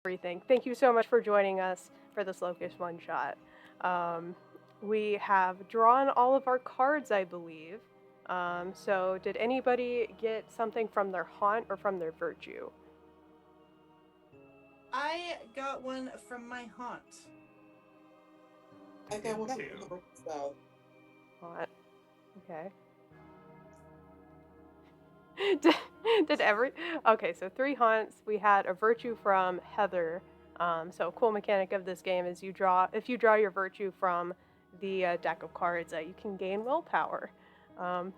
everything. Thank you so much for joining us for this Locus one-shot. We have drawn all of our cards, I believe. So did anybody get something from their haunt or from their virtue? I got one from my haunt. I got one Okay. from home, so Haunt. Okay. did every okay, so 3 haunts. We had a virtue from Heather. So a cool mechanic of this game is if you draw your virtue from the deck of cards, you can gain willpower,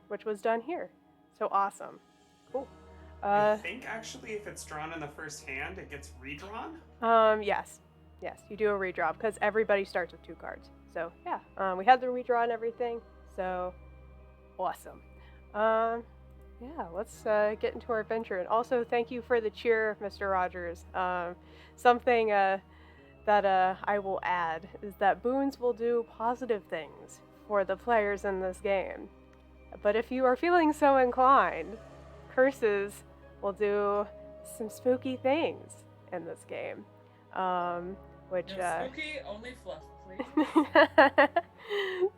which was done here. So awesome. Cool. I think actually if it's drawn in the first hand, it gets redrawn. Yes, you do a redraw because everybody starts with 2 cards. So yeah, we had the redraw and everything. So awesome. Yeah, let's get into our adventure. And also, thank you for the cheer, Mr. Rogers. Something that I will add is that boons will do positive things for the players in this game. But if you are feeling so inclined, curses will do some spooky things in this game. Which no spooky, only fluff, please.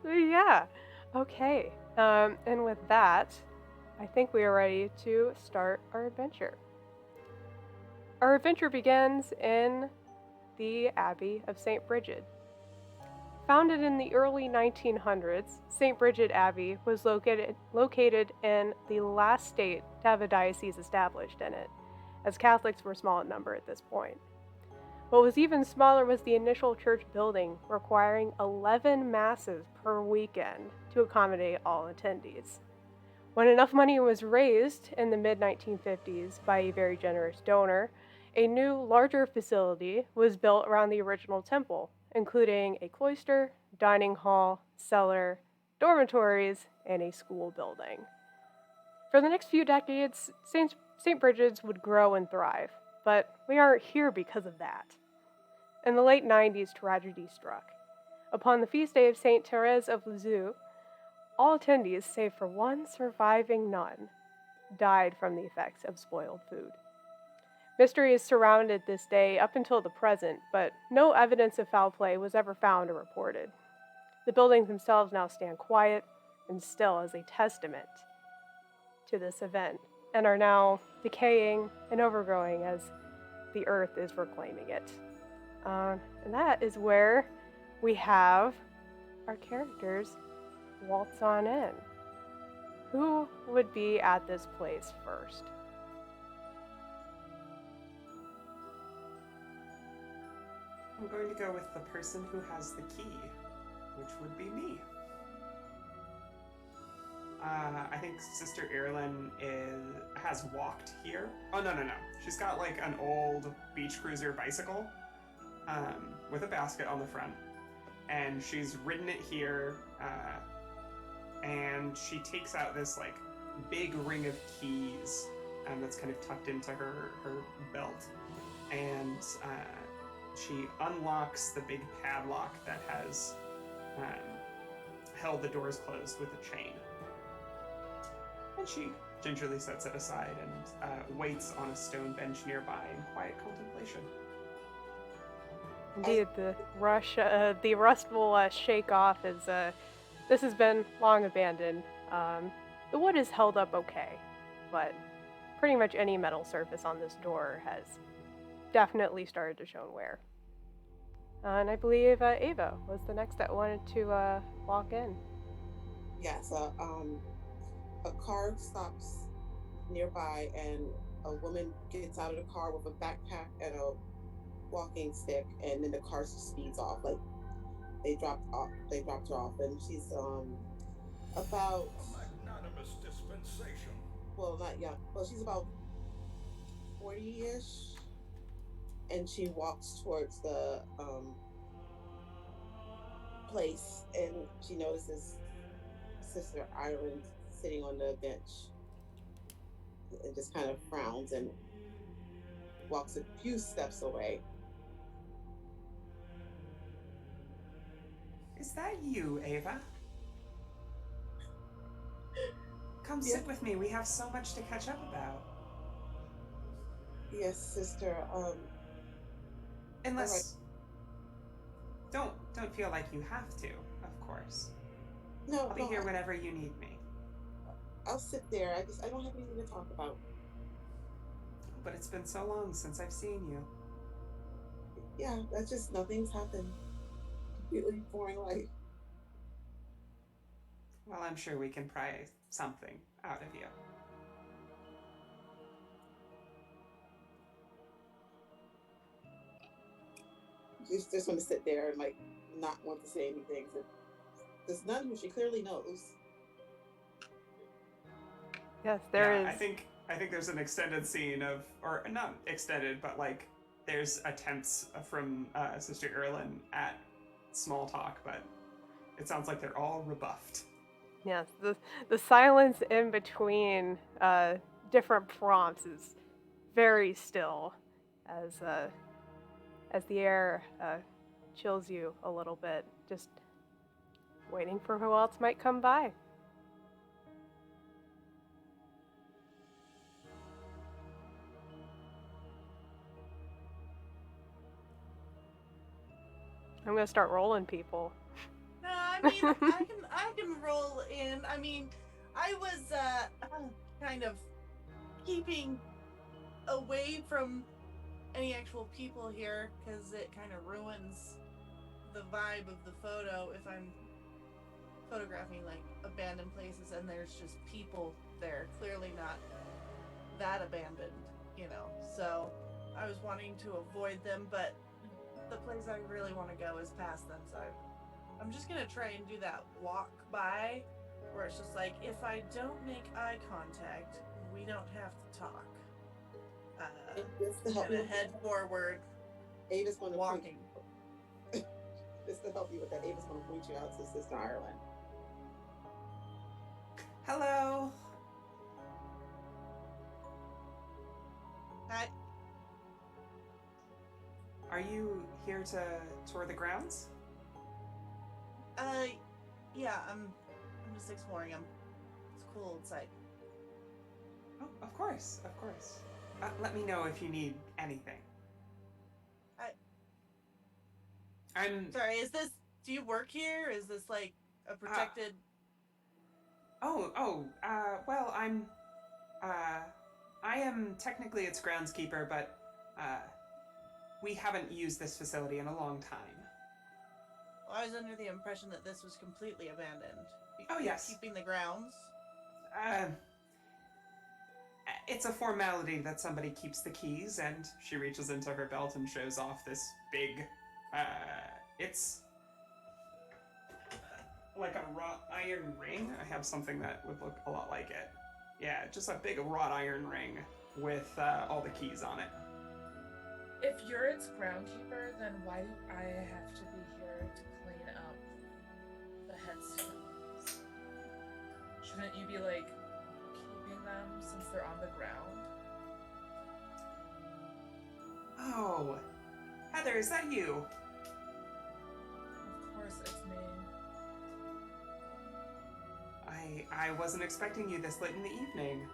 So yeah, okay. And with that, I think we are ready to start our adventure. Our adventure begins in the Abbey of St. Brigid. Founded in the early 1900s, St. Brigid Abbey was located in the last state to have a diocese established in it, as Catholics were small in number at this point. What was even smaller was the initial church building, requiring 11 masses per weekend to accommodate all attendees. When enough money was raised in the mid-1950s by a very generous donor, a new, larger facility was built around the original temple, including a cloister, dining hall, cellar, dormitories, and a school building. For the next few decades, St. Brigid's would grow and thrive, but we aren't here because of that. In the late 90s, tragedy struck. Upon the feast day of St. Therese of Lisieux, all attendees, save for one surviving nun, died from the effects of spoiled food. Mystery has surrounded this day up until the present, but no evidence of foul play was ever found or reported. The buildings themselves now stand quiet and still as a testament to this event, and are now decaying and overgrowing as the earth is reclaiming it. And that is where we have our characters waltz on in. Who would be at this place first? I'm going to go with the person who has the key, which would be me. I think Sister Ireland has walked here. Oh, no. She's got like an old beach cruiser bicycle with a basket on the front. And she's ridden it here, and she takes out this like big ring of keys that's kind of tucked into her belt. And she unlocks the big padlock that has held the doors closed with a chain. And she gingerly sets it aside and waits on a stone bench nearby in quiet contemplation. Indeed, the rust will shake off as this has been long abandoned. The wood is held up okay, but pretty much any metal surface on this door has definitely started to show wear. And I believe Ava was the next that wanted to walk in. yes, a car stops nearby, and a woman gets out of the car with a backpack and a walking stick, and then the car just speeds off. Like they dropped her off, and she's about magnanimous dispensation. well, not young. Well, she's about 40-ish, and she walks towards the place, and she notices Sister Ireland sitting on the bench, and just kind of frowns and walks a few steps away. Is that you, Ava? Come Yeah. sit with me. We have so much to catch up about. Yes, sister. Unless, don't feel like you have to, of course. No, I'll be no, here whenever you need me. I'll sit there. I don't have anything to talk about. But it's been so long since I've seen you. Yeah, that's just nothing's happened. Completely boring life. Well, I'm sure we can pry something out of you. Just want to sit there and like not want to say anything. So there's none who she clearly knows. Yes, there is. I think there's an extended scene of, or not extended, but like there's attempts from Sister Erlin at small talk, but it sounds like they're all rebuffed. Yes, the silence in between different prompts is very still, as the air chills you a little bit, just waiting for who else might come by. I'm gonna start rolling people. No, I mean, I can roll in. I mean, I was kind of keeping away from any actual people here because it kind of ruins the vibe of the photo if I'm photographing like abandoned places and there's just people there, clearly not that abandoned, you know. So I was wanting to avoid them, but the place I really want to go is past them, so I'm just gonna try and do that walk by where it's just like, if I don't make eye contact, we don't have to talk. Just to help Gonna you. head forward, Ava's going to walking. Just to help you with that, Ava's going to point you out to Sister Ireland. Hello. Hi. Are you here to tour the grounds? Yeah, I'm just exploring them. It's cool outside. Oh, of course, of course. Let me know if you need anything. I'm Sorry, do you work here? Is this like a protected... Well, I am technically its groundskeeper, but, we haven't used this facility in a long time. Well, I was under the impression that this was completely abandoned. Oh, yes. Keeping the grounds? It's a formality that somebody keeps the keys, and she reaches into her belt and shows off this big, it's like a wrought iron ring. I have something that would look a lot like it. Yeah, just a big wrought iron ring with all the keys on it. If you're its groundkeeper, then why do I have to be here to clean up the headstones? Shouldn't you be, like, keeping them since they're on the ground? Oh, Heather, is that you? Of course, it's me. I wasn't expecting you this late in the evening.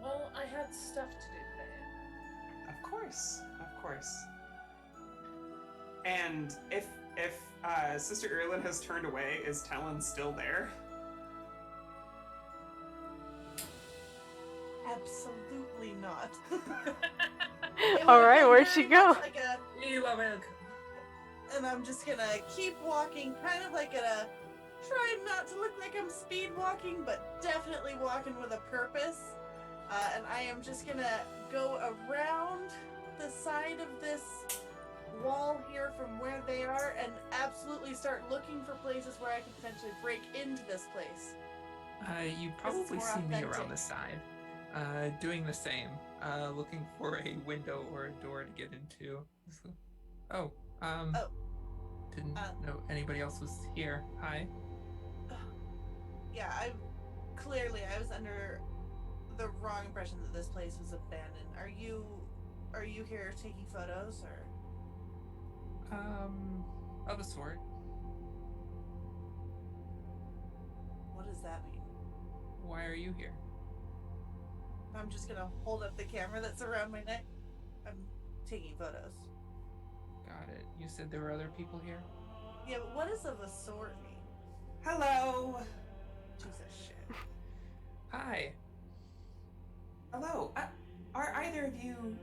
Well, I had stuff to do today. Of course, of course. And if Sister Erlin has turned away, is Talon still there? Absolutely not. All right, where'd she go? You are welcome. And I'm just gonna keep walking, kind of like trying not to look like I'm speed walking, but definitely walking with a purpose. And I am just gonna go around the side of this wall here from where they are and absolutely start looking for places where I could potentially break into this place. You probably more see me authentic. around the side, doing the same, looking for a window or a door to get into. Didn't know anybody else was here. Hi. Yeah, I was under the wrong impression that this place was abandoned. Are you here taking photos or? Of a sort. What does that mean? Why are you here? I'm just gonna hold up the camera that's around my neck. I'm taking photos. Got it. You said there were other people here? Yeah, but what does of a sword mean? Hello. Jesus shit. Hi. Hello. Are either of you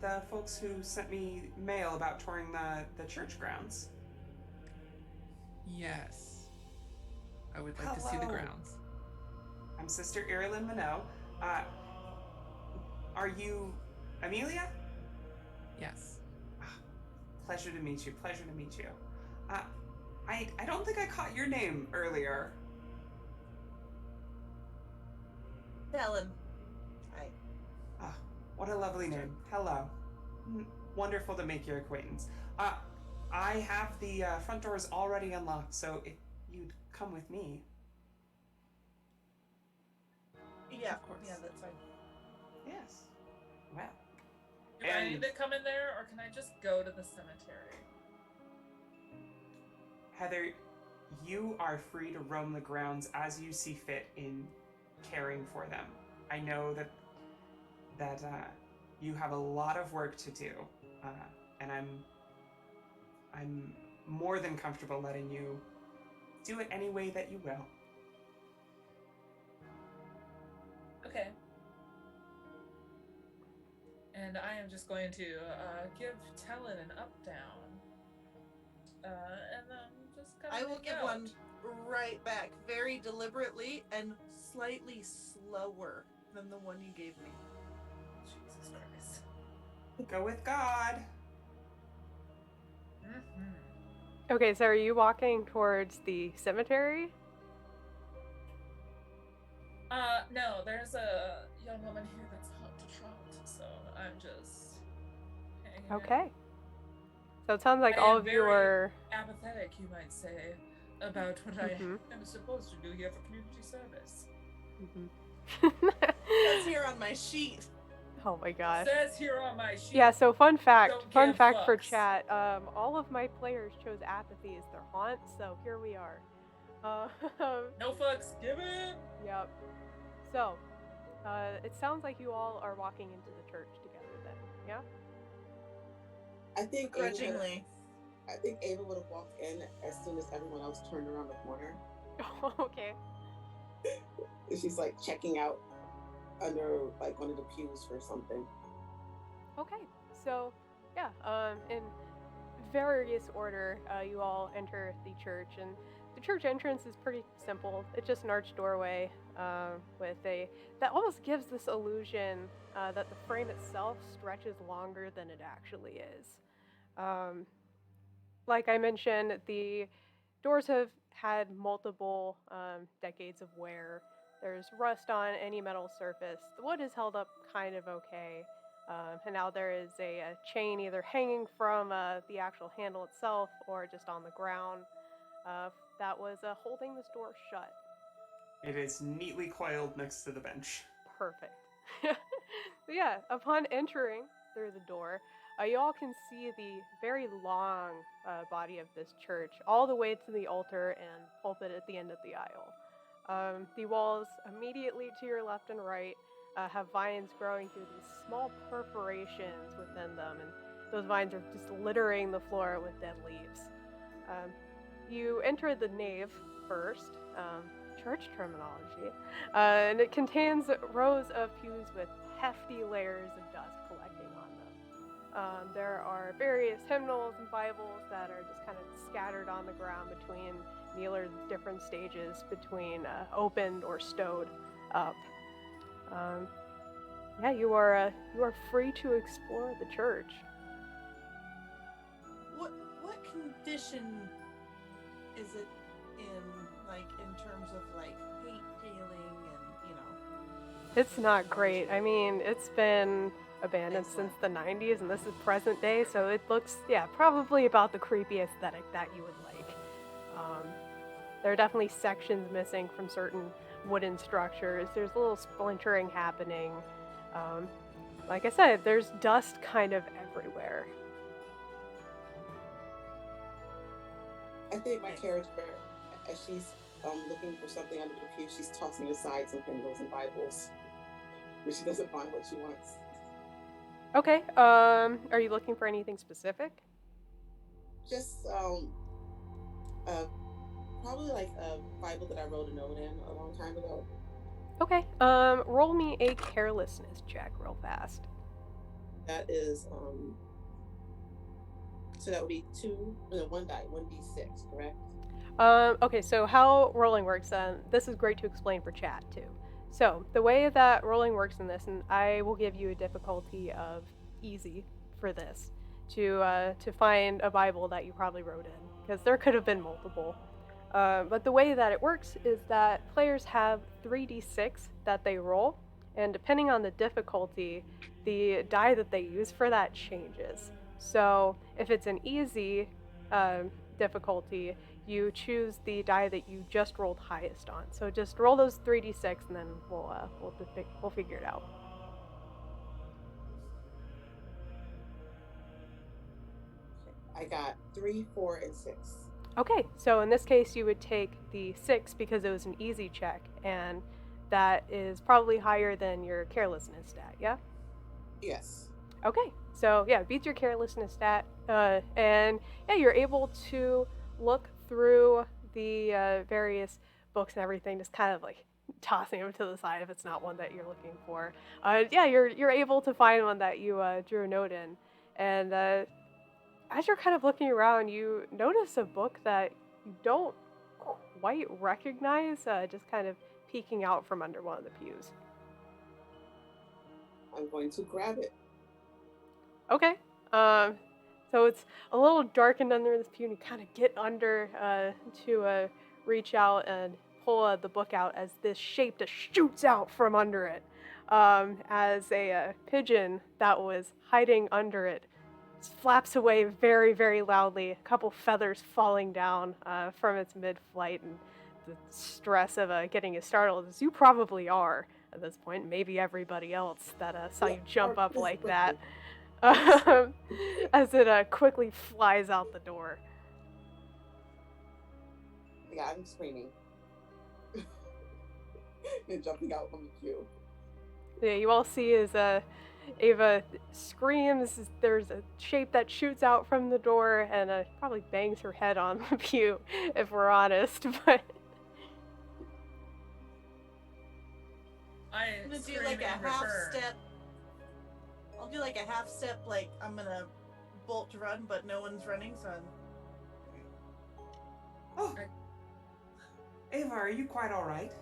the folks who sent me mail about touring the church grounds? Yes. I would like to see the Hello. grounds. I'm Sister Irilyn Minot. Are you Amelia? Yes. Pleasure to meet you. Pleasure to meet you. I don't think I caught your name earlier. Helen. Hi. What a lovely name. Hello. Wonderful to make your acquaintance. I have the front doors already unlocked, so if you'd come with me. Yeah, Of course. yeah, that's fine. Yes. Well. Do I need to come in there, or can I just go to the cemetery? Heather, you are free to roam the grounds as you see fit in caring for them. I know that you have a lot of work to do, and I'm more than comfortable letting you do it any way that you will. Okay. And I am just going to give Talon an up-down. And then just kind of I will give one right back, very deliberately and slightly slower than the one you gave me. Jesus Christ. Go with God. Mm-hmm. Okay, so are you walking towards the cemetery? No, there's a young woman here that's hot to trot, so I'm just hanging out. Okay. So it sounds like I all am of you very are... apathetic, you might say, about what I Mhm. am supposed to do here for community service. That's here on my sheet. Oh my gosh. Says here on my sheet. Yeah, so fun fact Don't give for fucks. chat, all of my players chose apathy as their haunt, so here we are. No fucks given. Yep. So, it sounds like you all are walking into the church together then, yeah? I think Grudgingly. Ava would have walked in as soon as everyone else turned around the corner. Okay. She's like checking out under like one of the pews for something. Okay. So, yeah, in various order, you all enter the church, and the church entrance is pretty simple. It's just an arched doorway with that almost gives this illusion that the frame itself stretches longer than it actually is. Like I mentioned, the doors have had multiple decades of wear. There's rust on any metal surface. The wood is held up kind of okay. And now there is a chain either hanging from the actual handle itself or just on the ground that was holding this door shut. It is neatly coiled next to the bench. Perfect. But yeah, upon entering through the door, you all can see the very long body of this church, all the way to the altar and pulpit at the end of the aisle. The walls immediately to your left and right have vines growing through these small perforations within them, and those vines are just littering the floor with dead leaves. You enter the nave first, church terminology, and it contains rows of pews with hefty layers of dust collecting on them. There are various hymnals and Bibles that are just kind of scattered on the ground between kneelers, different stages between opened or stowed up. Yeah, you are free to explore the church. What condition is it in, like, in terms of like paint peeling and, you know? It's not great. I mean, it's been abandoned since the 90s, and this is present day, so it looks, yeah, probably about the creepy aesthetic that you would like. There are definitely sections missing from certain wooden structures. There's a little splintering happening. Like I said, there's dust kind of everywhere. I think my character, as she's looking for something under the pew, she's tossing aside some hymnals and Bibles, but she doesn't find what she wants. Okay, are you looking for anything specific? Just probably like a Bible that I wrote a note in a long time ago. Okay. Roll me a carelessness check real fast. That is so that would be 1d6, correct? Okay, so how rolling works, this is great to explain for chat too. So the way that rolling works in this, and I will give you a difficulty of easy for this, to find a Bible that you probably wrote in, because there could have been multiple. But the way that it works is that players have 3d6 that they roll, and depending on the difficulty, the die that they use for that changes. So if it's an easy difficulty, you choose the die that you just rolled highest on. So just roll those 3d6, and then we'll figure it out. I got 3, 4, and 6. Okay, so in this case, you would take the 6 because it was an easy check, and that is probably higher than your carelessness stat, yeah? Yes. Okay, so yeah, beats your carelessness stat, and yeah, you're able to look through the various books and everything, just kind of like tossing them to the side if it's not one that you're looking for. Yeah, you're able to find one that you drew a note in, and as you're kind of looking around, you notice a book that you don't quite recognize, just kind of peeking out from under one of the pews. I'm going to grab it. Okay. So it's a little darkened under this pew, and you kind of get under to reach out and pull the book out as this shape just shoots out from under it. As a pigeon that was hiding under it flaps away very, very loudly, a couple feathers falling down from its mid-flight, and the stress of getting as startled as you probably are at this point, maybe everybody else that saw you jump up like that. As it quickly flies out the door. Yeah, I'm screaming. And jumping out from the pew. Yeah, you all see as Ava screams, there's a shape that shoots out from the door and probably bangs her head on the pew, if we're honest, but... I'm gonna do like a half step. I'll do like a half step, like I'm gonna bolt to run, but no one's running, so Oh, Ava, are you quite all right?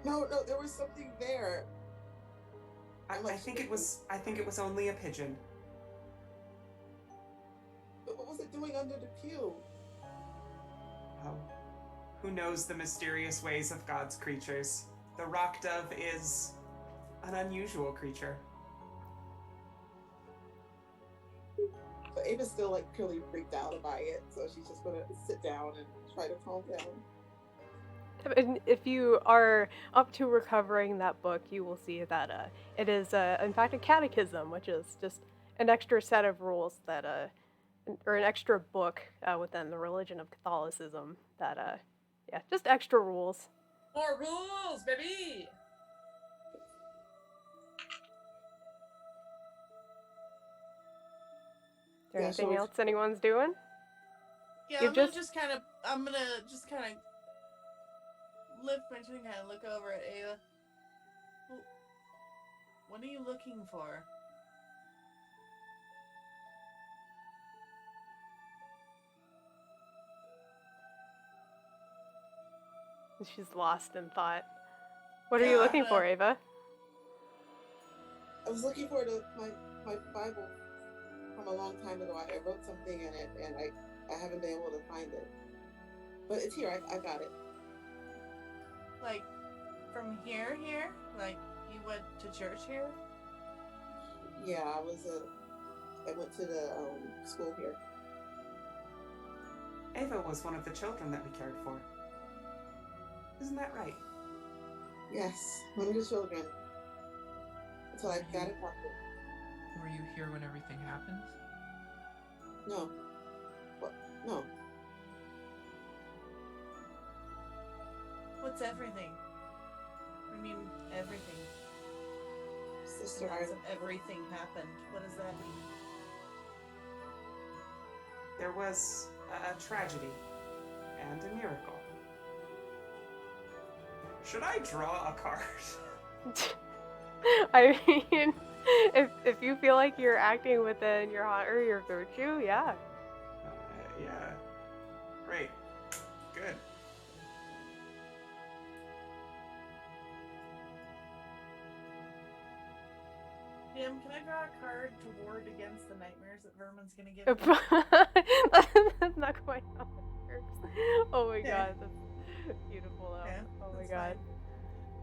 No, there was something there. I think it was only a pigeon. But what was it doing under the pew? Oh, who knows the mysterious ways of God's creatures? The rock dove is an unusual creature. But Ava's still like purely freaked out by it, so she's just gonna sit down and try to calm down. And if you are up to recovering that book, you will see that it is, in fact, a catechism, which is just an extra set of rules that, or an extra book within the religion of Catholicism that, yeah, just extra rules. More rules, baby! Is there anything else anyone's doing? yeah, I'm gonna just kind of lift my chin and look over at Ava. What are you looking for? She's lost in thought. What are you looking for, Ava? I was looking for my Bible from a long time ago. I wrote something in it, and I haven't been able to find it. But it's here. I got it. Like, from here? Like, you went to church here? Yeah, I went to the school here. Ava was one of the children that we cared for. Isn't that right? Yes, one of the children. Until I got it properly. Were you here when everything happened? No. What? No. What's everything? I mean, everything. Sister, Everything happened. What does that mean? there was a tragedy and a miracle. Should I draw a card? I mean, if you feel like you're acting within your honor, your virtue, yeah. Yeah. Great. Good. Jim, can I draw a card to ward against the nightmares that Vermin's gonna give me? That's not quite how it works. Oh my Okay. god, that's beautiful though. Okay, Oh my that's god.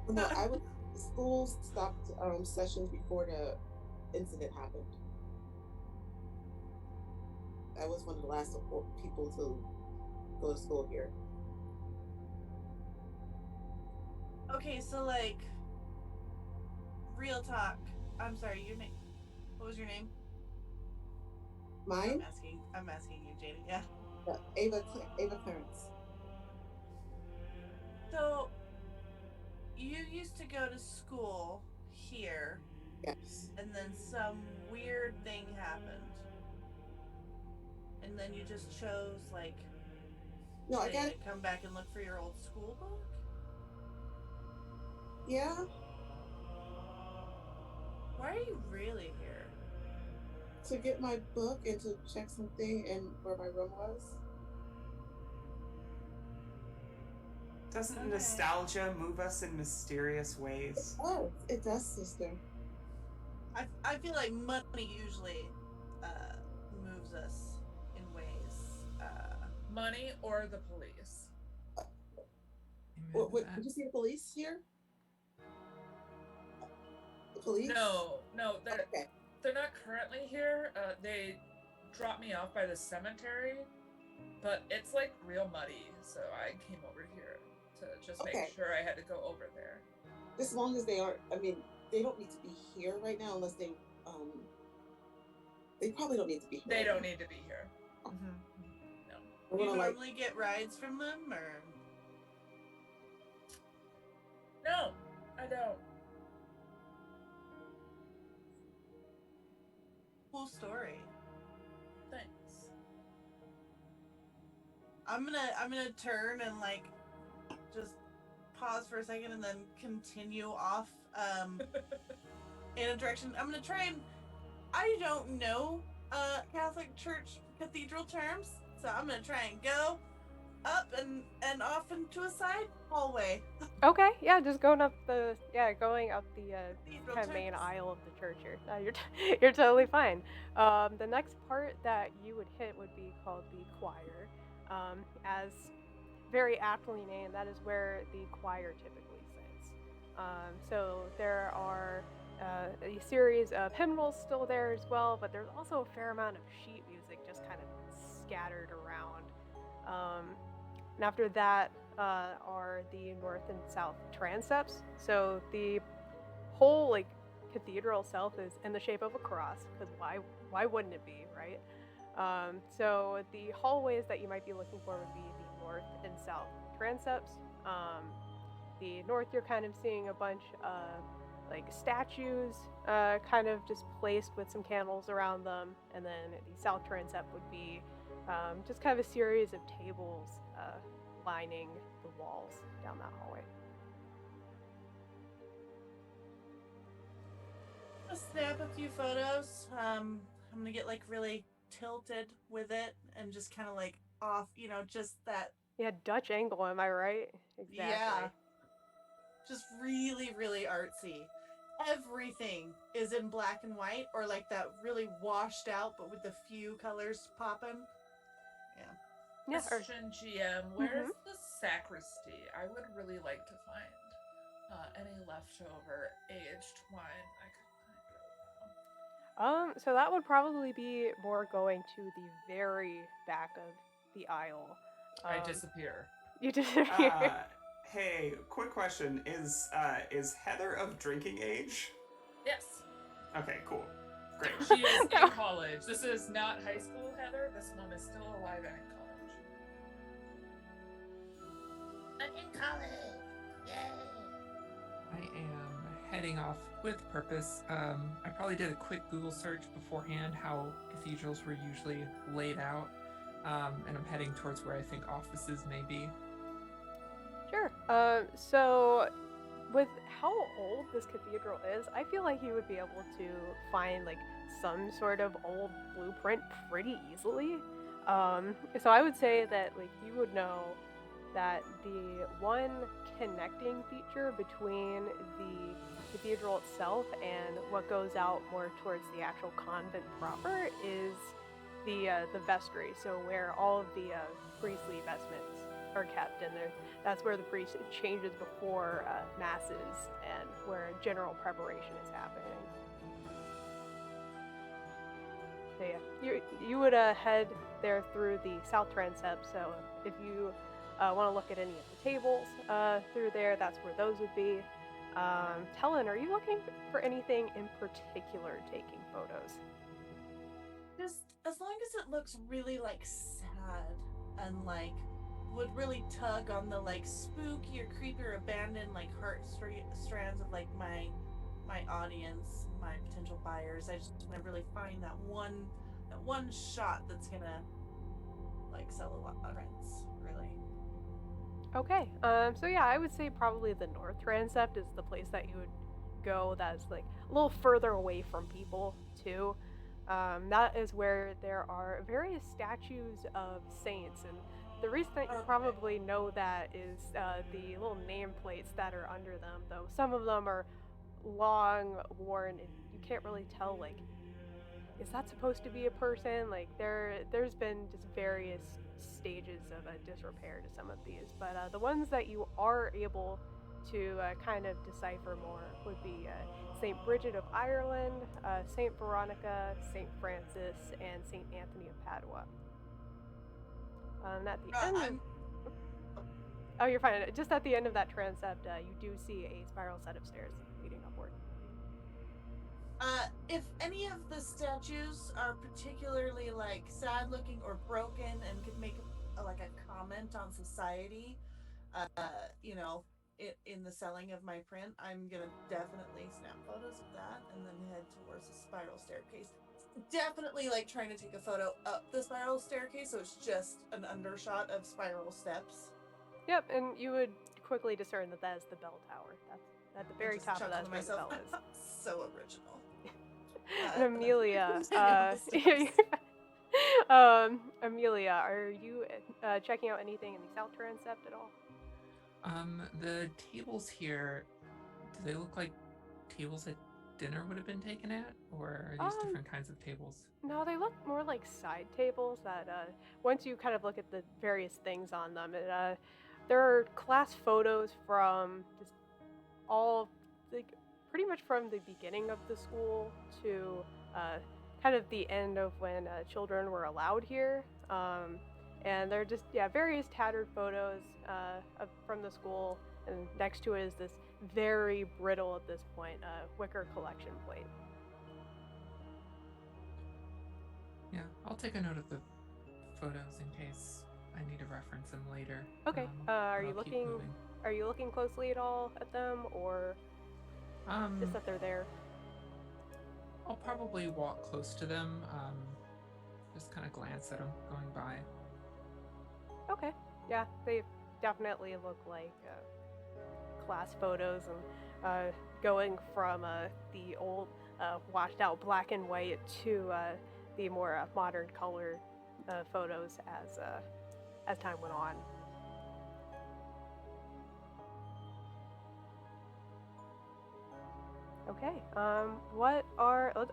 fine. No, the school stopped sessions before the incident happened. I was one of the last people to go to school here. Okay, so like, real talk. I'm sorry, your name. What was your name? Mine? I'm asking you, Jada. Yeah. Ava Clarence. So, you used to go to school here, Yes. and then some weird thing happened, and then you just chose like No, I today got to come back and look for your old school book. Yeah. Why are you really here? To get my book and to check something and where my room was. Doesn't Okay. nostalgia move us in mysterious ways? Oh, it does, sister. I feel like money usually moves us in ways. Money or the police. What, did you see the police here? The police? No, Okay. they're not currently here. They dropped me off by the cemetery, but it's like real muddy, so I came over here to just Okay. make sure I had to go over there. As long as they aren't, I mean, they don't need to be here right now unless they probably don't need to be here. They right don't now. need to be here. Mm-hmm. No. We're Do you gonna like, normally get rides from them, or? No, I don't. Cool story. Thanks. I'm gonna turn and like just pause for a second and then continue off in a direction. I'm gonna try and I don't know Catholic Church cathedral terms, so I'm gonna try and go up and off into a side hallway. Okay, yeah, just going up the Cathedral kind of main terms. aisle of the church here. No, you're totally fine. The next part that you would hit would be called the choir. As very aptly named, that is where the choir typically sits. So there are a series of hymnals still there as well, but there's also a fair amount of sheet music just kind of scattered around. And after that are the north and south transepts. So the whole like cathedral itself is in the shape of a cross, because why wouldn't it be, right? So the hallways that you might be looking for would be the north and south transepts. The north, you're kind of seeing a bunch of like statues kind of just placed with some candles around them, and then the south transept would be just kind of a series of tables lining the walls down that hallway. I'm gonna snap a few photos. I'm gonna get like really tilted with it and just kind of like off, just that. Yeah, Dutch angle, am I right? Exactly. Yeah. Just really, really artsy. Everything is in black and white, or like that really washed out, but with a few colors popping. Yeah. Question GM, where's the sacristy? I would really like to find any leftover aged wine I could find right now. So that would probably be more going to the very back of the aisle. I disappear. You disappear. Hey, quick question: Is Heather of drinking age? Yes. Okay, cool, great. She is in college. This is not high school, Heather. This one is still alive and in college. I'm in college. Yay. I am heading off with purpose. I probably did a quick Google search beforehand how cathedrals were usually laid out. and I'm heading towards where I think offices may be. Sure. So with how old this cathedral is, I feel like you would be able to find like some sort of old blueprint pretty easily. So I would say that like you would know that the one connecting feature between the cathedral itself and what goes out more towards the actual convent proper is the vestry. So where all of the priestly vestments are kept, and that's where the priest changes before masses and where general preparation is happening. So yeah, you would head there through the south transept. So if you want to look at any of the tables through there, that's where those would be. Tellen, are you looking for anything in particular taking photos? Just as long as it looks really like sad and like would really tug on the like spooky or creepy or abandoned like strands of like my audience, my potential buyers. I just want to really find that one shot that's gonna like sell a lot of prints, really. Okay. So yeah, I would say probably the north transept is the place that you would go. That's like a little further away from people too. That is where there are various statues of saints, and the reason that you probably know that is the little nameplates that are under them. Though some of them are long, worn, and you can't really tell like, is that supposed to be a person? Like there's been just various stages of disrepair to some of these, but the ones that you are able to kind of decipher more would be Saint Brigid of Ireland, Saint Veronica, Saint Francis, and Saint Anthony of Padua. At the end, oh, you're fine. Just at the end of that transept, you do see a spiral set of stairs leading upward. If any of the statues are particularly like sad looking or broken and could make like a comment on society, you know, in the selling of my print, I'm gonna definitely snap photos of that and then head towards the spiral staircase. Definitely like trying to take a photo up the spiral staircase, so it's just an undershot of spiral steps. Yep, and you would quickly discern that that is the bell tower. That's at the very top of that is where the bell is. So original. And Amelia, Amelia, are you checking out anything in the south transept at all? The tables here, do they look like tables that dinner would have been taken at, or are these different kinds of tables? No, they look more like side tables that once you kind of look at the various things on them, there are class photos from just all, like, pretty much from the beginning of the school to kind of the end of when children were allowed here. And they're just, various tattered photos from the school, and next to it is this very brittle at this point wicker collection plate. Yeah, I'll take a note of the photos in case I need to reference them later. Okay. Are you looking closely at all at them, or just that they're there? I'll probably walk close to them, just kind of glance at them going by. Okay. Yeah, they definitely look like class photos, and going from the old washed out black and white to the more modern color photos as time went on. Okay.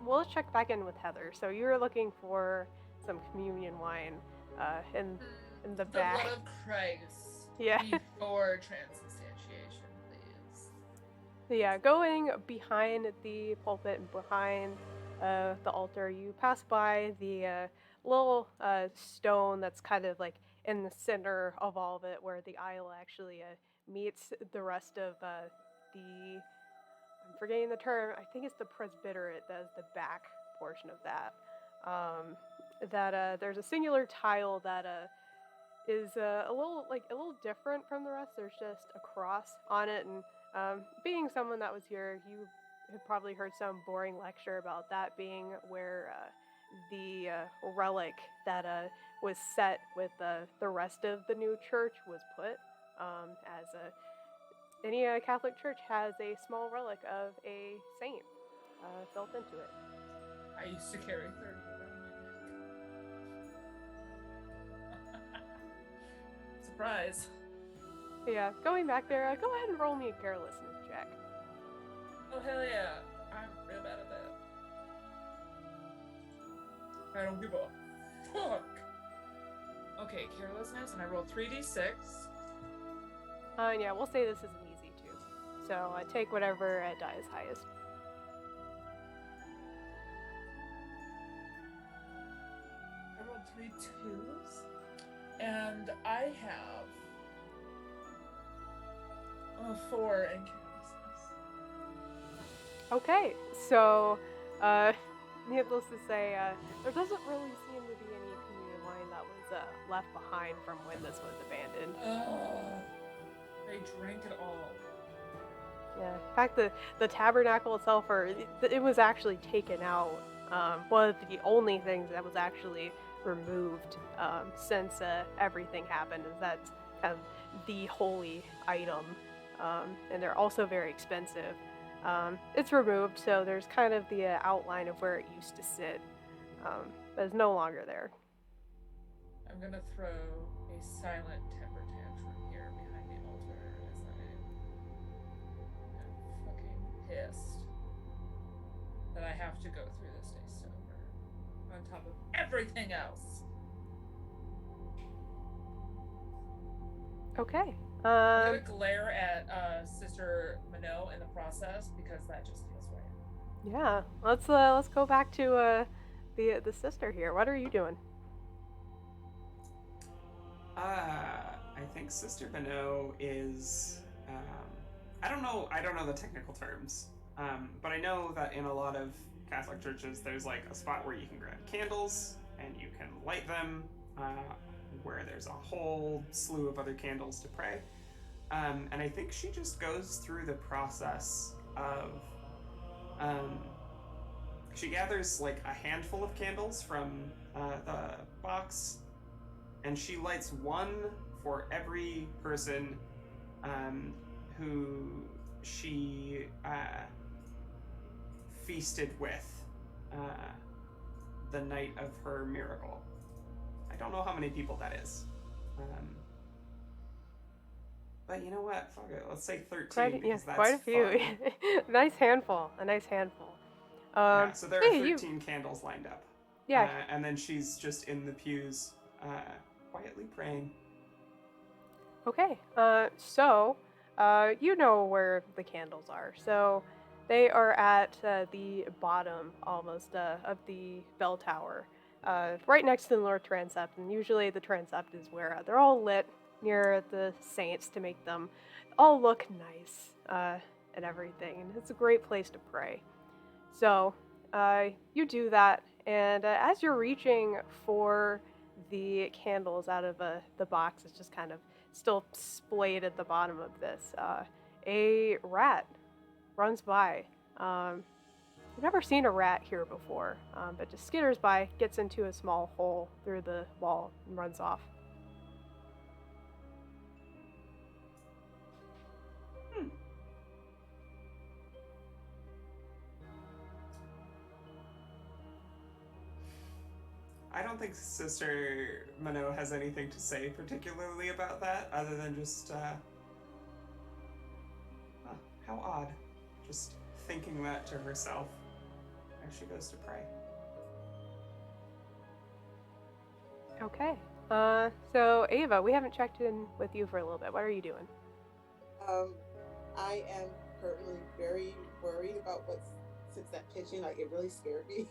Let's check back in with Heather. So you were looking for some communion wine in the back. The blood of Christ. Yeah. Before transubstantiation, please. Yeah, going behind the pulpit and behind the altar, you pass by the little stone that's kind of like in the center of all of it, where the aisle actually meets the rest of the. I'm forgetting the term. I think it's the presbyterate. That is the back portion of that. There's a singular tile that is a little different from the rest. There's just a cross on it, and being someone that was here, you have probably heard some boring lecture about that being where the relic that was set with the rest of the new church was put. As any Catholic church has a small relic of a saint built into it. I used to carry 30 around my neck. Surprise. Yeah, going back there, go ahead and roll me a carelessness check. Oh, hell yeah. I'm real bad at that. I don't give a fuck. Okay, carelessness, and I rolled 3d6. Yeah, we'll say this is an easy 2. So take whatever die is highest. I rolled 3 2s, and I have 4 in carelessness. Okay, so needless to say, there doesn't really seem to be any community line that was left behind from when this was abandoned. They drank it all. Yeah, in fact, the tabernacle itself, it was actually taken out. One of the only things that was actually removed since everything happened is that's kind of the holy item, and they're also very expensive. It's removed, so there's kind of the outline of where it used to sit, but it's no longer there. I'm gonna throw a silent temper tantrum here behind the altar as I'm fucking pissed that I have to go through this day sober, on top of everything else. Okay. I'm gonna glare at Sister Minot in the process because that just feels right. Yeah, let's go back to the sister here. What are you doing? I think Sister Minot is. I don't know the technical terms, but I know that in a lot of Catholic churches, there's like a spot where you can grab candles and you can light them, where there's a whole slew of other candles to pray. And I think she just goes through the process of, she gathers like a handful of candles from the box, and she lights one for every person who she feasted with the night of her miracle. I don't know how many people that is. But you know what? Fuck it. Let's say 13. That's quite a few. A nice handful. Yeah, so there are 13 candles lined up. Yeah. And then she's just in the pews, quietly praying. Okay. So, you know where the candles are. So, they are at the bottom, almost, of the bell tower, right next to the north transept. And usually the transept is where they're all lit near the saints to make them all look nice and everything. And it's a great place to pray. So you do that, and as you're reaching for the candles out of the box, it's just kind of still splayed at the bottom of this. A rat runs by. I've never seen a rat here before, but just skitters by, gets into a small hole through the wall, and runs off. I don't think Sister Minot has anything to say particularly about that, other than just, how odd. Just thinking that to herself as she goes to pray. Okay. So Ava, we haven't checked in with you for a little bit. What are you doing? I am currently very worried about since that pigeon, like it really scared me.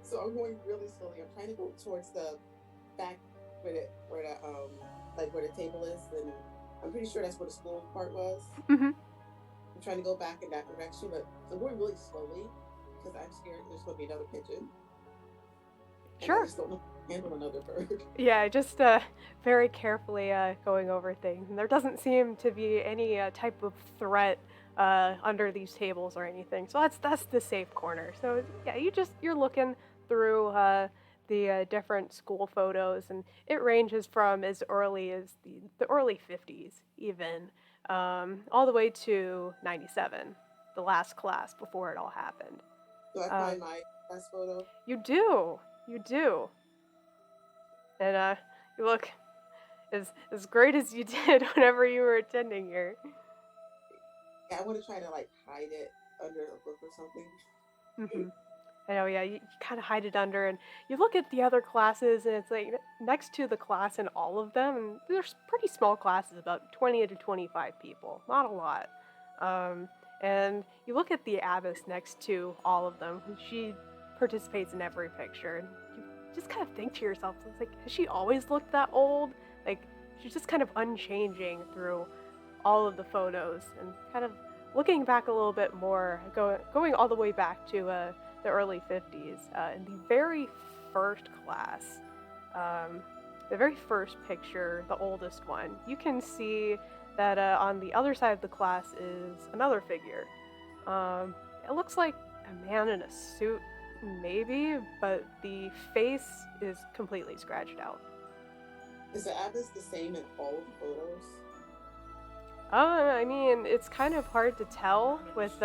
So I'm going really slowly. I'm trying to go towards the back where the table is, and I'm pretty sure that's where the school part was. Mm-hmm. I'm trying to go back in that direction, but I'm going really slowly because I'm scared there's going to be another pigeon. Sure. I just don't know how to handle another bird. Yeah, just very carefully going over things. And there doesn't seem to be any type of threat under these tables or anything. So that's the safe corner. So yeah, you're looking through the different school photos, and it ranges from as early as the early 50s, even, all the way to 97, the last class before it all happened. Do I find my class photo? You do. And you look as great as you did whenever you were attending here. Yeah, I want to try to like hide it under a book or something. Mm-hmm. I know, yeah, you kind of hide it under, and you look at the other classes, and it's like next to the class in all of them, and there's pretty small classes, about 20 to 25 people, not a lot. And you look at the abbess next to all of them, and she participates in every picture, and you just kind of think to yourself, it's like, has she always looked that old? Like, she's just kind of unchanging through all of the photos, and kind of looking back a little bit more, going all the way back to the early 50s, in the very first class, the very first picture, the oldest one, you can see that on the other side of the class is another figure. It looks like a man in a suit, maybe, but the face is completely scratched out. Is the abbess the same in all the photos? I mean, it's kind of hard to tell with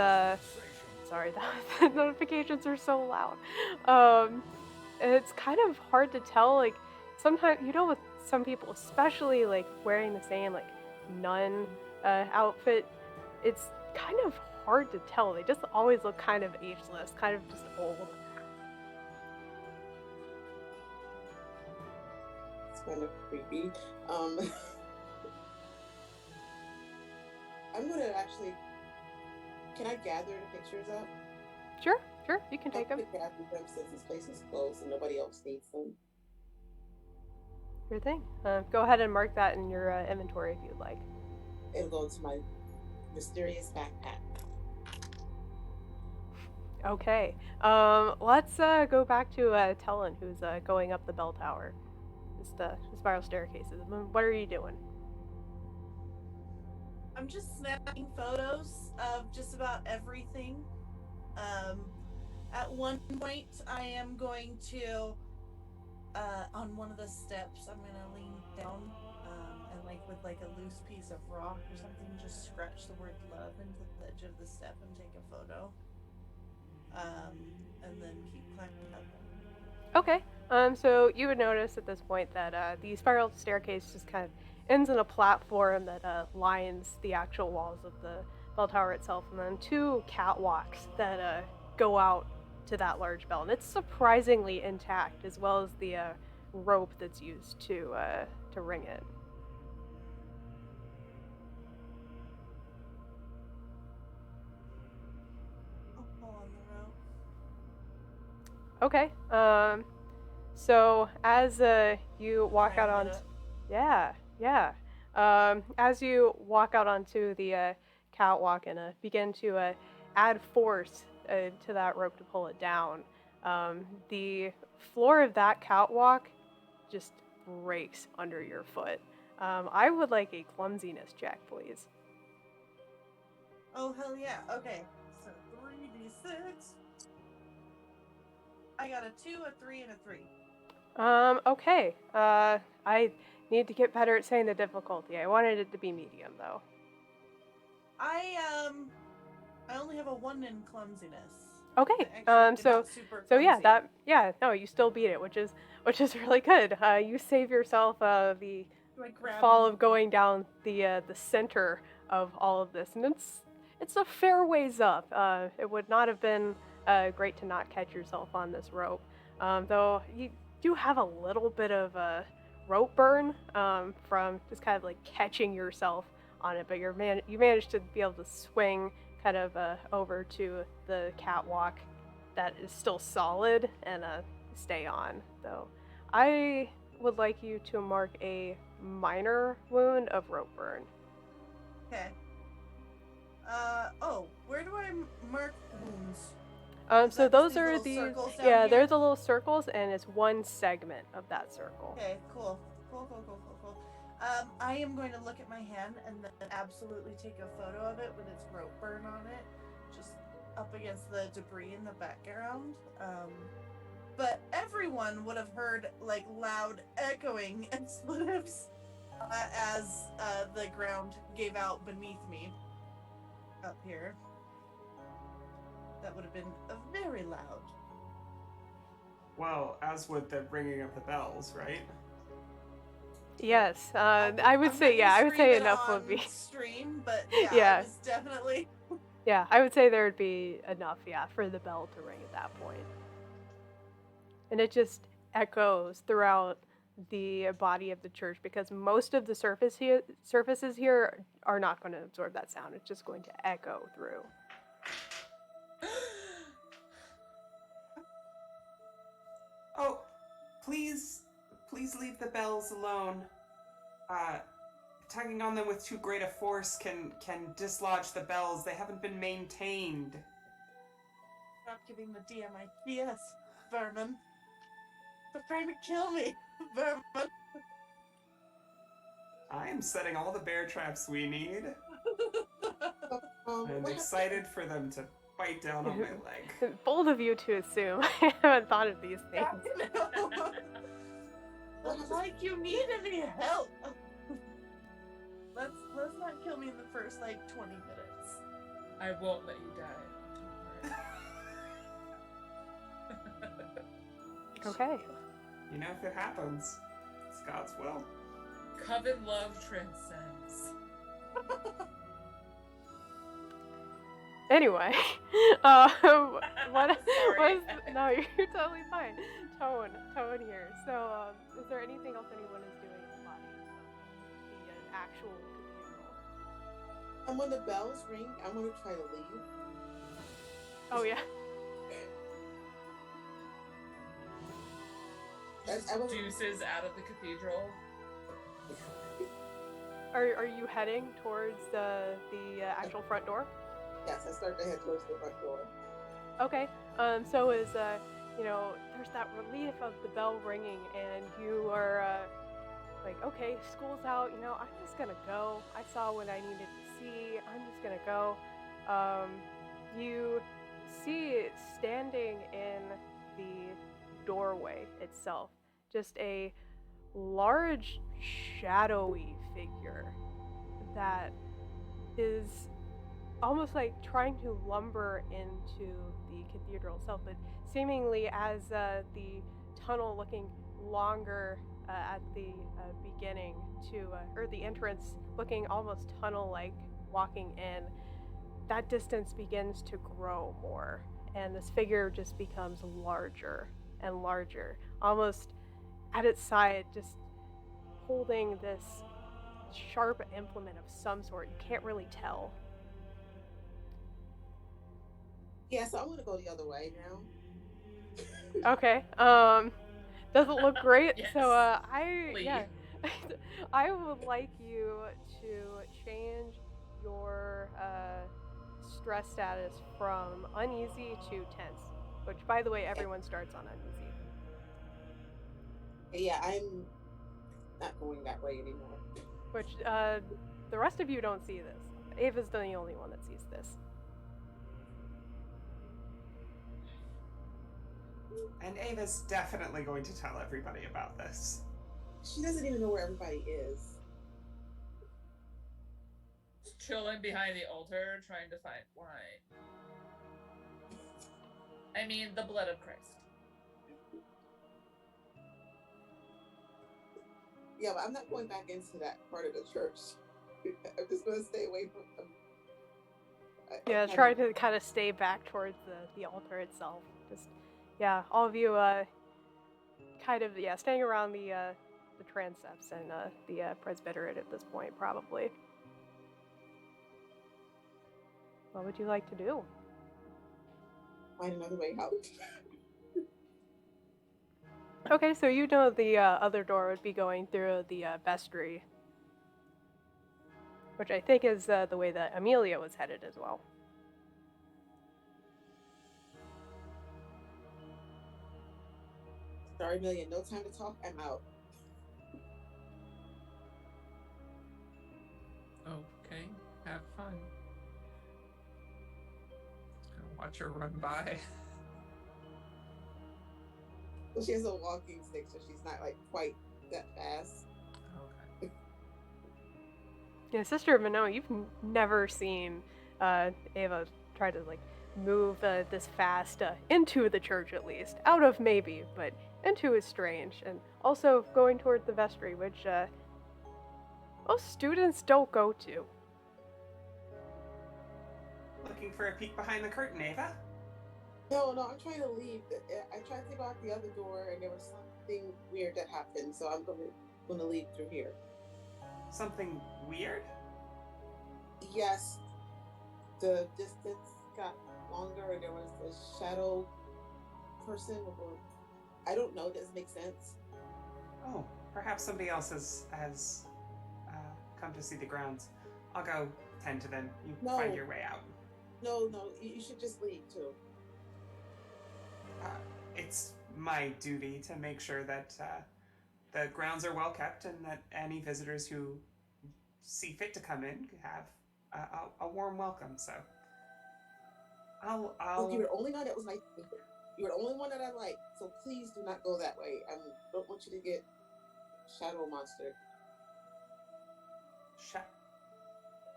sorry, the notifications are so loud. It's kind of hard to tell, like, sometimes, with some people, especially, like, wearing the same, like, nun outfit, it's kind of hard to tell. They just always look kind of ageless, kind of just old. It's kind of creepy. I'm gonna actually. Can I gather the pictures up? Sure, you can take them. I'm gonna gather them since this place is closed and nobody else needs them. Sure thing. Go ahead and mark that in your inventory if you'd like. It'll go into my mysterious backpack. Okay. Let's go back to Tellin, who's going up the bell tower. Just the spiral staircases. What are you doing? I'm just snapping photos of just about everything. At one point, I am going to, on one of the steps, I'm gonna lean down and, like, with like a loose piece of rock or something, just scratch the word love into the edge of the step and take a photo. And then keep climbing up. Okay. So you would notice at this point that the spiral staircase just kind of ends in a platform that lines the actual walls of the bell tower itself, and then two catwalks that go out to that large bell, and it's surprisingly intact, as well as the rope that's used to ring it. I'll pull on the rope. Okay. So as you walk out on, yeah. As you walk out onto the catwalk and begin to add force to that rope to pull it down, the floor of that catwalk just breaks under your foot. I would like a clumsiness check, please. Oh, hell yeah. Okay. So 3d6. I got a 2, a 3, and a 3. Okay. I need to get better at saying the difficulty. I wanted it to be medium, though. I only have a 1 in clumsiness. Okay. So you still beat it, which is really good. You save yourself the fall of going down the center of all of this, and it's a fair ways up. It would not have been great to not catch yourself on this rope, though you do have a little bit of a rope burn from just kind of like catching yourself on it, but you managed to be able to swing kind of over to the catwalk that is still solid and stay on, though. I would like you to mark a minor wound of rope burn. Okay. Where do I mark wounds? So those are these, they're the little circles, and it's one segment of that circle. Okay, cool. I am going to look at my hand and then absolutely take a photo of it with its rope burn on it, just up against the debris in the background. but everyone would have heard like loud echoing expletives as the ground gave out beneath me up here. That would have been very loud. Well, as would the ringing of the bells, right? Yes, I would say enough would be. Stream, but yeah, Yeah. I was definitely. Yeah, I would say there would be enough, yeah, for the bell to ring at that point. And it just echoes throughout the body of the church because most of the surfaces here are not going to absorb that sound. It's just going to echo through. Oh, please leave the bells alone. Tugging on them with too great a force can dislodge the bells. They haven't been maintained. Stop giving the DM ideas, vermin. They're trying to kill me, vermin. I am setting all the bear traps we need. I'm What excited for them to bite down on my leg. Bold of you to assume. I haven't thought of these things. Looks like you need any help. Let's not kill me in the first like 20 minutes. I won't let you die. Okay. You know, if it happens, it's God's will. Coven love transcends. Anyway, what Sorry. no, you're totally fine. Tone here. So, is there anything else anyone is doing in the body of the actual cathedral? And when the bells ring, I'm gonna try to leave. Oh yeah. I was, Deuces out of the cathedral. Are you heading towards the actual front door? yes, I start to head towards the front door. Okay. So is there's that relief of the bell ringing, and you are like, okay, school's out. I'm just gonna go. I saw what I needed to see. I'm just gonna go. You see standing in the doorway itself, just a large, shadowy figure that is almost like trying to lumber into the cathedral itself, but seemingly as the tunnel looking longer at the beginning or the entrance looking almost tunnel-like walking in, that distance begins to grow more, and this figure just becomes larger and larger, almost at its side, just holding this sharp implement of some sort. You can't really tell. Yeah, so I'm gonna go the other way now. Okay. Doesn't look great. Yes. So Please. I would like you to change your stress status from uneasy to tense, which, by the way, everyone starts on uneasy. Yeah, I'm not going that way anymore. Which the rest of you don't see this. Ava's the only one that sees this. And Ava's definitely going to tell everybody about this. She doesn't even know where everybody is. Chilling behind the altar, trying to find why. I mean, the blood of Christ. Yeah, but I'm not going back into that part of the church. I'm just gonna stay away from them. Yeah, try to kind of stay back towards the altar itself. Just, yeah, all of you kind of, staying around the transepts and the presbyterate at this point, probably. What would you like to do? Find another way out. Okay, so you know the other door would be going through the vestry, which I think is the way that Amelia was headed as well. Sorry, Amelia, no time to talk. I'm out. Okay, have fun. Just gonna watch her run by. Well, she has a walking stick, so she's not like quite that fast. Okay. Yeah, Sister Manoa, you've never seen Ava try to like move this fast into the church, at least. Out of maybe, but into is strange. And also going toward the vestry, which most students don't go to. Looking for a peek behind the curtain, Ava? No, I'm trying to leave. I tried to go out the other door, and there was something weird that happened, so I'm going to leave through here. Something weird? Yes, the distance got longer, and there was a shadow person. I don't know. It doesn't make sense. Oh, perhaps somebody else has come to see the grounds. I'll go tend to them. You find your way out. No, you should just leave too. It's my duty to make sure that the grounds are well kept and that any visitors who see fit to come in have a warm welcome. So I'll. Oh, you're the only one that was nice. You're the only one that I like. So please do not go that way. I don't want you to get shadow monster.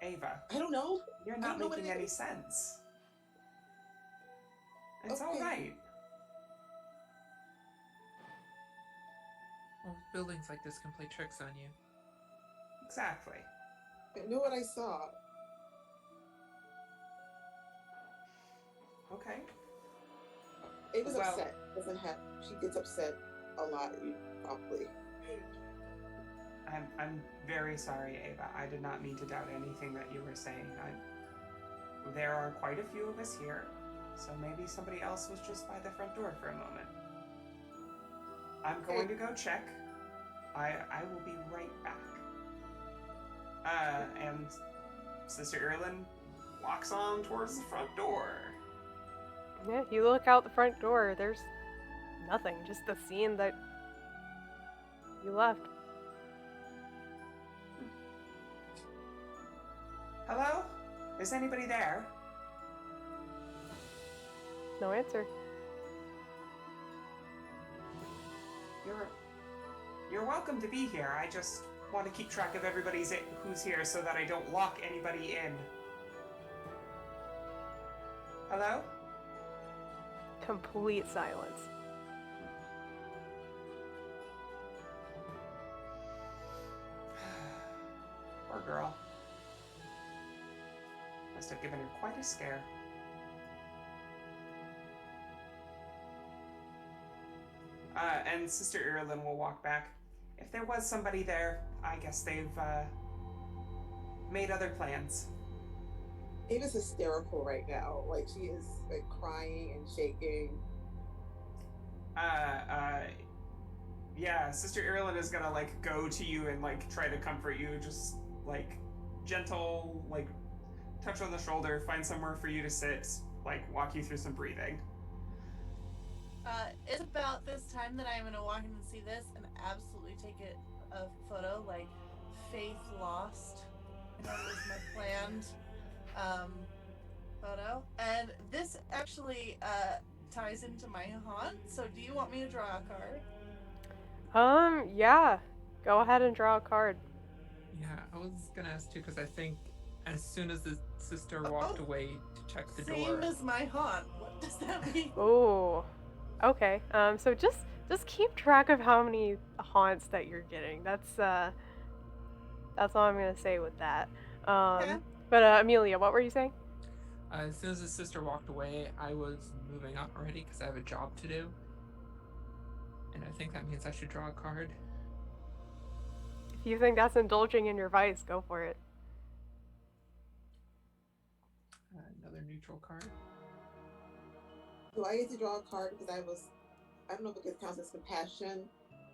Ava. I don't know. You're not making any sense. It's all right. Well, buildings like this can play tricks on you. Exactly. I know what I saw. Okay. Ava's upset. She gets upset a lot. Probably. I'm very sorry, Ava. I did not mean to doubt anything that you were saying. There are quite a few of us here, so maybe somebody else was just by the front door for a moment. I'm going to go check. I will be right back. And Sister Erlin walks on towards the front door. Yeah, you look out the front door, there's nothing, just the scene that you left. Hello? Is anybody there? No answer. You're welcome to be here. I just want to keep track of everybody's who's here so that I don't lock anybody in. Hello? Complete silence. Poor girl. Must have given her quite a scare. And Sister Irilyn will walk back. If there was somebody there, I guess they've made other plans. Ava's hysterical right now. Like, she is like crying and shaking. Yeah, Sister Irilyn is gonna like go to you and like try to comfort you, just like gentle, like touch on the shoulder, find somewhere for you to sit, like walk you through some breathing. It's about this time that I'm gonna walk in and see this and absolutely take a photo, like Faith Lost. That was my planned photo. And this actually ties into my haunt, so do you want me to draw a card? Yeah. Go ahead and draw a card. Yeah, I was gonna ask too, because I think as soon as the sister walked away to check the door. Same as my haunt. What does that mean? Oh. Okay. So just keep track of how many haunts that you're getting. That's all I'm gonna say with that. Okay. But Amelia, what were you saying? As soon as the sister walked away, I was moving on already because I have a job to do. And I think that means I should draw a card. If you think that's indulging in your vice, go for it. Another neutral card. Do I get to draw a card because I don't know if it counts as compassion,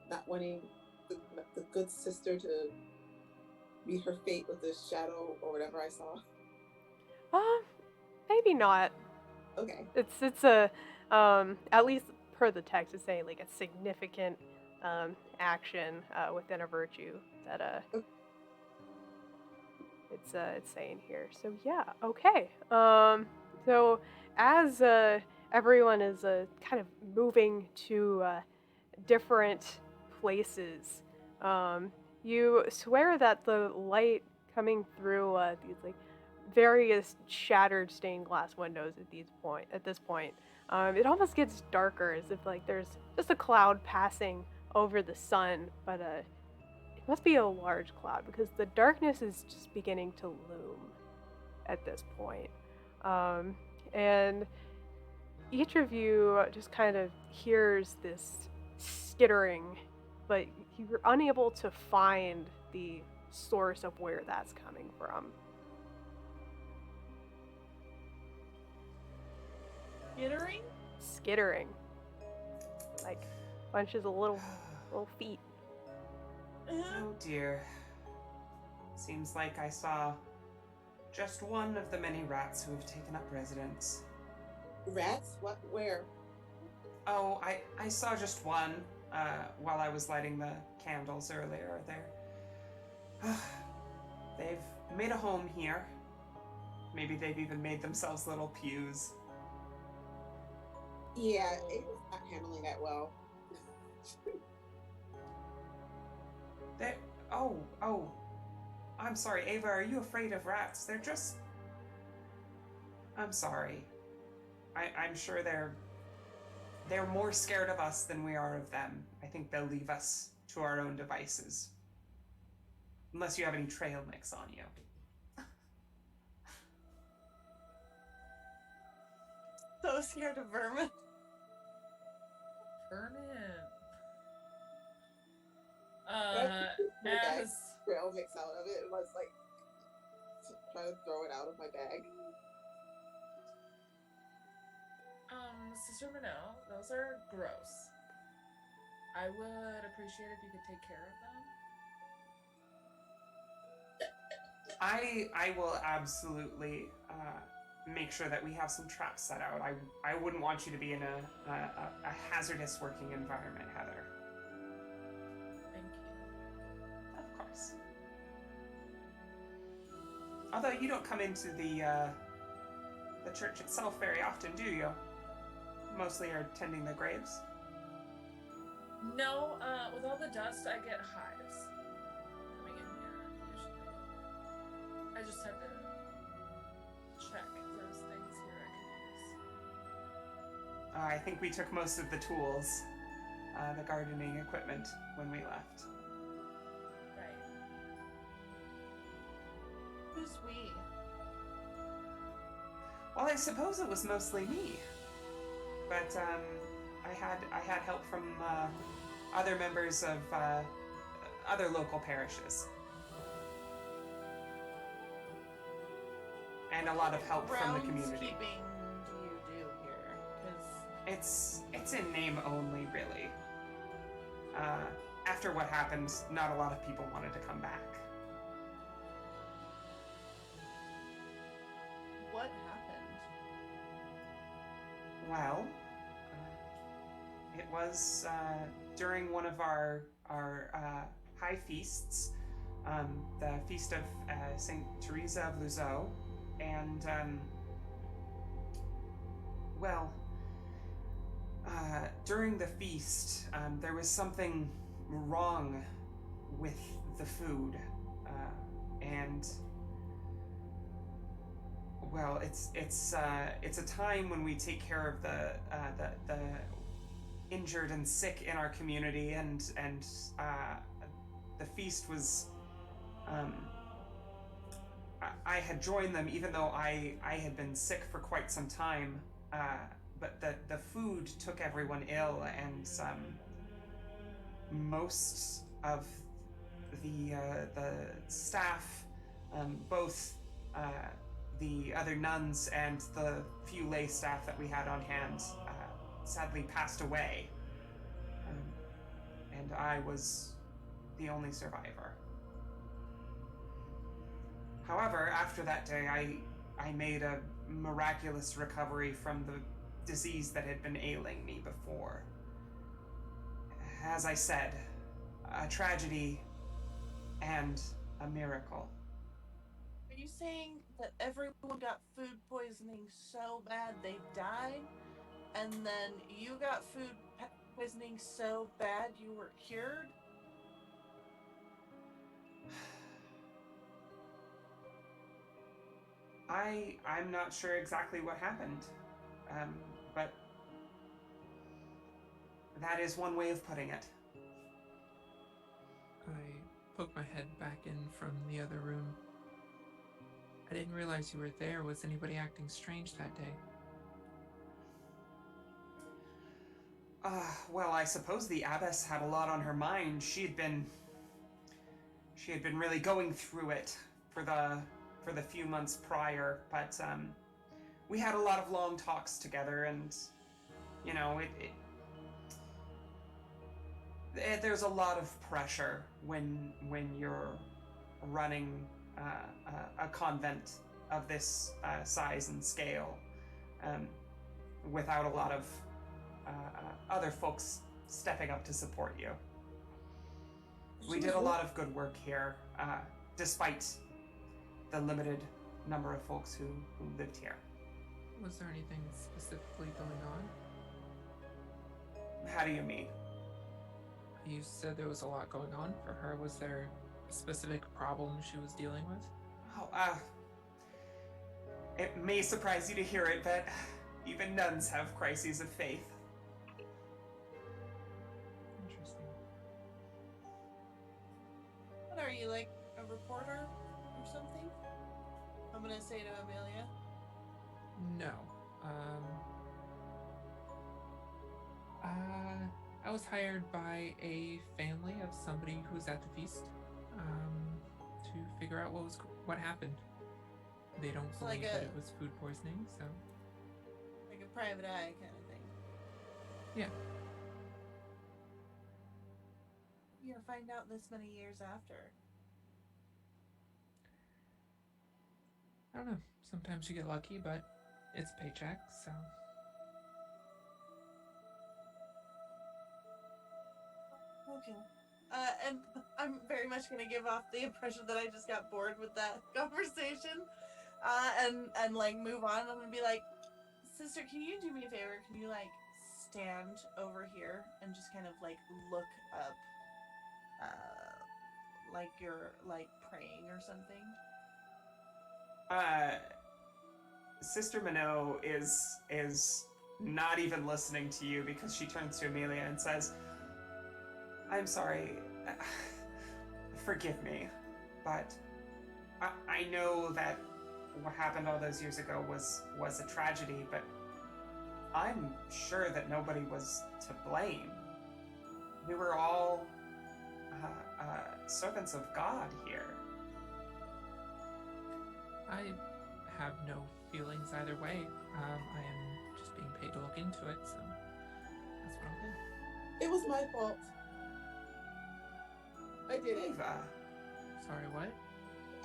not wanting the good sister to meet her fate with the shadow or whatever I saw? Maybe not. Okay. It's a at least per the text, it's saying like a significant action within a virtue that it's saying here. So yeah, okay. So as everyone is kind of moving to different places. You swear that the light coming through these like various shattered stained glass windows at this point, it almost gets darker, as if like there's just a cloud passing over the sun, but it must be a large cloud because the darkness is just beginning to loom at this point. And each of you just kind of hears this skittering, but you're unable to find the source of where that's coming from. Skittering? Skittering. Like bunches of little feet. Oh dear. Seems like I saw just one of the many rats who have taken up residence. Rats? What? Where? Oh, I saw just one while I was lighting the candles earlier there. They've made a home here. Maybe they've even made themselves little pews. Yeah, it was not handling that well. Oh, I'm sorry, Ava, are you afraid of rats? They're just... I'm sorry. I'm sure they're more scared of us than we are of them. I think they'll leave us to our own devices. Unless you have any trail mix on you. So scared of vermin. Vermin. My bag As trail mix out of it. It was like trying to throw it out of my bag. Sister Minot, those are gross. I would appreciate if you could take care of them. I will absolutely make sure that we have some traps set out. I wouldn't want you to be in a hazardous working environment, Heather. Thank you. Of course. Although you don't come into the church itself very often, do you? Mostly are tending the graves. No, with all the dust, I get hives coming in here, usually. I just had to check if there's things here I can use. I think we took most of the tools, the gardening equipment, when we left. Right. Who's we? Well, I suppose it was mostly me. But I had help from other members of other local parishes, and a lot of help from the community. Groundskeeping do you do here? Because It's in name only, really. After what happened, not a lot of people wanted to come back. what happened? Well, it was during one of our high feasts, the feast of Saint Teresa of Lisieux, and during the feast, there was something wrong with the food, and well, it's a time when we take care of the injured and sick in our community, and the feast was. I had joined them even though I had been sick for quite some time, but the food took everyone ill, and most of the staff, both the other nuns and the few lay staff that we had on hand, sadly passed away, and I was the only survivor. However, after that day, I made a miraculous recovery from the disease that had been ailing me before. As I said, a tragedy and a miracle. Are you saying that everyone got food poisoning so bad they died, and then you got food poisoning so bad you were cured? I'm not sure exactly what happened, but that is one way of putting it. I poke my head back in from the other room. I didn't realize you were there. Was anybody acting strange that day? Well, I suppose the abbess had a lot on her mind. She had been really going through it for the few months prior, but we had a lot of long talks together, and you know, there's a lot of pressure when you're running a convent of this size and scale, without a lot of other folks stepping up to support you. We did a lot of good work here, despite the limited number of folks who lived here. Was there anything specifically going on? How do you mean? You said there was a lot going on for her. Was there a specific problem she was dealing with? Oh, it may surprise you to hear it, but even nuns have crises of faith. Interesting. What are you, like a reporter or something? I'm gonna say to Amelia. No. I was hired by a family of somebody who was at the feast, to figure out what happened. They don't So believe like that it was food poisoning, so Like a private eye kind of thing. yeah. You find out this many years after. I don't know. Sometimes you get lucky, but it's paycheck, so. Okay. And I'm very much gonna give off the impression that I just got bored with that conversation, and like move on. I'm gonna be like, sister, can you do me a favor? Can you like stand over here and just kind of like look up, like you're like praying or something? Sister Minot is not even listening to you because she turns to Amelia and says, I'm sorry, forgive me, but I know that what happened all those years ago was a tragedy, but I'm sure that nobody was to blame. We were all servants of God here. I have no feelings either way. I am just being paid to look into it, so that's what I'll do. It was my fault. I did it. Ava. Sorry, what?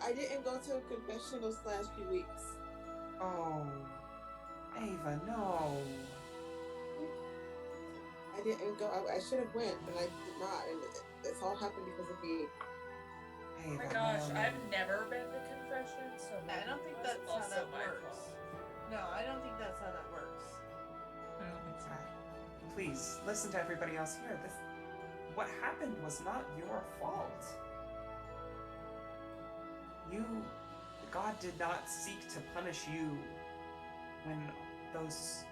I didn't go to a confession those last few weeks. Oh, Ava, no. I didn't go. I should have went, but I did not, and it's all happened because of me. Oh my Ava, gosh, no. I've never been to confession, so I don't think that's how also that my works. fault. No, I don't think that's how that works. I don't think so. Please listen to everybody else here. What happened was not your fault. God did not seek to punish you when those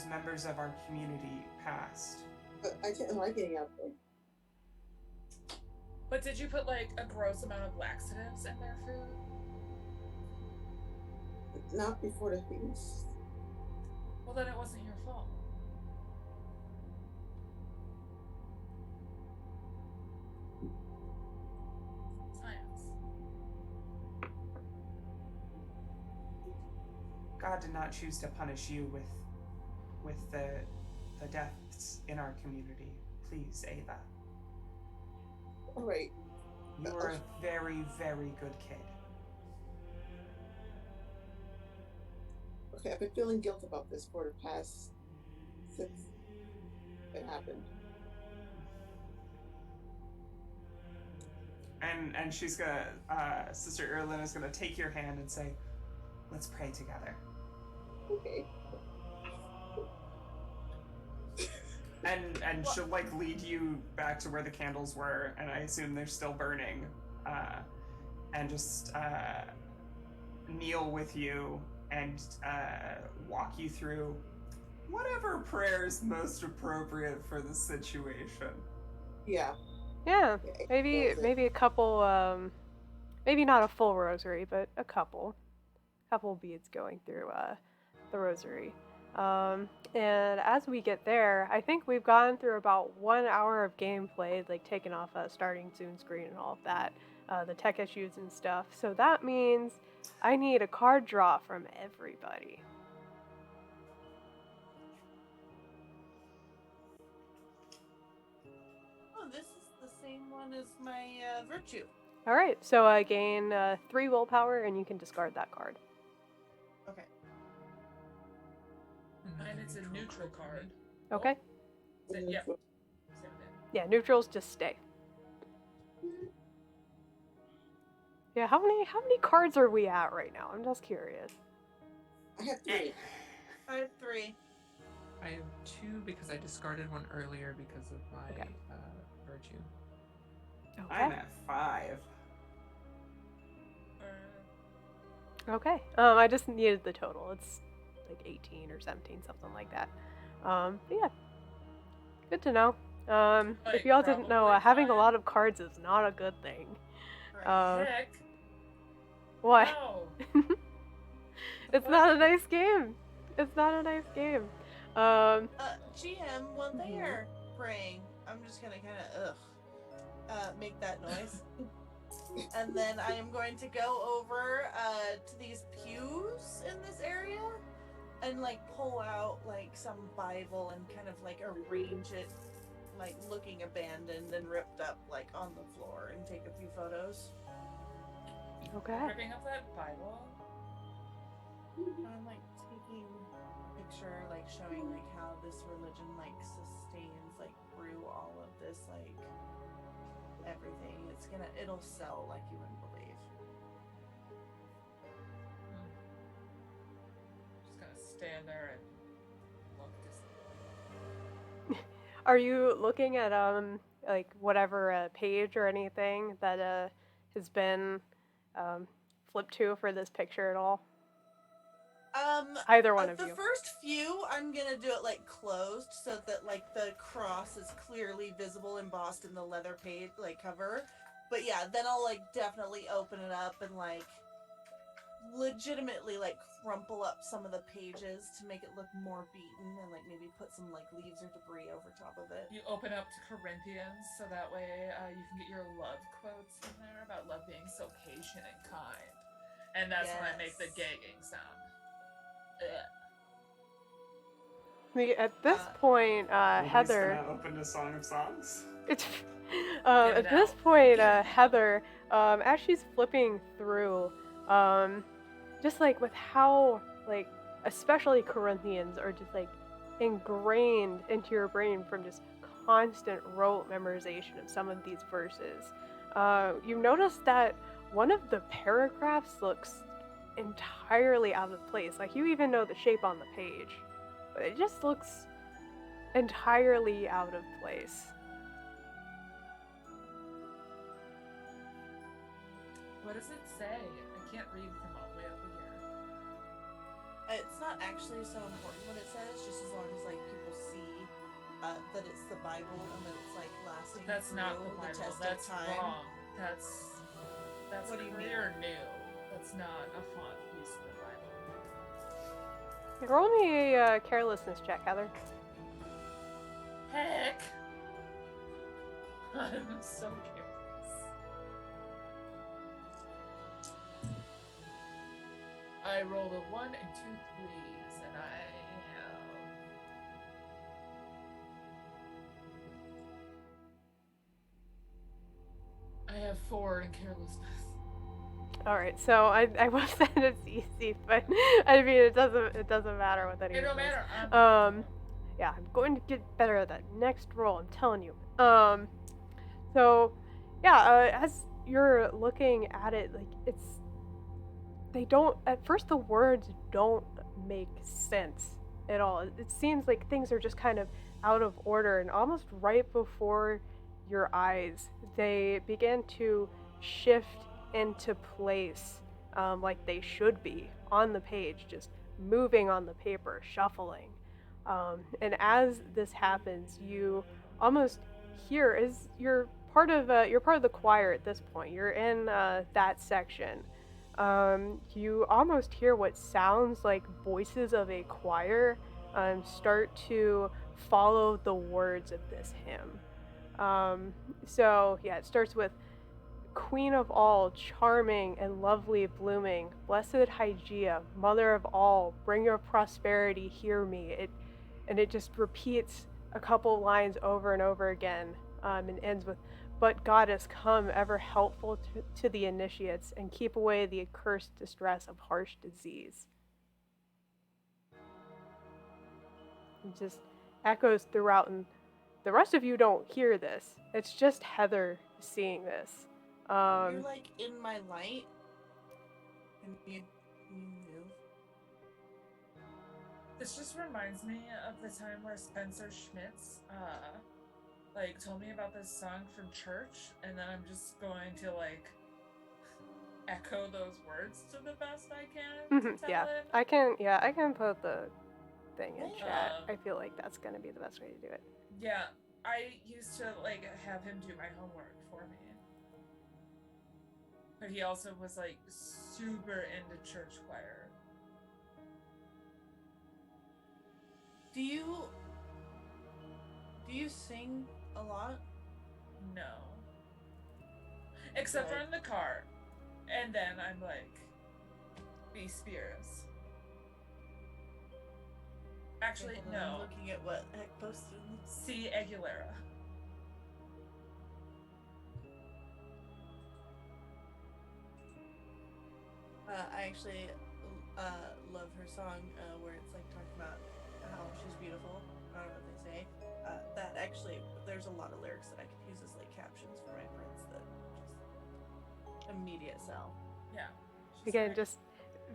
members of our community passed. But I didn't like getting out there. But did you put like a gross amount of laxatives in their food? Not before the feast. Well, then it wasn't your fault. Science. God did not choose to punish you with the deaths in our community. Please, Ava. All right. You were a very, very good kid. Okay, I've been feeling guilt about this for the past since it happened. And she's gonna, Sister Erlin is gonna take your hand and say, let's pray together. Okay. and she'll like lead you back to where the candles were, and I assume they're still burning, and just kneel with you and walk you through whatever prayer is most appropriate for the situation. Yeah. Yeah, maybe Close it. a couple, maybe not a full rosary, but a couple beads going through the rosary. And as we get there, I think we've gone through about 1 hour of gameplay, like taking off a starting soon screen and all of that, the tech issues and stuff. So that means I need a card draw from everybody. Oh, this is the same one as my virtue. All right, so I gain 3 willpower, and you can discard that card. Okay. And it's a neutral card. Okay? Yeah. Same thing. Yeah, neutrals just stay. Yeah, how many cards are we at right now? I'm just curious. I have 3. I have 3. I have 2 because I discarded one earlier because of my Okay. virtue. Okay. I'm at 5. Okay. I just needed the total. It's like 18 or 17, something like that. But yeah. Good to know. If Like, y'all didn't know, probably having a fine. lot of cards is not a good thing. Right. Heck. What? No. It's not a nice game. It's not a nice game. GM, when they are praying, I'm just gonna kind of make that noise, and then I am going to go over to these pews in this area, and like pull out like some Bible and kind of like arrange it, like looking abandoned and ripped up, like on the floor, and take a few photos. Okay. Ripping up that Bible. I'm like taking a picture, like showing like how this religion like sustains like through all of this like everything. It'll sell like you wouldn't believe. Just gonna stand there and look disappointed. Are you looking at like whatever page or anything that has been flipped to for this picture at all? Either one of The you. first few, I'm gonna do it like closed so that like the cross is clearly visible embossed in the leather page like cover. But yeah, then I'll like definitely open it up and like legitimately like crumple up some of the pages to make it look more beaten and like maybe put some like leaves or debris over top of it. You open up to Corinthians so that way you can get your love quotes in there about love being so patient and kind. And that's when I make the Yes. gagging sound. At this point, Nobody's Heather. gonna open a Song of Songs. It's Get at it this out. point, Get it Heather, as she's flipping through, just like with how like especially Corinthians are just like ingrained into your brain from just constant rote memorization of some of these verses. You notice that one of the paragraphs looks entirely out of place. Like you even know the shape on the page, but it just looks entirely out of place. What does it say? I can't read from all the way over here. It's not actually so important what it says, just as long as like people see that it's the Bible and that it's like lasting That's not the through Bible. test That's of time. wrong. That's What do you mean? clear new. That's not a font piece of the Bible. Roll me a carelessness check, Heather. Heck! I'm so curious. I rolled a 1 and 2 3s, and I have 4 in carelessness. All right, so I will say it's easy, but I mean it doesn't matter with any It of don't this. matter. Yeah, I'm going to get better at that next roll. I'm telling you. So yeah, as you're looking at it, like they don't at first the words don't make sense at all. It seems like things are just kind of out of order, and almost right before your eyes, they begin to shift into place, like they should be on the page, just moving on the paper, shuffling. And as this happens, you almost hear, as you're part of the choir at this point. You're in that section. You almost hear what sounds like voices of a choir start to follow the words of this hymn. So yeah, it starts with Queen of all, charming and lovely blooming, blessed Hygeia, mother of all, bringer of prosperity, hear me. It just repeats a couple lines over and over again, and ends with, but goddess, come, ever helpful to the initiates, and keep away the accursed distress of harsh disease. It just echoes throughout, and the rest of you don't hear this. It's just Heather seeing this. You're like in my light, and you move. This just reminds me of the time where Spencer Schmitz, like, told me about this song from church, and then I'm just going to, like, echo those words to the best I can to tell Yeah, it. I can put the thing in chat. I feel like that's gonna be the best way to do it. Yeah, I used to, like, have him do my homework for me. But he also was, like, super into church choir. Do you sing a lot? No. Except for in the car. And then I'm like, be spirits. Actually, Okay, no. I'm looking at what Heck posted. C. Aguilera. I actually love her song where it's like talking about how she's beautiful. I don't know what they say. That actually, there's a lot of lyrics that I could use as like captions for my prints that just immediate sell. Yeah. Again, Great. just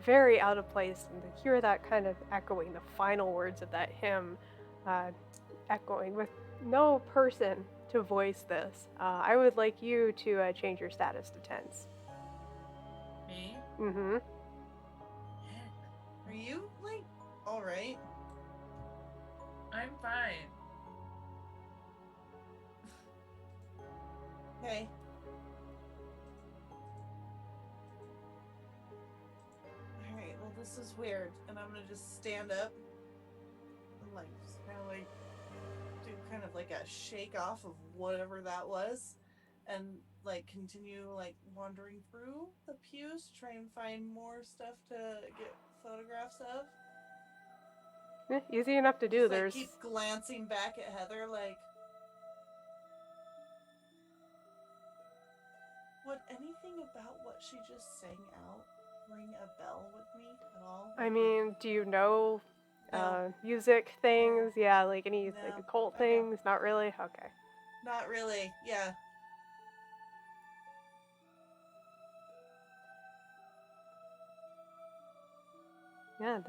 very out of place, and to hear that kind of echoing the final words of that hymn, echoing with no person to voice this. I would like you to change your status to tense. Me? Mm-hmm. Are you like all right? I'm fine. Okay. Alright, well this is weird. And I'm gonna just stand up and like just kinda like do kind of like a shake off of whatever that was. And like continue like wandering through the pews to try and find more stuff to get photographs of. Easy enough to do. Just, There's keep glancing back at Heather like, would anything about what she just sang out ring a bell with me at all? I mean, do you know No. music things? Yeah, like any No. like occult Okay. things? Not really? Okay. Not really. Yeah. Yeah,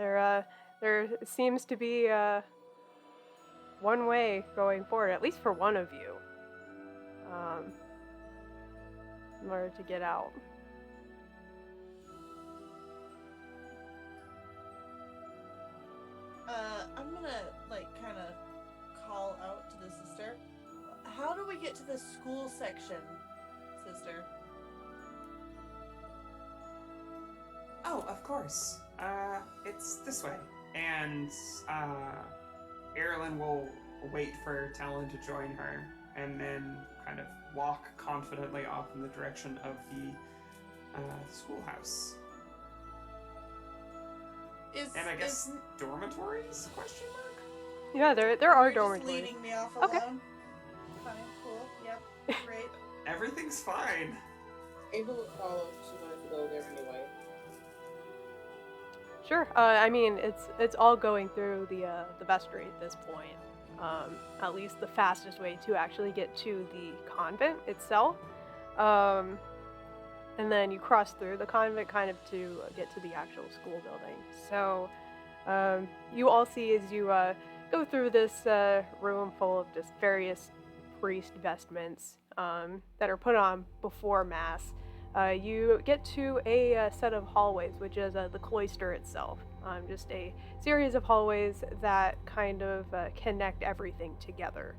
there seems to be one way going forward, at least for one of you, in order to get out. I'm gonna like kind of call out to the sister. How do we get to the school section, sister? Oh, of course. It's this way. And Erilyn will wait for Talon to join her, and then kind of walk confidently off in the direction of the schoolhouse. And I guess dormitories? Question mark? Yeah, there are You're dormitories. just leading me off Okay. alone. Fine, cool. Yep, great. Everything's fine. Ava would follow. She wanted to go there anyway. Sure. I mean, it's all going through the vestry at this point. At least the fastest way to actually get to the convent itself. And then you cross through the convent kind of to get to the actual school building. So you all see as you go through this room full of just various priest vestments that are put on before Mass. You get to a set of hallways, which is the cloister itself. Just a series of hallways that kind of connect everything together.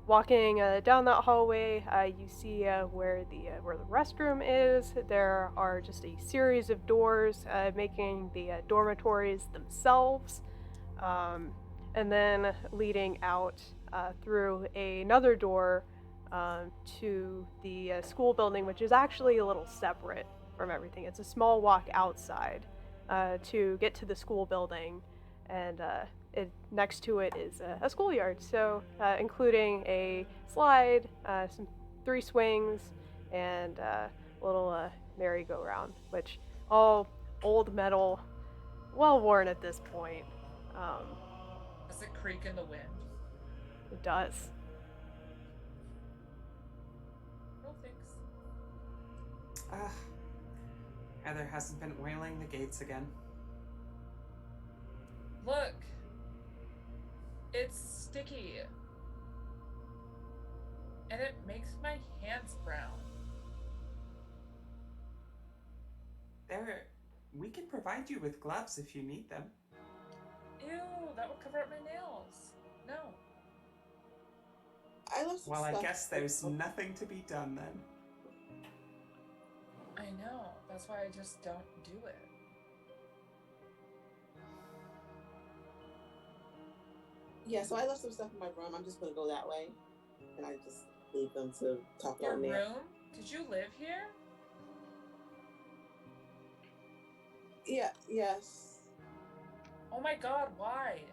Walking down that hallway, you see where the restroom is. There are just a series of doors making the dormitories themselves, and then leading out through another door to the school building, which is actually a little separate from everything. It's a small walk outside to get to the school building, and next to it is a schoolyard, so including a slide, some 3 swings, and a little merry-go-round, which all old metal, well worn at this point. Does it creak in the wind? It does. No thanks. Heather hasn't been oiling the gates again. Look! It's sticky. And it makes my hands brown. We can provide you with gloves if you need them. Ew, that would cover up my nails. No. I left some Well, I stuff- guess there's nothing to be done then. I know. That's why I just don't do it. Yeah, so I left some stuff in my room. I'm just gonna go that way, and I just leave them to talk Your about there. room? Did you live here? Yeah. Yes. Oh my god, why?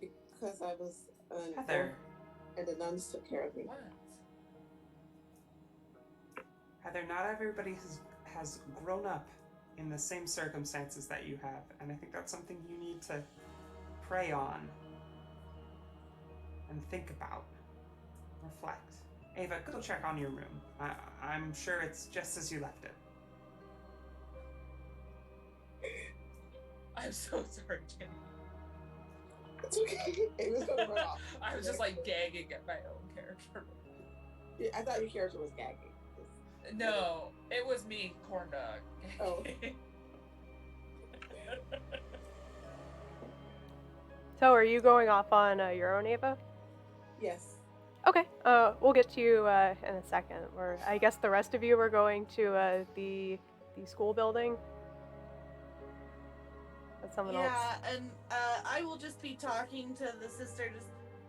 Because I was Heather, and the nuns took care of me. What? Heather, not everybody has grown up in the same circumstances that you have, and I think that's something you need to pray on and think about. Reflect. Ava, go check on your room. I'm sure it's just as you left it. I'm so sorry, Jenny. It's okay. It was gonna run off. I was just like gagging at my own character. Yeah, I thought your character was gagging. No, it was me, corn dog. Oh. So, are you going off on your own, Ava? Yes. Okay, we'll get to you in a second. Or I guess the rest of you are going to the school building. That's someone else. Yeah, and I will just be talking to the sister.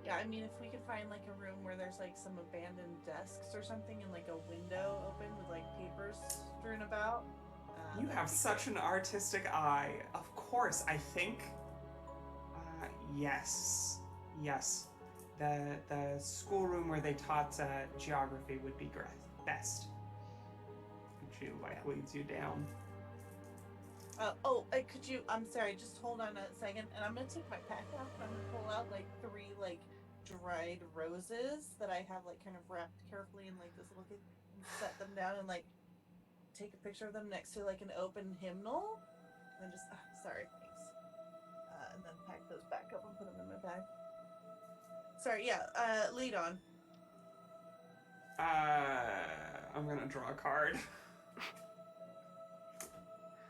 I mean, if we could find like a room where there's like some abandoned desks or something, and like a window open with like papers strewn about. You have such an artistic eye. Of course, I think. Yes. The schoolroom where they taught geography would be best. And she leads you down. Could you? I'm sorry. Just hold on a second, and I'm gonna take my pack off. And I'm gonna pull out like 3 like dried roses that I have like kind of wrapped carefully in like this little thing, and set them down and like take a picture of them next to like an open hymnal, and then just sorry, thanks. And then pack those back up and put them in my bag. Sorry, yeah. Lead on. I'm gonna draw a card.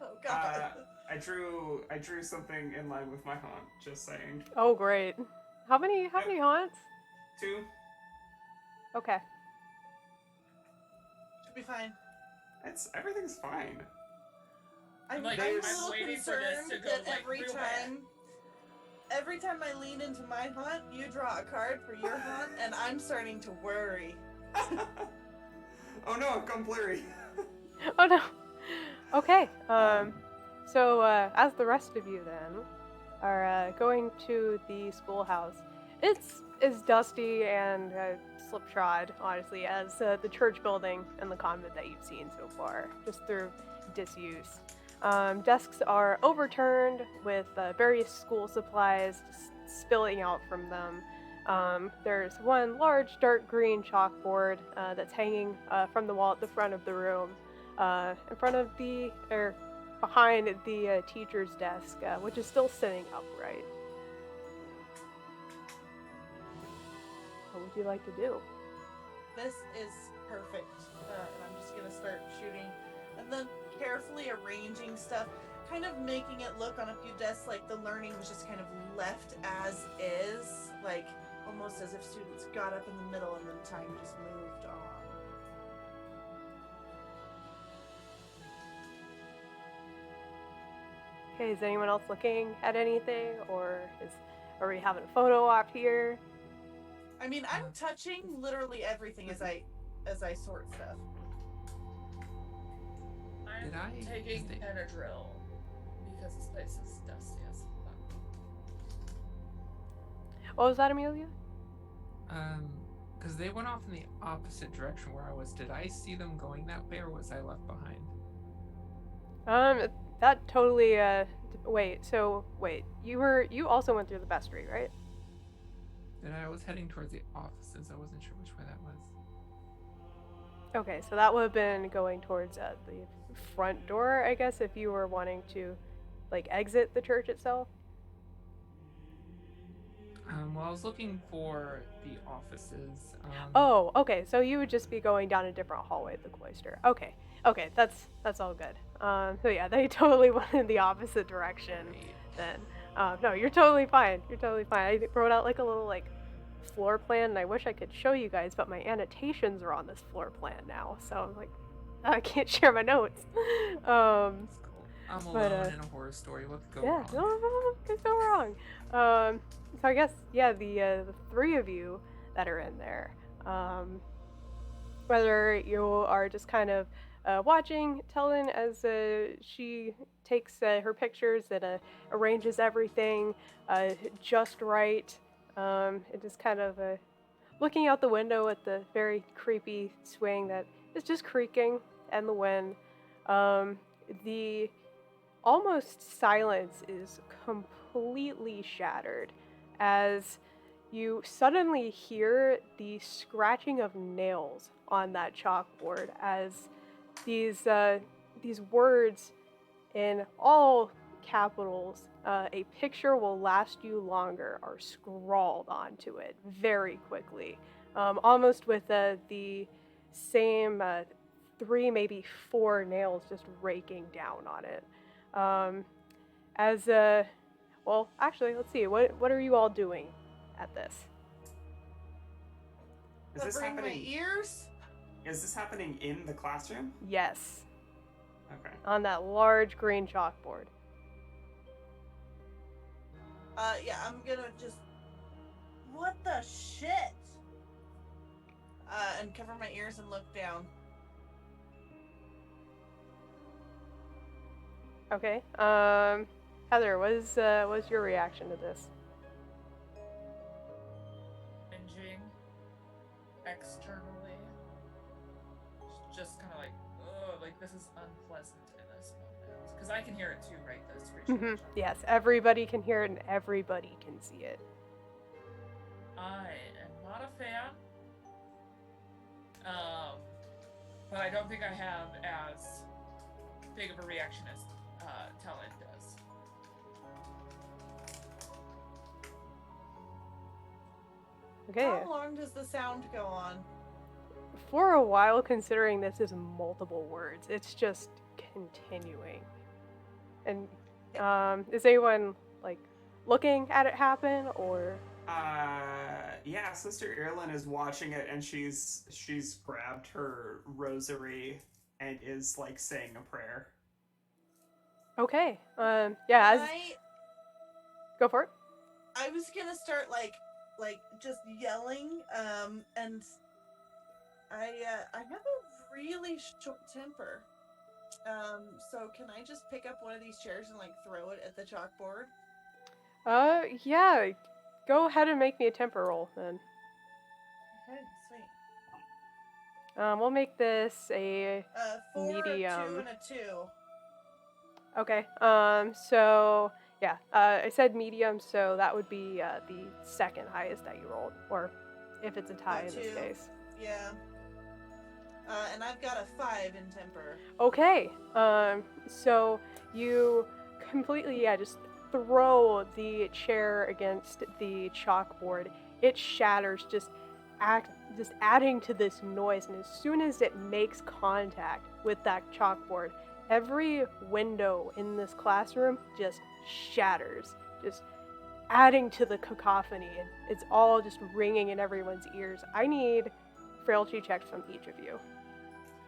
Oh God. I drew something in line with my haunt. Just saying. Oh, great. How many haunts? 2. Okay. Should be fine. Everything's fine. I'm like, a I'm little waiting for this concerned to go, that like, real bad. every time I lean into my haunt, you draw a card for your haunt, and I'm starting to worry. Oh no, I've gone blurry. Oh no. Okay. So as the rest of you then are going to the schoolhouse, it's as dusty and slipshod, honestly, as the church building and the convent that you've seen so far, just through disuse. Desks are overturned with various school supplies just spilling out from them. There's one large dark green chalkboard that's hanging from the wall at the front of the room. In front of behind the teacher's desk, which is still sitting upright. What would you like to do? This is perfect. And I'm just gonna start shooting, and then carefully arranging stuff, kind of making it look on a few desks like the learning was just kind of left as is, like almost as if students got up in the middle and then time just moved on. Okay, is anyone else looking at anything, or are we having a photo op here? I mean, I'm touching literally everything as I sort stuff. I'm Did I taking stay- Benadryl because this place is dusty as fuck. What was that, Amelia? Because they went off in the opposite direction where I was. Did I see them going that way, or was I left behind? That totally, wait, you also went through the vestry, right? I was heading towards the offices. I wasn't sure which way that was. Okay, so that would have been going towards the front door, I guess, if you were wanting to, like, exit the church itself. Well, I was looking for the offices. Oh, okay, so you would just be going down a different hallway at the cloister. Okay, that's all good. So yeah, they totally went in the opposite direction then. No, you're totally fine. I wrote out like a little like floor plan, and I wish I could show you guys, but my annotations are on this floor plan now, so I'm like, I can't share my notes. That's cool. I'm but, alone in a horror story. What could go Yeah, wrong? no, could go wrong. So I guess, yeah, the three of you that are in there, whether you are just kind of watching Tellen as she takes her pictures and arranges everything just right, and just kind of looking out the window at the very creepy swing that is just creaking in the wind. The almost silence is completely shattered as you suddenly hear the scratching of nails on that chalkboard as these words in all capitals, "A picture will last you longer," are scrawled onto it very quickly, almost with the same 3, maybe 4 nails just raking down on it. Well, actually, let's see. What are you all doing at this? Is this Covering my happening? ears? Is this happening in the classroom? Yes, Okay. on that large green chalkboard. Yeah, I'm gonna just. What the shit? And cover my ears and look down. Okay. Heather, what's your reaction to this? Binging externally. Just kind of like, oh, like this is unpleasant in this moment. Because I can hear it too, right? Those screeching. Yes, everybody can hear it and everybody can see it. I am not a fan. But I don't think I have as big of a reaction as Tellen does. Okay. How long does the sound go on? For a while, considering this is multiple words, it's just continuing. And is anyone like looking at it happen, or? Yeah, Sister Ireland is watching it, and she's grabbed her rosary and is like saying a prayer. Okay. Yeah. Go for it. I was gonna start like just yelling, and I have a really short temper. So can I just pick up one of these chairs and like throw it at the chalkboard? Yeah. Go ahead and make me a temper roll then. Okay, sweet. We'll make this a 4, medium. a 2, and a 2. Okay. So yeah, I said medium, so that would be the second highest that you rolled, or if it's a tie in this 2. case. Yeah. And I've got a 5 in temper. Okay. So you completely, just throw the chair against the chalkboard. It shatters, just adding to this noise. And as soon as it makes contact with that chalkboard, every window in this classroom just shatters, just adding to the cacophony. And it's all just ringing in everyone's ears. I need frailty checks from each of you.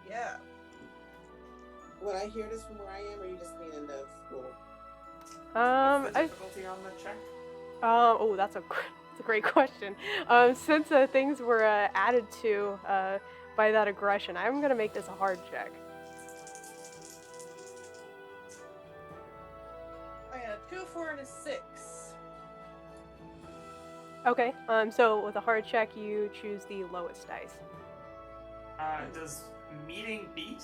Yeah. Would I hear this from where I am, or you just mean in the school? What's the difficulty on the check? That's a great question. Since things were added to by that aggression, I'm gonna make this a hard check. I got a 2, 4, and a 6. Okay. So with a hard check, you choose the lowest dice. Does meeting beat?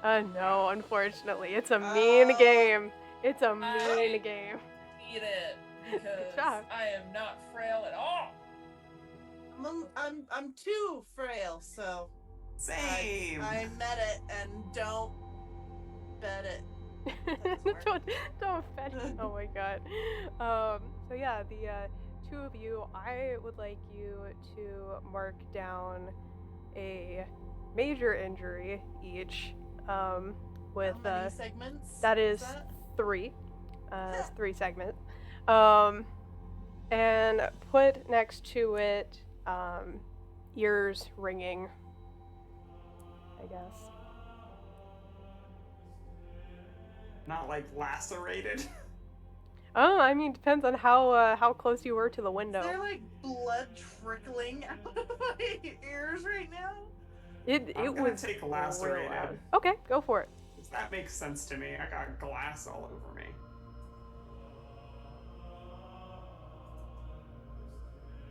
No, unfortunately, it's a mean game. It's a mean game. Eat it because job. I am not frail at all. I'm too frail, so Same. I met it and don't bet it. don't bet it. Oh my god. So yeah, the two of you, I would like you to mark down a major injury each. With How many segments? that is that? 3. It's 3 segments. And put next to it ears ringing, I guess. Not like lacerated. Oh, I mean, depends on how close you were to the window. Is there like blood trickling out of my ears right now? It I'm gonna was take real lacerated. loud. Okay, go for it. That makes sense to me. I got glass all over me.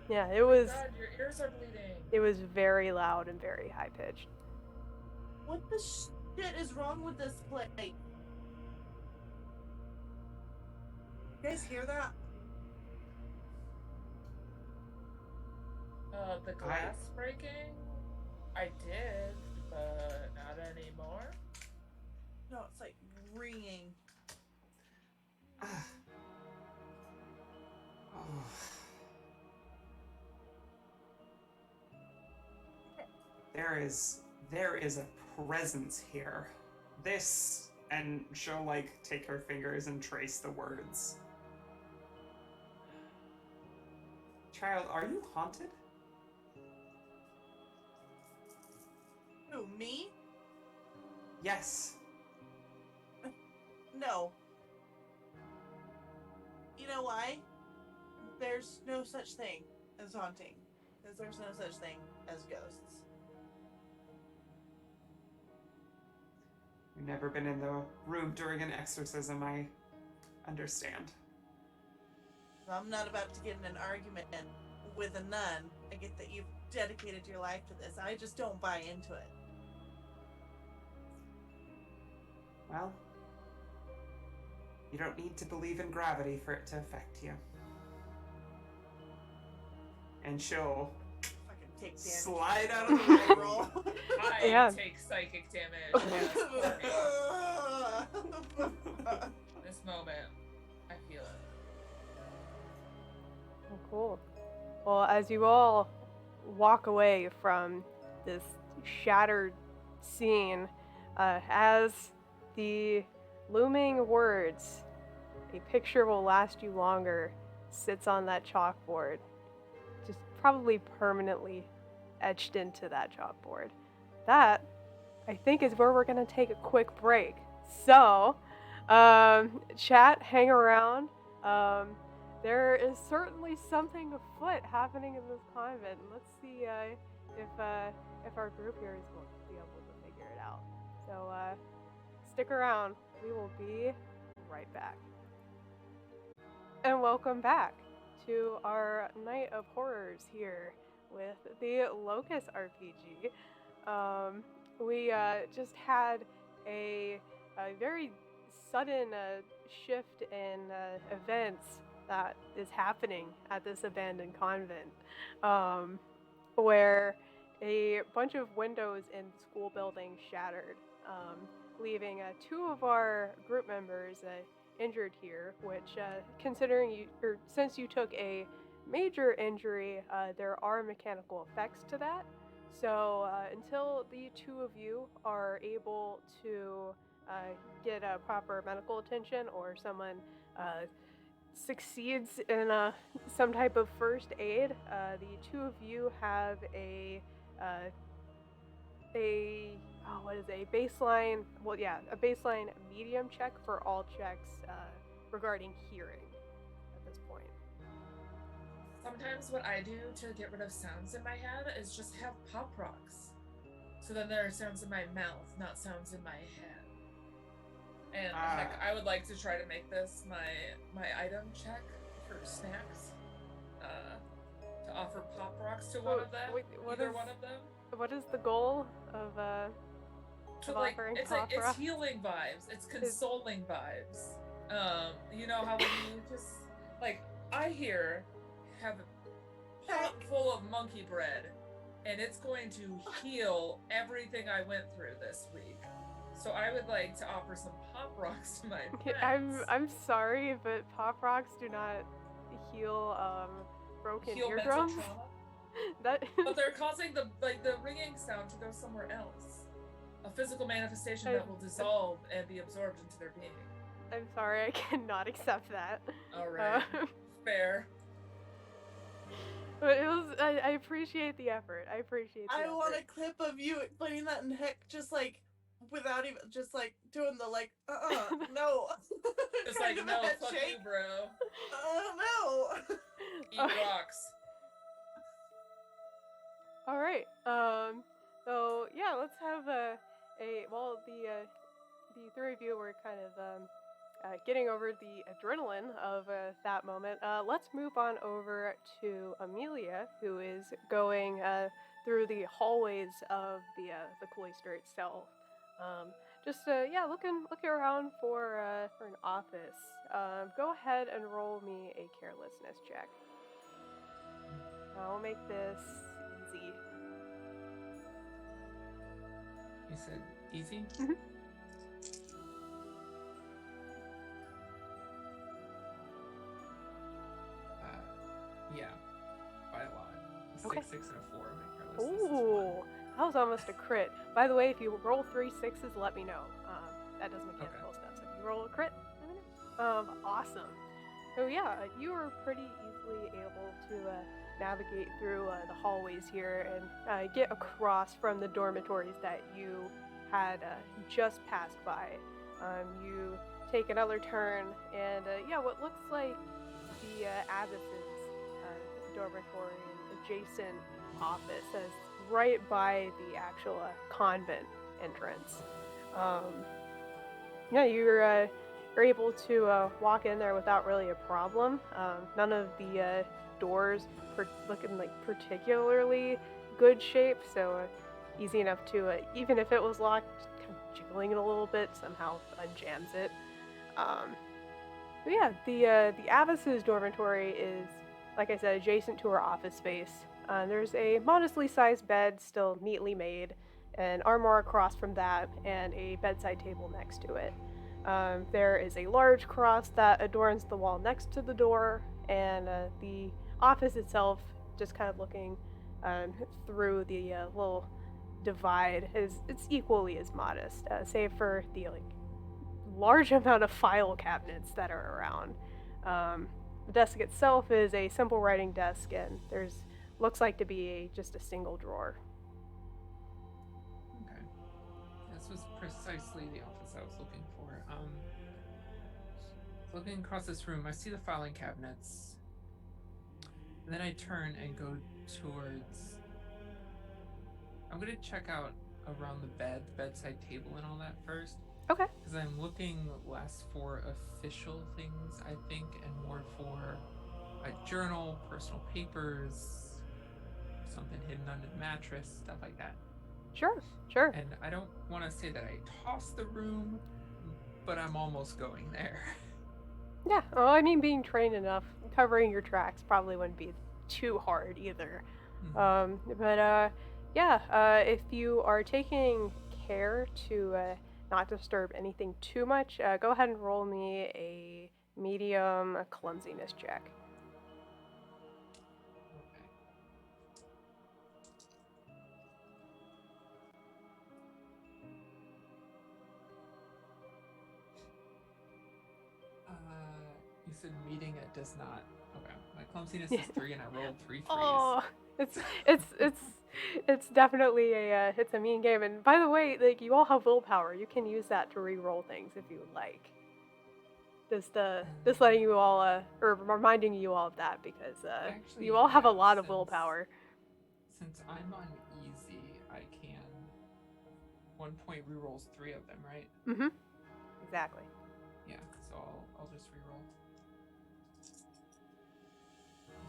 Yeah, it was. God, your ears are bleeding. It was very loud and very high pitched. What the shit is wrong with this place? You guys hear that? The glass breaking? I did, but not anymore. No, it's like ringing. There is a presence here. This, and she'll like take her fingers and trace the words. Child, are you haunted? Who, me? Yes. No. You know why? There's no such thing as haunting. Because there's no such thing as ghosts. You've never been in the room during an exorcism, I understand. I'm not about to get in an argument with a nun. I get that you've dedicated your life to this. I just don't buy into it. Well, you don't need to believe in gravity for it to affect you. And she'll Fucking take damage. slide out of the way. Roll. I Yeah. take psychic damage. Yes, this moment, I feel it. Oh, cool. Well, as you all walk away from this shattered scene, as the looming words, "A picture will last you longer," sits on that chalkboard, just probably permanently etched into that chalkboard. That, I think, is where we're going to take a quick break. So, chat, hang around. There is certainly something afoot happening in this convent. Let's see if our group here is going to be able to figure it out. So stick around. We will be right back. And welcome back to our Night of Horrors here with the Locus RPG. We just had a very sudden shift in events that is happening at this abandoned convent, where a bunch of windows in the school building shattered, leaving 2 of our group members injured here. Which, considering you, or since you took a major injury, there are mechanical effects to that. So until the 2 of you are able to get proper medical attention, or someone succeeds in some type of first aid, the 2 of you have a what is a baseline? Well, yeah, a baseline medium check for all checks regarding hearing at this point. Sometimes what I do to get rid of sounds in my head is just have pop rocks. So then there are sounds in my mouth, not sounds in my head. And heck, I would like to try to make this my item check for snacks. To offer pop rocks to one of them. Either one of them. What is the goal of offering pop rocks? It's healing vibes. It's consoling vibes. You know how when you just like I have a pot full of monkey bread, and it's going to heal everything I went through this week. So I would like to offer some pop rocks to my friends. I'm sorry, but pop rocks do not heal broken eardrums. But they're causing the ringing sound to go somewhere else. A physical manifestation that will dissolve and be absorbed into their being. I'm sorry, I cannot accept that. Alright. Fair. But it was. I appreciate the effort. I want a clip of you explaining that in heck, just like without even just like doing the like no. Just like no, fuck you, bro. No. Eat rocks. All right. So yeah, let's have the 3 of you were kind of getting over the adrenaline of that moment. Let's move on over to Amelia, who is going through the hallways of the cloister itself. Looking around for an office. Go ahead and roll me a carelessness check. I'll make this easy. You said easy? Mm-hmm. Yeah, by a lot. Okay. 6, 6, and a 4. My carelessness is Ooh, that was almost a crit. By the way, if you roll 3 6s, let me know. That does mechanical stuff. So if you roll a crit, let me know. Awesome. So yeah, you were pretty easily able to navigate through the hallways here and get across from the dormitories that you had just passed by. You take another turn, and what looks like the abbess's dormitory and adjacent office is right by the actual convent entrance. You're able to walk in there without really a problem. None of the doors looking like particularly good shape, so easy enough to, even if it was locked, kind of jiggling it a little bit, somehow unjams it. The abbess's dormitory is, like I said, adjacent to her office space. There's a modestly sized bed, still neatly made, an armoire across from that, and a bedside table next to it. There is a large cross that adorns the wall next to the door, and the office itself, just kind of looking through the little divide, it's equally as modest, save for the large amount of file cabinets that are around. The desk itself is a simple writing desk, and looks like to be just a single drawer. Okay. This was precisely the office I was looking for. Looking across this room, I see the filing cabinets. And then I turn and go towards... I'm going to check out around the bedside table and all that first. Okay. Because I'm looking less for official things, I think, and more for a journal, personal papers, something hidden under the mattress, stuff like that. Sure. And I don't want to say that I tossed the room, but I'm almost going there. Yeah, well, I mean, being trained enough, covering your tracks probably wouldn't be too hard either. Mm-hmm. Yeah, if you are taking care to not disturb anything too much, go ahead and roll me a medium clumsiness check. Okay. You said meeting it does not. Okay. My clumsiness is 3 and I rolled 3 threes. Oh, it's it's definitely it's a mean game. And by the way, like you all have willpower. You can use that to re-roll things if you would like. Just letting you all or reminding you all of that because Actually, you all have a yeah, lot of willpower. Since I'm on easy, I can 1 point rerolls 3 of them, right? Mm-hmm. Exactly. Yeah, so I'll just reroll.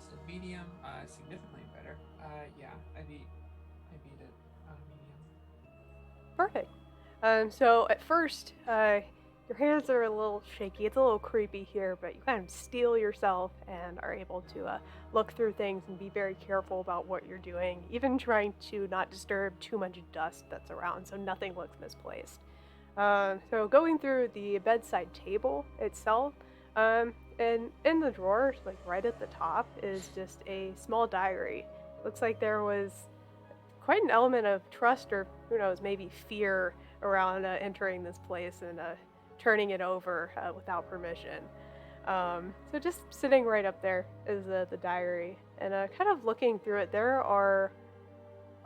So medium, significantly better. Yeah, I beat it on medium. Perfect. So at first, your hands are a little shaky. It's a little creepy here, but you kind of steel yourself and are able to look through things and be very careful about what you're doing, even trying to not disturb too much dust that's around so nothing looks misplaced. So going through the bedside table itself, and in the drawer, like right at the top, is just a small diary. Looks like there was quite an element of trust or who knows, maybe fear around entering this place and turning it over without permission. So just sitting right up there is the diary, and kind of looking through it, there are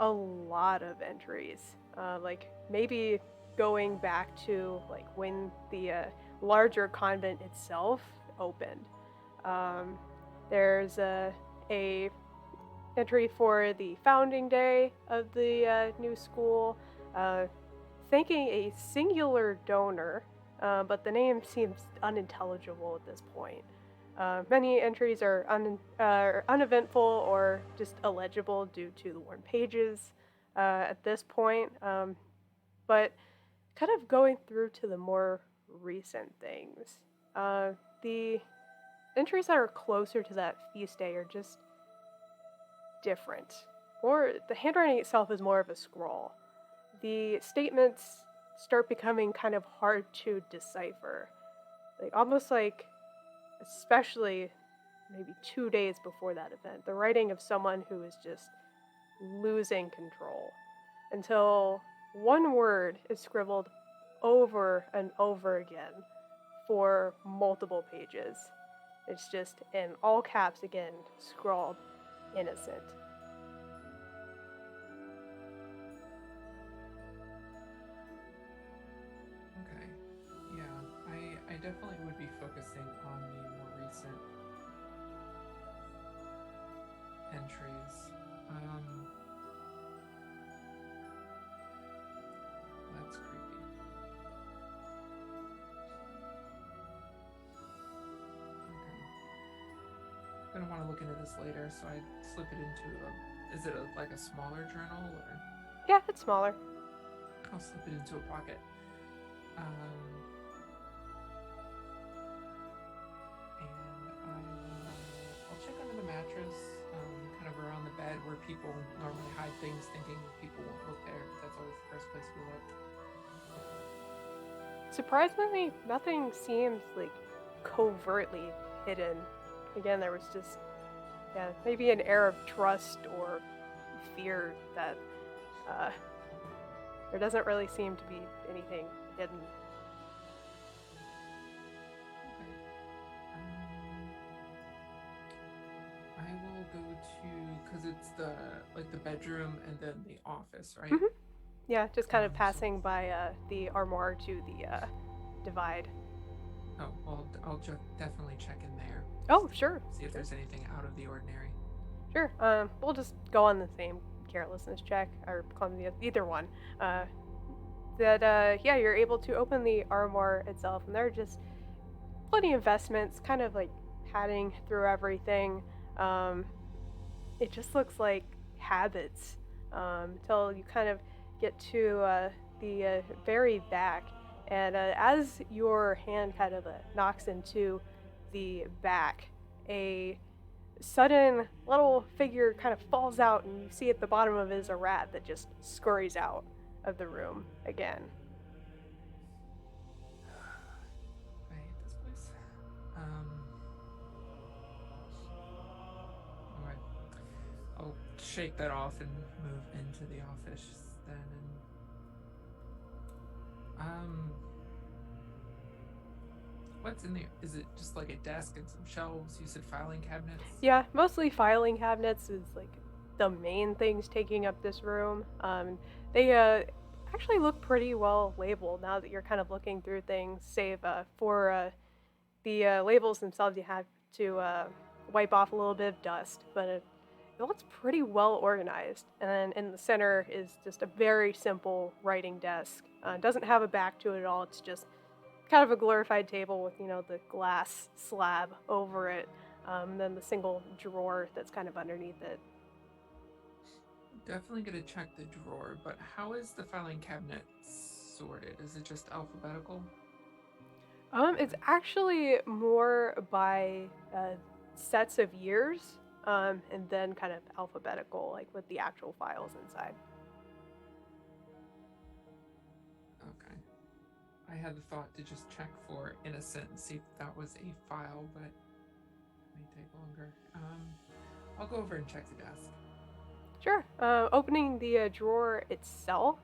a lot of entries. Like maybe going back to like when the larger convent itself opened. There's a entry for the founding day of the new school, thanking a singular donor, but the name seems unintelligible at this point. Many entries are uneventful or just illegible due to the worn pages at this point, but kind of going through to the more recent things. The entries that are closer to that feast day are just different. Or the handwriting itself is more of a scroll. The statements start becoming kind of hard to decipher. Like almost like, especially maybe 2 days before that event, the writing of someone who is just losing control until one word is scribbled over and over again for multiple pages. It's just in all caps again, scrawled innocent. Okay. Yeah, I definitely would be focusing on the more recent entries. That's creepy. Okay. I'm gonna want to look into this later, so I slip it into a. Is it like a smaller journal or? Yeah, it's smaller. I'll slip it into a pocket. And I'll check under the mattress, kind of around the bed where people normally hide things, thinking people won't look there. That's always the first place we look. Surprisingly, nothing seems like covertly hidden. Again, there was just, yeah, maybe an air of trust or fear that there doesn't really seem to be anything hidden. Okay. I will go to, because it's the bedroom and then the office, right? Mm-hmm. Yeah, just kind of passing by the armoire to the divide. Oh, well, I'll definitely check in there. Oh, sure. See if there's anything out of the ordinary. Sure. We'll just go on the same carelessness check, or clumsiness, either one. Yeah, you're able to open the armoire itself, and there are just plenty of vestments, kind of like padding through everything. It just looks like habits until you kind of get to the very back, and as your hand kind of knocks into the back, a sudden little figure kind of falls out, and you see at the bottom of it is a rat that just scurries out of the room again. I hate this place. Alright. I'll shake that off and move into the office then. And what's in there? Is it just like a desk and some shelves? You said filing cabinets? Yeah, mostly filing cabinets is like the main things taking up this room. They actually look pretty well labeled now that you're kind of looking through things, save for the labels themselves, you have to wipe off a little bit of dust, but it looks pretty well organized. And then in the center is just a very simple writing desk. It doesn't have a back to it at all. It's just kind of a glorified table with, the glass slab over it, and then the single drawer that's kind of underneath it. Definitely gonna check the drawer, but how is the filing cabinet sorted? Is it just alphabetical? It's actually more by sets of years, and then kind of alphabetical, like with the actual files inside. Okay. I had the thought to just check for innocent and see if that was a file, but it may take longer. I'll go over and check the desk. Sure. Opening the drawer itself,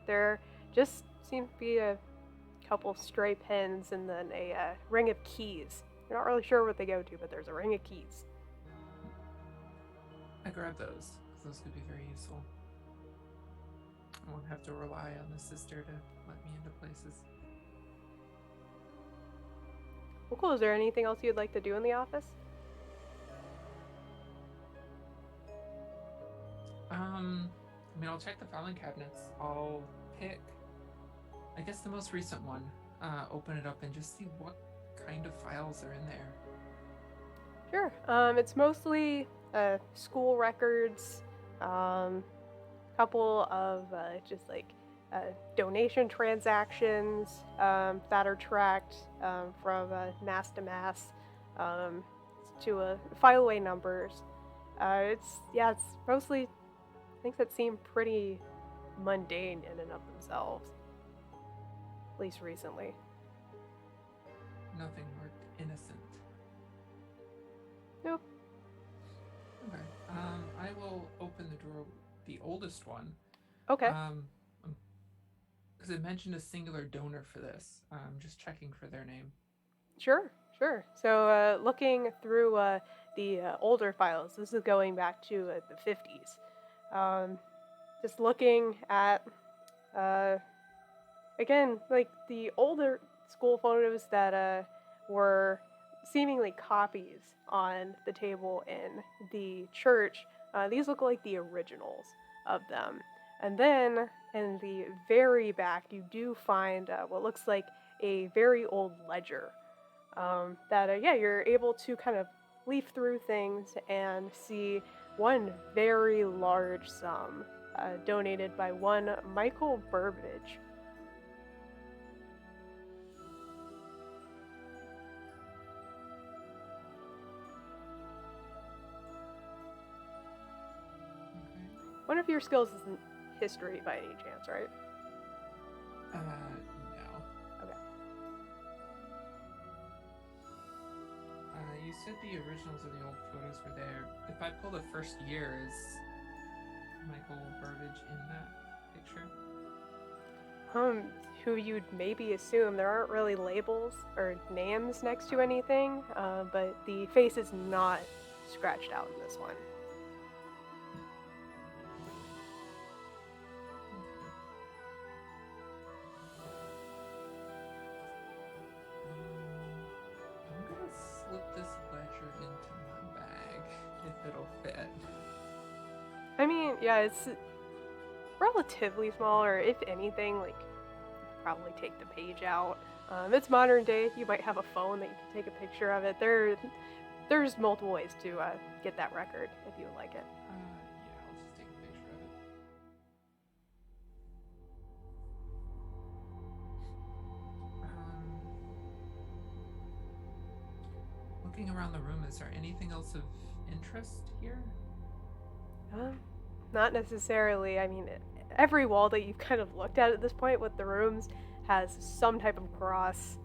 there just seems to be a couple stray pens and then a ring of keys. You're not really sure what they go to, but there's a ring of keys. I grab those, because those could be very useful. I won't have to rely on the sister to let me into places. Well, cool. Is there anything else you'd like to do in the office? I'll check the filing cabinets. I'll pick, I guess, the most recent one, open it up and just see what kind of files are in there. Sure. It's mostly school records, couple of just like donation transactions that are tracked from mass to mass to file away numbers. It's mostly things that seem pretty mundane in and of themselves, at least recently. Nothing marked innocent. Nope. Okay. I will open the drawer, the oldest one. Okay. Because it mentioned a singular donor for this. Just checking for their name. Sure. So looking through the older files, this is going back to the 50s. Just looking at, again, like the older school photos that were seemingly copies on the table in the church. These look like the originals of them. And then in the very back, you do find what looks like a very old ledger that, you're able to kind of leaf through things and see one very large sum donated by one Michael Burbage. One of your skills isn't history by any chance, right? No. Okay. You said the originals of the old photos were there. If I pull the first year, is Michael Burbage in that picture? Who you'd maybe assume. There aren't really labels or names next to anything, but the face is not scratched out in this one. I'm gonna slip this ledger into my bag, if it'll fit. I mean, yeah, it's relatively small, or if anything, like, probably take the page out. It's modern day. You might have a phone that you can take a picture of it. There's multiple ways to get that record if you would like it. Yeah, I'll just take a picture of it. Looking around the room, is there anything else of interest here? Not necessarily. I mean, every wall that you've kind of looked at this point with the rooms has some type of cross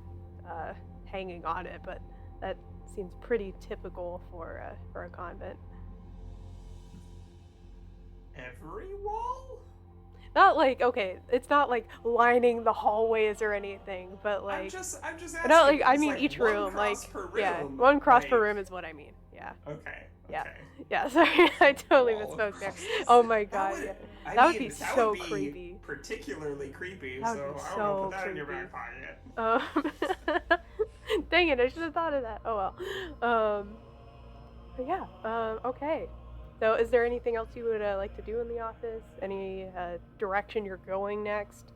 hanging on it, but that seems pretty typical for a convent. Every wall? Not like, okay, it's not like lining the hallways or anything, but like I'm just asking. not like, I It's mean like each one room, cross like per room, yeah, one cross per like- room is what I mean. Yeah. Okay. Yeah. Okay. Yeah, sorry, I totally Wall of misspoke there. crosses. Oh my That god, would- yeah. I That would mean, be that so would be creepy. particularly creepy. That would So be I don't know. so Put that in your creepy. back pocket. Dang it, I should have thought of that. Oh well. But yeah, okay. So is there anything else you would like to do in the office? Any direction you're going next?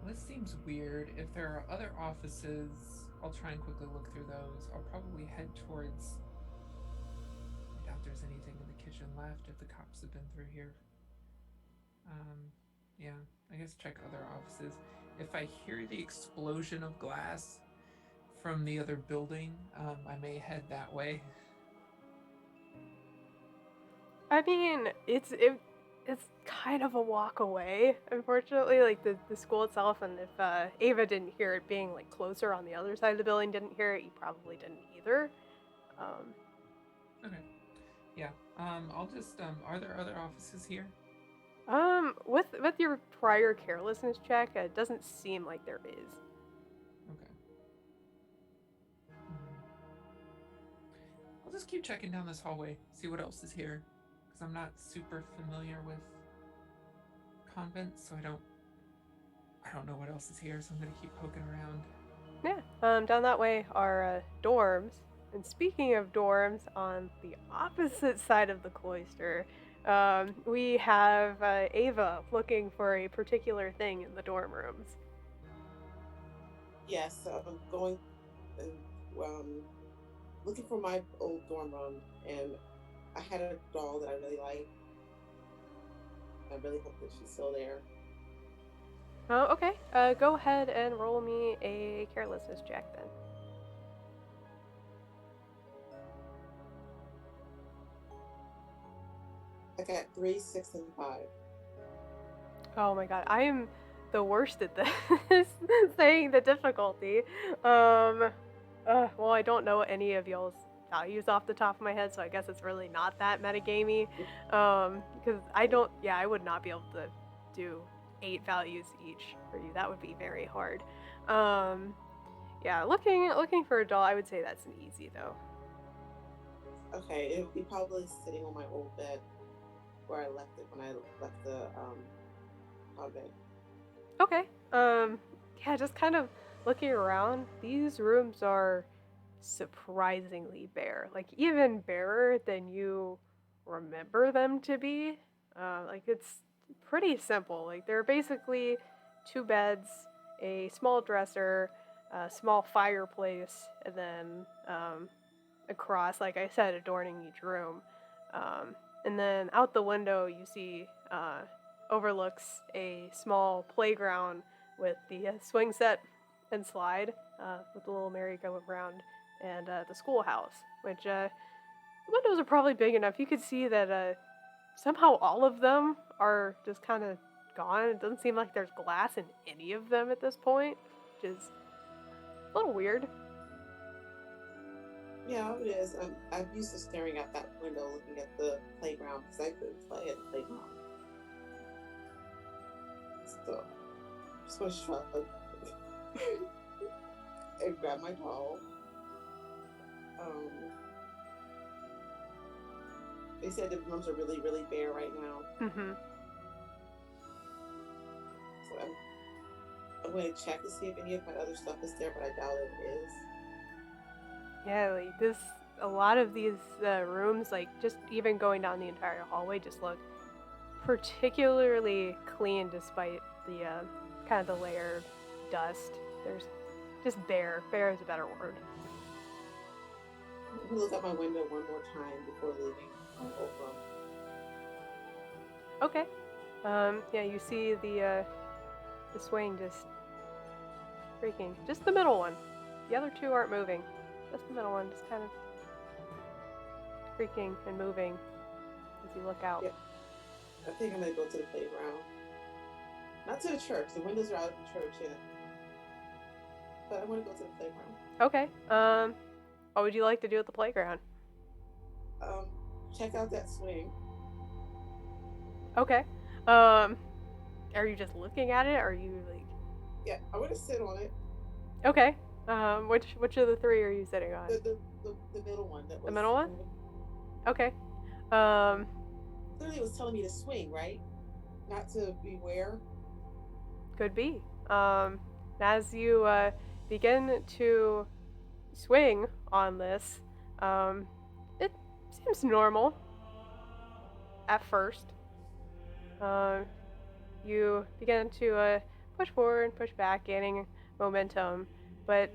This seems weird. If there are other offices, I'll try and quickly look through those. I'll probably head towards... I doubt there's anything in the kitchen left if the cops have been through here. Yeah, I guess check other offices. If I hear the explosion of glass from the other building, I may head that way. I mean, it's kind of a walk away, unfortunately. Like the school itself, and if Ava didn't hear it being like closer on the other side of the building, didn't hear it, you probably didn't either. Okay. Yeah. I'll just are there other offices here? With your prior carelessness check, it doesn't seem like there is. Okay. I'll just keep checking down this hallway, see what else is here, because I'm not super familiar with convents, so I don't know what else is here, so I'm gonna keep poking around. Yeah. Down that way are dorms. And speaking of dorms, on the opposite side of the cloister, we have Ava looking for a particular thing in the dorm rooms. Yes, I'm going and looking for my old dorm room, and I had a doll that I really liked. I really hope that she's still there. Oh, okay. Go ahead and roll me a carelessness check then. I got 3, 6, and 5. Oh my god, I am the worst at this. Saying the difficulty. Well, I don't know any of y'all's values off the top of my head, so I guess it's really not that metagamey. Because I would not be able to do 8 values each for you. That would be very hard. Yeah, looking for a doll, I would say that's an easy though. Okay, it would be probably sitting on my old bed where I left it when I left the convent. Okay. Yeah, just kind of looking around, these rooms are surprisingly bare. Like, even barer than you remember them to be. Like, it's pretty simple. Like, there are basically 2 beds, a small dresser, a small fireplace, and then a cross, like I said, adorning each room. And then out the window, you see overlooks a small playground with the swing set and slide with the little merry-go-round, and the schoolhouse, which the windows are probably big enough. You could see that somehow all of them are just kind of gone. It doesn't seem like there's glass in any of them at this point, which is a little weird. Yeah, it is. I'm used to staring out that window looking at the playground because I couldn't play at the playground. So, just want to shrug and grab my doll. They said the rooms are really, really bare right now. Mm-hmm. So I'm going to check to see if any of my other stuff is there, but I doubt it is. Yeah, like a lot of these rooms, like just even going down the entire hallway, just look particularly clean despite the kind of the layer of dust. There's just bare. Bare is a better word. I'm going to look out my window one more time before leaving my old room. Okay. Yeah, you see the swing just creaking. Just the middle one. The other two aren't moving. Just the middle one, just kind of creaking and moving as you look out. Yeah. I think I'm gonna go to the playground. Not to the church. The windows are out of the church yet. But I want to go to the playground. Okay. What would you like to do at the playground? Check out that swing. Okay. Are you just looking at it? Or are you like? Yeah, I want to sit on it. Okay. Which of the three are you sitting on? The middle one. That was The middle one? Okay. Clearly, it was telling me to swing, right? Not to beware. Could be. As you begin to swing on this, it seems normal at first. You begin to push forward and push back, gaining momentum, but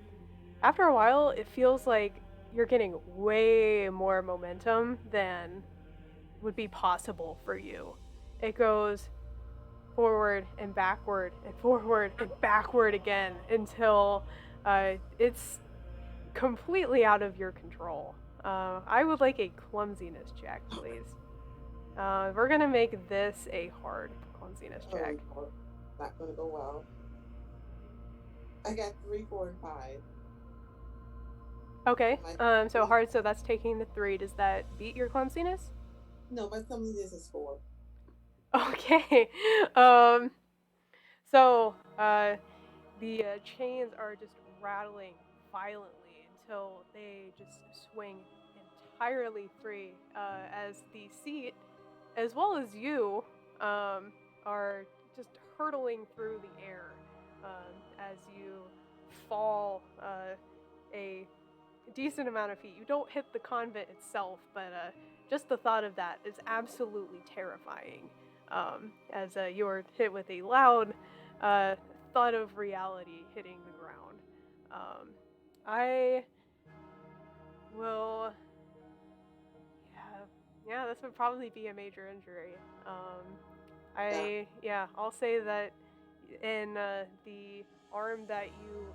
after a while, it feels like you're getting way more momentum than would be possible for you. It goes forward and backward and forward and backward again until it's completely out of your control. I would like a clumsiness check, please. We're gonna make this a hard clumsiness check. Oh, not gonna go well. I got 3, 4, and 5. Okay. So hard. So that's taking the 3. Does that beat your clumsiness? No, my clumsiness is 4. Okay. So the chains are just rattling violently until they just swing entirely free as the seat, as well as you, are just hurtling through the air as you fall a decent amount of feet. You don't hit the convent itself, but just the thought of that is absolutely terrifying. As you are hit with a loud thud of reality hitting the ground. I will... Yeah, this would probably be a major injury. I'll say that in the arm that you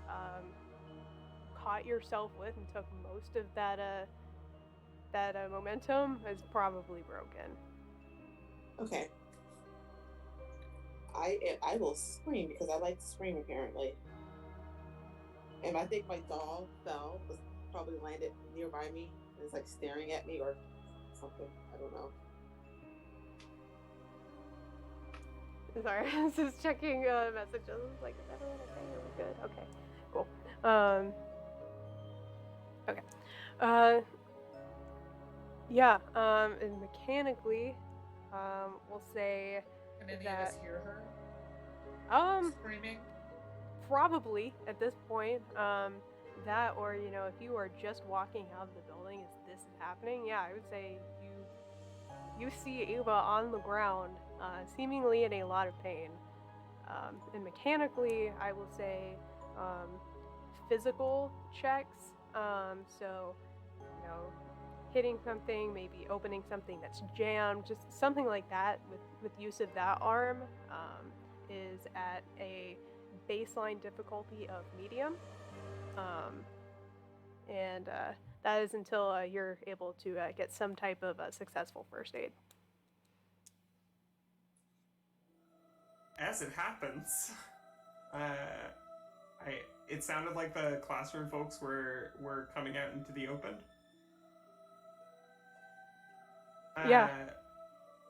caught yourself with and took most of that momentum is probably broken. Okay. I will scream because I like to scream apparently. And I think my dog was probably landed nearby me and is like staring at me or something. I don't know. Sorry, I was just checking messages. Like, is everyone okay? Are we good? Okay, cool. Okay. And mechanically, we'll say Can any that of us hear her? Screaming? Probably at this point. That or, if you are just walking out of the building as this is happening, yeah, I would say you see Ava on the ground, seemingly in a lot of pain. And mechanically, I will say physical checks. So, hitting something, maybe opening something that's jammed, just something like that with use of that arm is at a baseline difficulty of medium. And that is until you're able to get some type of successful first aid. As it happens, it sounded like the classroom folks were coming out into the open. Yeah.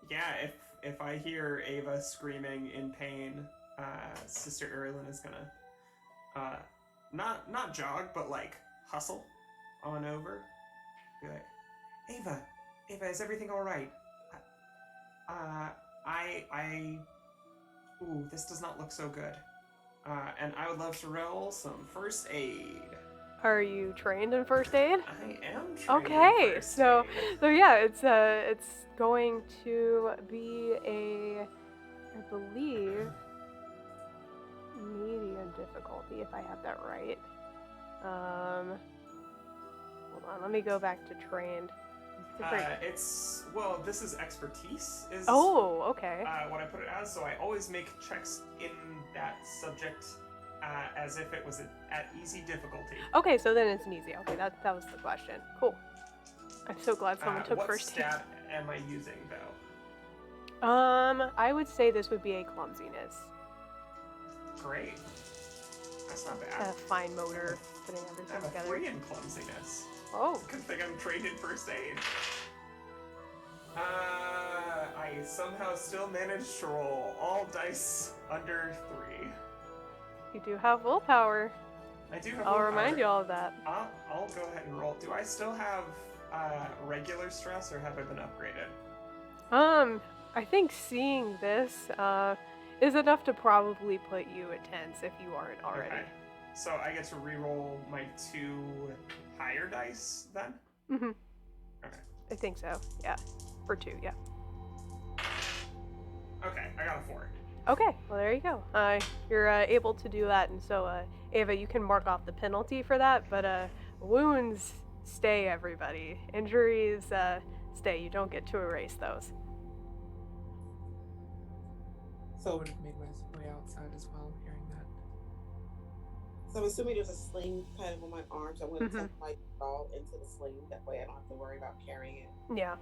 Yeah, if I hear Ava screaming in pain, Sister Erilyn is gonna not jog, but like hustle on over. Be like, Ava, is everything all right? Ooh, this does not look so good. And I would love to roll some first aid. Are you trained in first aid? I am trained. Okay, in first so aid. yeah, it's going to be I believe, medium difficulty if I have that right. Hold on, let me go back to trained. This is expertise. Oh, okay. What I put it as, so I always make checks in that subject as if it was at easy difficulty. Okay, so then it's an easy. Okay, that was the question. Cool. I'm so glad someone took what first aid. stat am I using, though? I would say this would be a clumsiness. Great. That's not bad. A fine motor, putting I everything have a together. 3 in clumsiness. Oh. Good thing I'm trained in first aid. I somehow still managed to roll all dice under 3. You do have willpower. I do have I'll willpower. remind you all of that. I'll go ahead and roll. Do I still have regular stress, or have I been upgraded? I think seeing this is enough to probably put you at tense if you aren't already. Okay. So I get to re-roll my 2 higher dice then? Mm-hmm. Okay. I think so. Yeah. For 2, yeah. Okay, I got a 4. Okay, well there you go. You're able to do that, and so Ava, you can mark off the penalty for that, but wounds stay, everybody. Injuries stay. You don't get to erase those. I So, would have made my way outside as well, hearing that. so I'm assuming there's a sling kind of on my arm, so I'm going to Mhm. tuck my doll into the sling. That way I don't have to worry about carrying it. Yeah.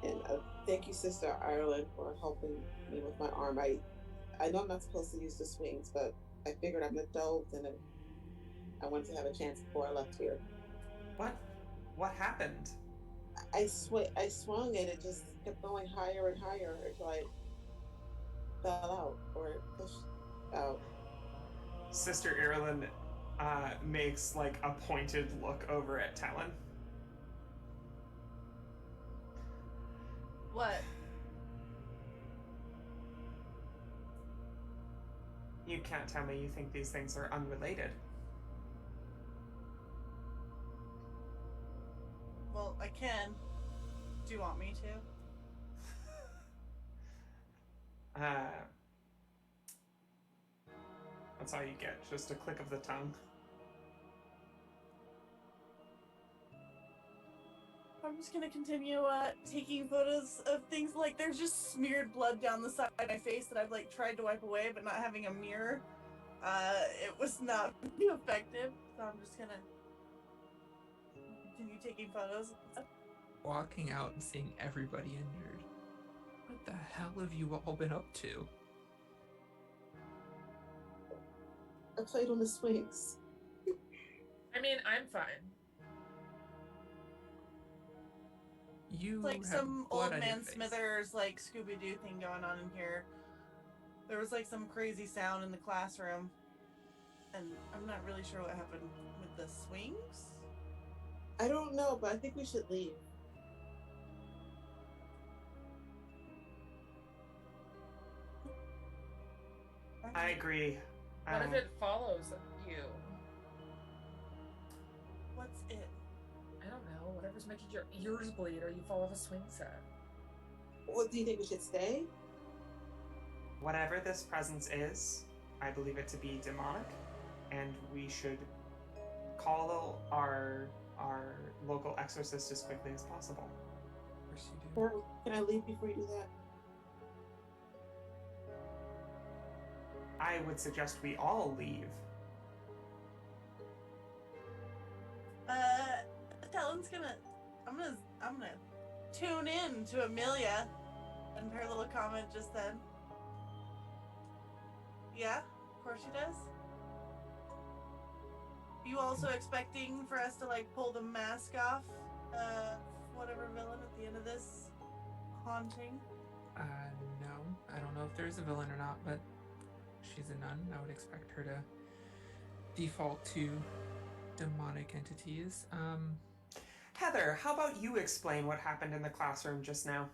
And thank you, Sister Ireland, for helping me with my arm. I know I'm not supposed to use the swings, but I figured I'm an adult and I wanted to have a chance before I left here. What happened? I swung and it just kept going higher and higher until I fell out or pushed out. Sister Ireland makes like a pointed look over at Talon. What? You can't tell me you think these things are unrelated. Well, I can. Do you want me to? That's all you get, just a click of the tongue. I'm just gonna continue taking photos of things. Like, there's just smeared blood down the side of my face that I've like tried to wipe away, but not having a mirror, it was not effective. So I'm just gonna continue taking photos. Walking out and seeing everybody injured. What the hell have you all been up to? I played on the swings. I mean, I'm fine. You It's like have some blood old on your man face. Smithers like Scooby-Doo thing going on in here. There was like some crazy sound in the classroom, and I'm not really sure what happened with the swings. I don't know, but I think we should leave. I agree. What if it follows you? What's it? I don't know. Whatever's making your ears bleed, or you fall off a swing set. What do you think we should stay? Whatever this presence is, I believe it to be demonic, and we should call our local exorcist as quickly as possible. Of course you do. Or can I leave before you do that? I would suggest we all leave. Talon's gonna. I'm gonna tune in to Amelia and her little comment just then. Yeah, of course she does. You also expecting for us to like pull the mask off, whatever villain at the end of this haunting? No. I don't know if there's a villain or not, but she's a nun. I would expect her to default to demonic entities. Heather, how about you explain what happened in the classroom just now?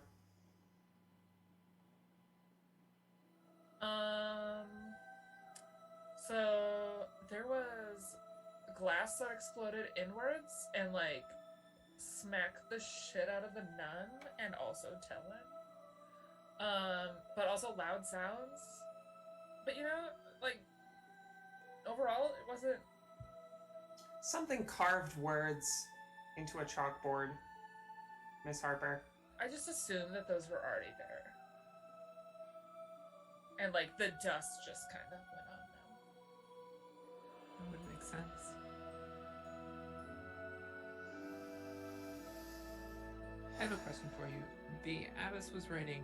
So there was glass that exploded inwards and like smacked the shit out of the nun and also Talon. But also loud sounds. But you know, like overall it wasn't. Something carved words into a chalkboard, Miss Harper. I just assumed that those were already there. And like the dust just kind of went on sense. I have a question for you. The abbess was writing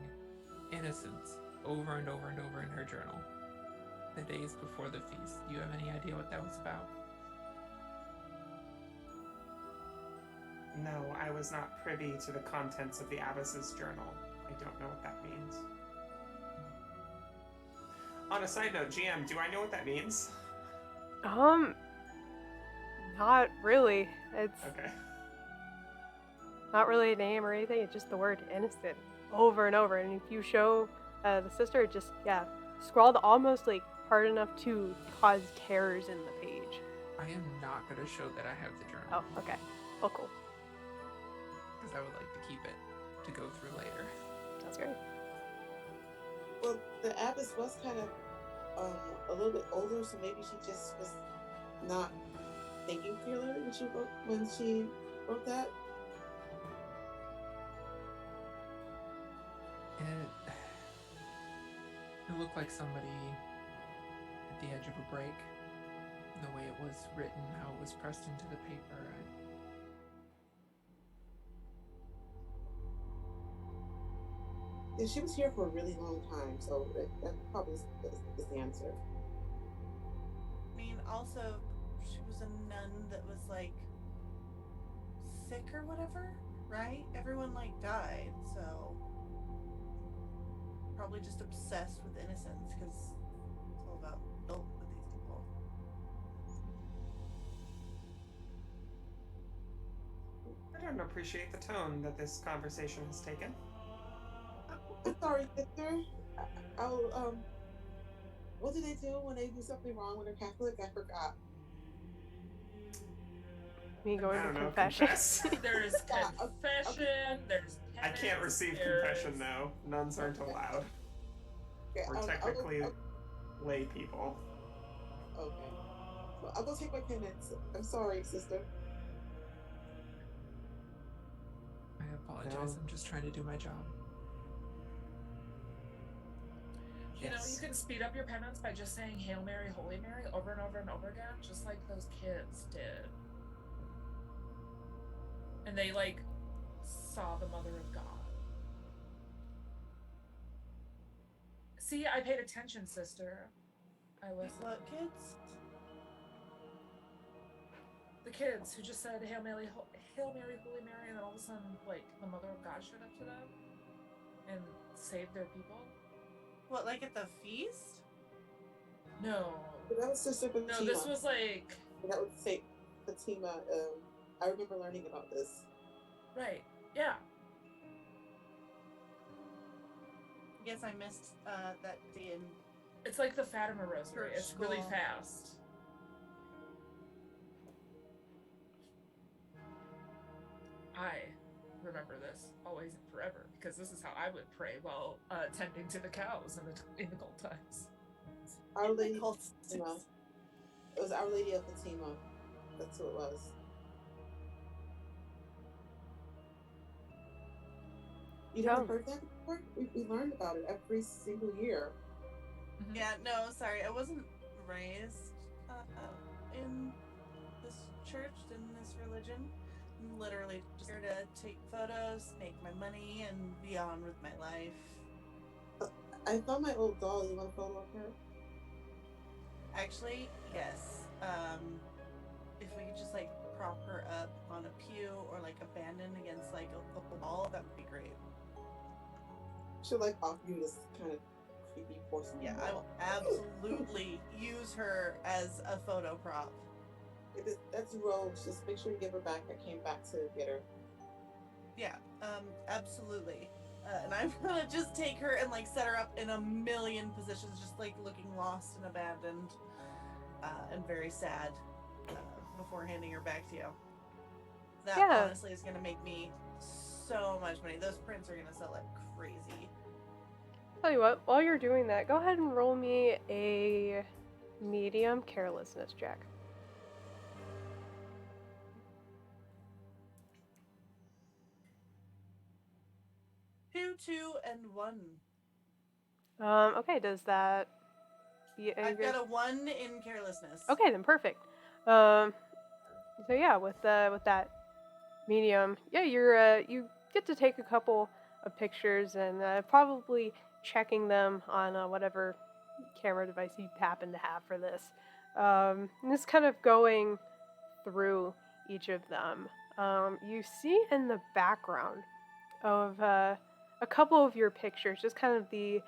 innocence over and over and over in her journal the days before the feast. Do you have any idea what that was about? No, I was not privy to the contents of the abbess's journal. I don't know what that means. On a side note, GM, do I know what that means? Not really. It's Okay. not really a name or anything. It's just the word innocent over and over. And if you show the sister, just scrawled almost like hard enough to cause tears in the page. I am not going to show that I have the journal. Oh, okay. Oh, cool. Because I would like to keep it to go through later. That's great. Well, the abbess was kind of a little bit older, so maybe she just was not thinking clearly when she wrote that. It looked like somebody at the edge of a break. The way it was written, how it was pressed into the paper. Yeah, she was here for a really long time, so that probably is the answer. I mean, also, she was a nun that was like sick or whatever, right? Everyone like died, so probably just obsessed with innocence because it's all about guilt with these people. I don't appreciate the tone that this conversation has taken. I'm sorry, sister. I'll what do they do when they do something wrong when they're Catholic? I forgot. Me going I to don't know, confession. confess? There's confession, there's I can't penance, receive there's- confession, though. Nuns aren't allowed. Okay, We're technically lay people. okay. Well, I'll go take my penance. I'm sorry, sister. I apologize. No. I'm just trying to do my job. You know, you can speed up your penance by just saying Hail Mary, Holy Mary over and over and over again, just like those kids did. And they, like, saw the Mother of God. See, I paid attention, sister. I listened. What, kids? The kids who just said Hail Mary, Holy Mary, and then all of a sudden, like, the Mother of God showed up to them and saved their people. What, like at the feast? No. That was Sister Fatima. No, this was like... That was Saint Fatima. I remember learning about this. Right. Yeah. I guess I missed that day in. It's like the Fatima Rosary. Church It's really school. fast. I remember this always and forever because this is how I would pray while tending to the cows in the cold times. Our Lady, Cult- Fatima. It was Our Lady of Fatima. That's who it was. You never No. heard that before? We learned about it every single year. Yeah, no, sorry, I wasn't raised in this church, in this religion. I'm literally just here to take photos, make my money, and be on with my life. I found my old doll. You want a photo of her? Actually, yes. If we could just like prop her up on a pew or like abandoned against like a wall, that would be great. She'll like offer you this kind of creepy porcelain. Yeah, doll. I will absolutely use her as a photo prop. That's Rose. Just make sure you give her back. I came back to get her. Yeah, absolutely. And I'm gonna just take her and like set her up in a million positions, just like looking lost and abandoned, and very sad, before handing her back to you. That Yeah. honestly is gonna make me so much money. Those prints are gonna sell like crazy. Tell you what, while you're doing that, go ahead and roll me a medium carelessness check. 2, 2, and 1. Okay, does that... I've got a 1 in carelessness. Okay, then perfect. So yeah, with that medium, yeah, you get to take a couple of pictures and probably checking them on whatever camera device you happen to have for this. And just kind of going through each of them. You see in the background of a couple of your pictures, just kind of the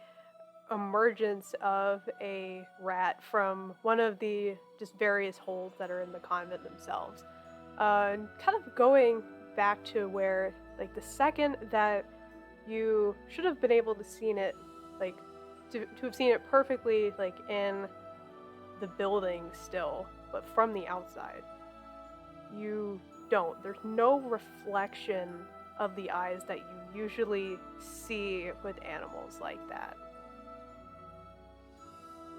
emergence of a rat from one of the just various holes that are in the convent themselves. And kind of going back to where, like, the second that you should have been able to seen it, like, to have seen it perfectly, like, in the building still, but from the outside. You don't. There's no reflection of the eyes that you usually see with animals like that.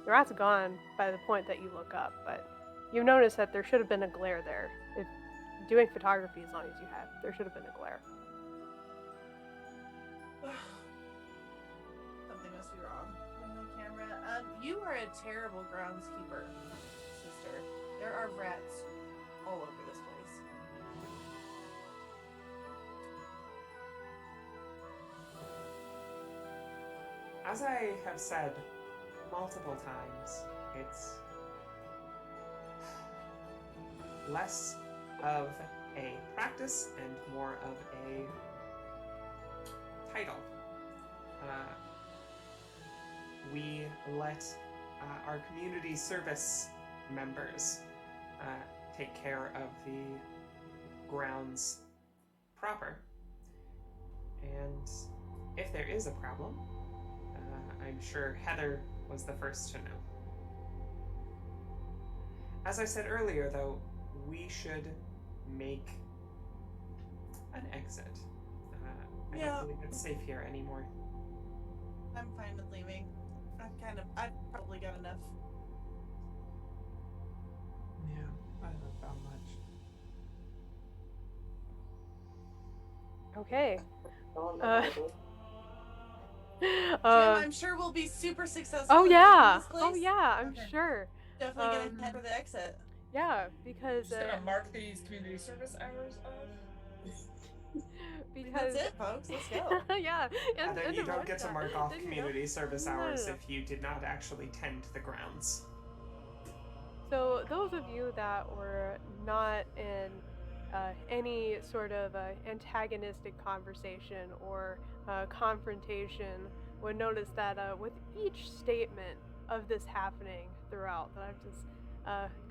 The rat's gone by the point that you look up, but you notice that there should have been a glare there. If doing photography as long as you have, there should have been a glare. Something must be wrong with my camera. You are a terrible groundskeeper, sister. There are rats all over this place. As I have said multiple times, it's less of a practice and more of a title. We let our community service members take care of the grounds proper. And if there is a problem, I'm sure Heather was the first to know. As I said earlier, though, we should make an exit. I don't believe it's safe here anymore. I'm fine with leaving. I've probably got enough. Yeah, I haven't found much. Okay. Jim, I'm sure we'll be super successful. Oh in yeah. this place. Oh yeah, I'm Okay. sure. Definitely gonna head for the exit. Yeah, because Just gonna mark these community service hours off. because That's it, folks. Let's go. yeah, and Heather, you don't get to mark off Didn't you know? community service No. hours if you did not actually tend the grounds. So those of you that were not in any sort of antagonistic conversation or confrontation would notice that with each statement of this happening throughout, that I've just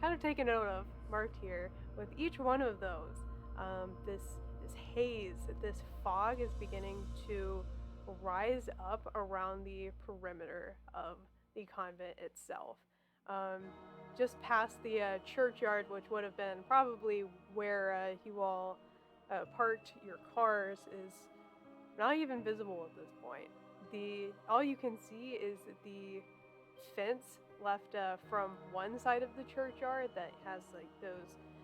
kind of taken note of, marked here, with each one of those, this haze, this fog is beginning to rise up around the perimeter of the convent itself. Just past the churchyard, which would have been probably where you all parked your cars, is not even visible at this point. All you can see is the fence left from one side of the churchyard that has like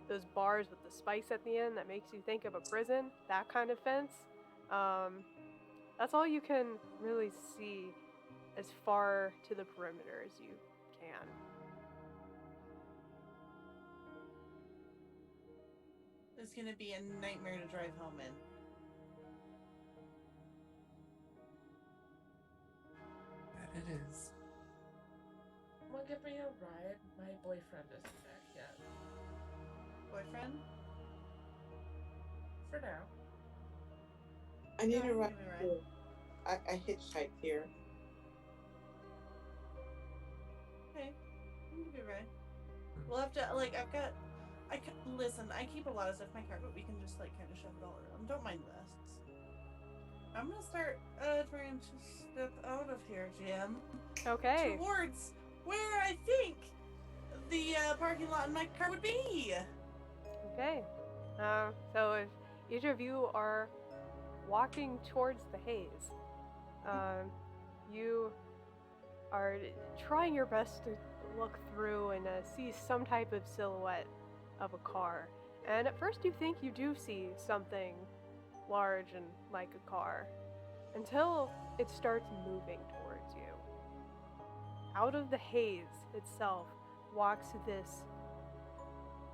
those bars with the spikes at the end that makes you think of a prison, that kind of fence. That's all you can really see as far to the perimeter as you can. It's gonna be a nightmare to drive home in. That it is. Someone give me a ride. My boyfriend isn't back yet. Boyfriend? For now. I need a Give ride me a too. I hitchhiked here. Okay. You can be right. We'll have to, like, listen, I keep a lot of stuff in my car, but we can just, like, kind of shove it all around. Don't mind this. I'm gonna start trying to step out of here, Jim. Okay. Towards where I think the parking lot in my car would be. Okay. So if each of you are walking towards the haze, you are trying your best to look through and see some type of silhouette of a car. And at first you think you do see something large and like a car, until it starts moving towards you. Out of the haze itself walks this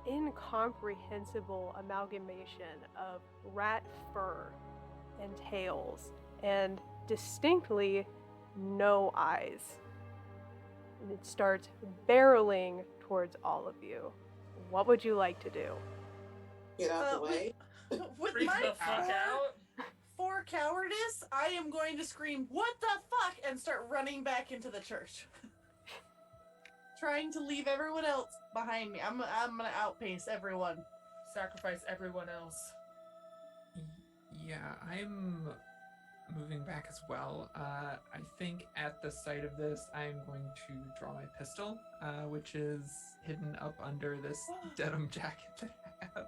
incomprehensible amalgamation of rat fur and tails and distinctly no eyes. And it starts barreling towards all of you. What would you like to do? Get out the way. With Freak my the fuck out. four cowardice, I am going to scream, "What the fuck?" and start running back into the church. Trying to leave everyone else behind me. I'm gonna outpace everyone. Sacrifice everyone else. Yeah, I'm moving back as well. I think at the sight of this, I'm going to draw my pistol, which is hidden up under this denim jacket that I have.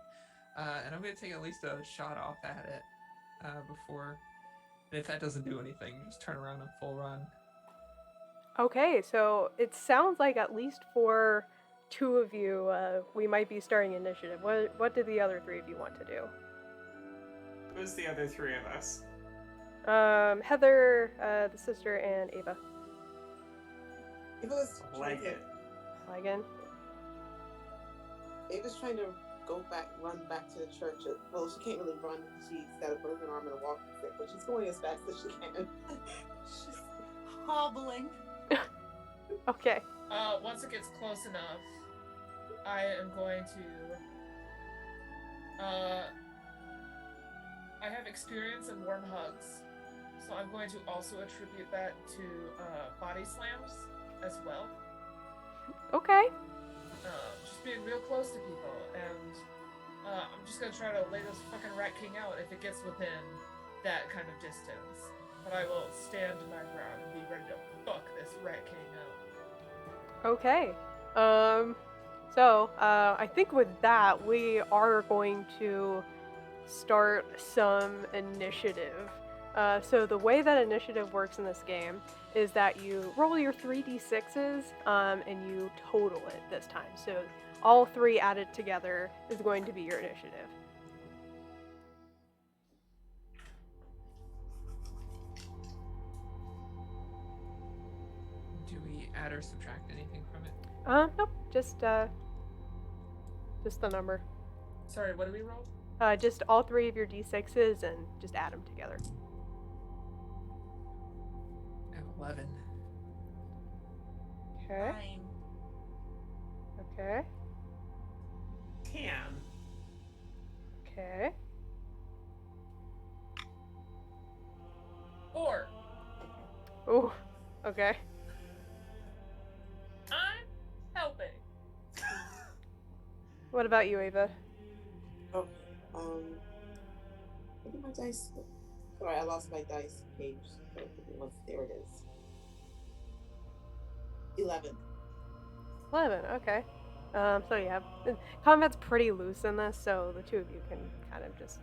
And I'm going to take at least a shot off at it before. And if that doesn't do anything, just turn around and full run. Okay, so it sounds like at least for two of you, we might be starting initiative. What did the other three of you want to do? Who's the other three of us? Heather, the sister, and Ava. Ava's Like it. Again. Ava's trying to run back to the church. Well, she can't really run. She's got a broken arm and a walking stick, but she's going as fast as she can. She's hobbling. Okay. Once it gets close enough, I am going to. I have experience in warm hugs, so I'm going to also attribute that to body slams as well. Okay. Just being real close to people, and I'm just gonna try to lay this fucking rat king out if it gets within that kind of distance. But I will stand my ground and be ready to fuck this rat king out. Okay. So, I think with that, we are going to start some initiative. So the way that initiative works in this game is that you roll your 3d6s, and you total it this time. So all three added together is going to be your initiative. Do we add or subtract anything from it? Nope, just the number. Sorry, what do we roll? Just all three of your d6s and just add them together. I have 11. Okay. 9. Okay. 10. Okay. 4. Ooh. Okay. I'm helping. What about you, Ava? Okay. Where did my dice go? Sorry, I lost my dice page. There it is. 11. 11. Okay. So yeah, combat's pretty loose in this, so the two of you can kind of just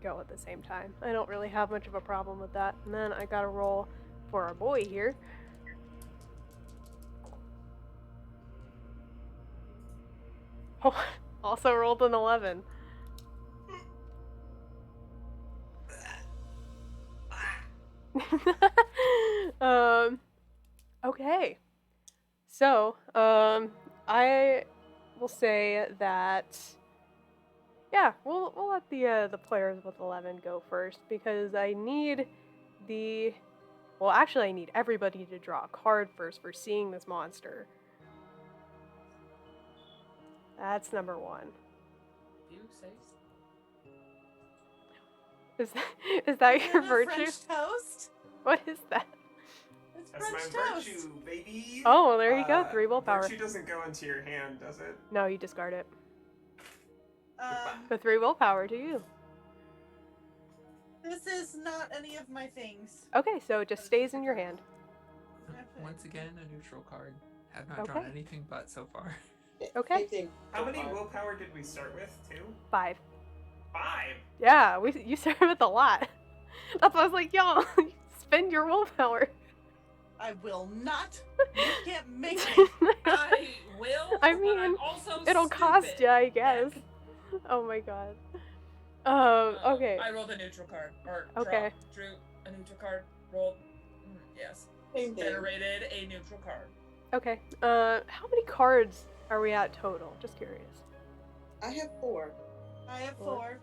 go at the same time. I don't really have much of a problem with that. And then I gotta roll for our boy here. Oh, also rolled an 11. Okay. So, I will say that, yeah, we'll let the players with 11 go first, because I need I need everybody to draw a card first for seeing this monster. That's number 1. Do you say so? Is that your Is it virtue? French toast? What is that? It's That's French my toast. virtue, baby. Oh, well, there you go. 3 willpower. Virtue doesn't go into your hand, does it? No, you discard it. The 3 willpower to you. This is not any of my things. Okay, so it just stays in your hand. Once again, a neutral card. Have not drawn Okay. anything but so far. Okay. How many willpower did we start with? 2? 5. 5? Yeah, you started with a lot. That's why I was like, y'all, spend your willpower. I will not. You can't make me. I will. I but mean, I'm also It'll cost stupid. you, I guess. Oh my god. Okay. I rolled a neutral card. Or Okay. drew a neutral card. Rolled. Yes. Same thing. Generated a neutral card. Okay. How many cards are we at total? Just curious. I have 4. I have Four. 4.